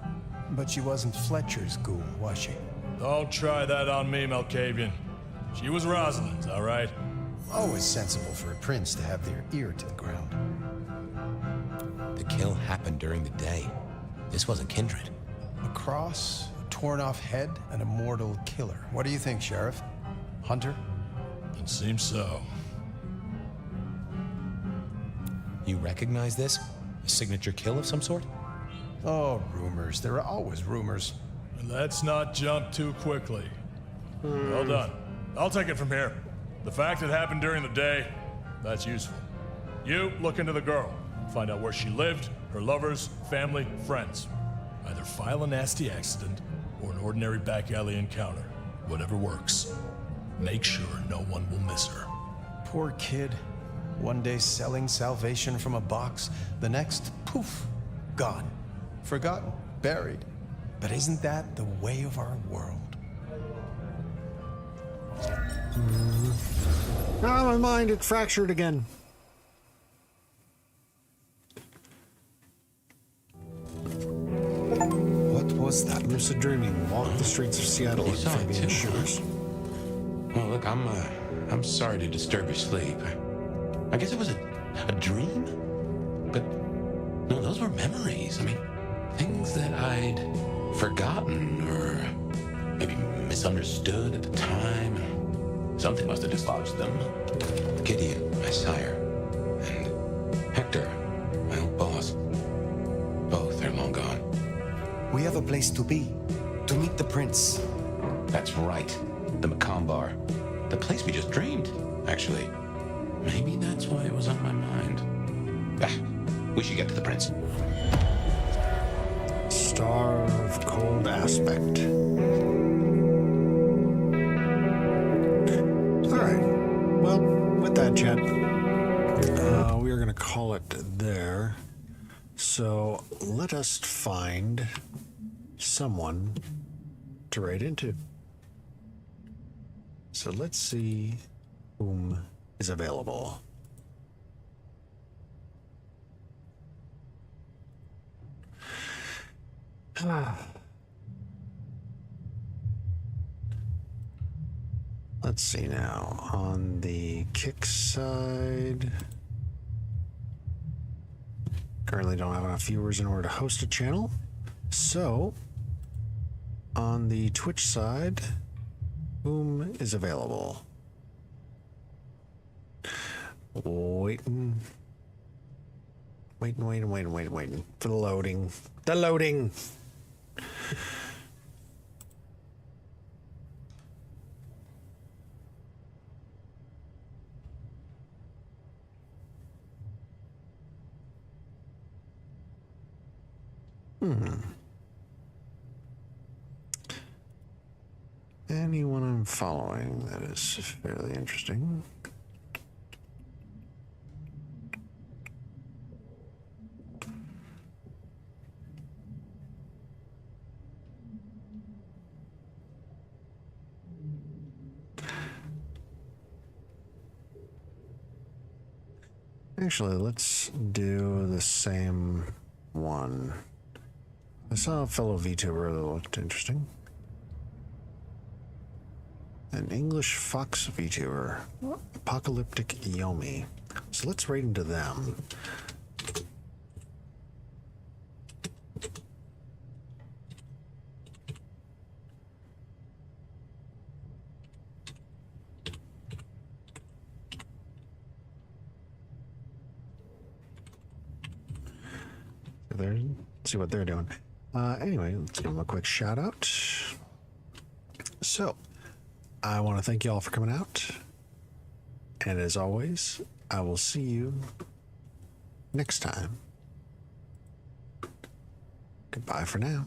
But she wasn't Fletcher's ghoul, was she? Don't try that on me, Malkavian. She was Rosalind's, all right? Always sensible for a prince to have their ear to the ground. The kill happened during the day. This wasn't Kindred. A cross, a torn-off head, and a mortal killer. What do you think, Sheriff? Hunter? It seems so. You recognize this? A signature kill of some sort? Oh, rumors. There are always rumors. Let's not jump too quickly. Well done. I'll take it from here. The fact it happened during the day, that's useful. You look into the girl. Find out where she lived, her lovers, family, friends. Either file a nasty accident or an ordinary back alley encounter. Whatever works. Make sure no one will miss her. Poor kid. One day selling salvation from a box, the next, poof, gone. Forgotten, buried. But isn't that the way of our world? Now my mind, it fractured again. What was that? Lucid dreaming. Walk the streets of Seattle You and saw it Fabian too, shooters. Well, look, I'm sorry to disturb your sleep. I guess it was a dream? But no, those were memories. I mean, things that I'd forgotten or maybe misunderstood at the time. Something must have dislodged them. Gideon, my sire, and Hector, my old boss. Both are long gone. We have a place to be, to meet the prince. That's right. The Macomb Bar. The place we just dreamed, actually. Maybe that's why it was on my mind. We should get to the prince. Star of Cold Aspect. Alright. Well, with that, chat, we are going to call it there. So let us find someone to raid into. So let's see whom is available. Let's see now. On the kick side, currently don't have enough viewers in order to host a channel. So, on the Twitch side, whom is available? Waiting for the loading. The loading! Anyone I'm following that is fairly interesting. Actually, let's do the same one. I saw a fellow VTuber that looked interesting. An English Fox VTuber, Apocalyptic Yomi. So let's raid into them. See what they're doing. Anyway, let's give them a quick shout out. So, I want to thank you all for coming out. And as always, I will see you next time. Goodbye for now.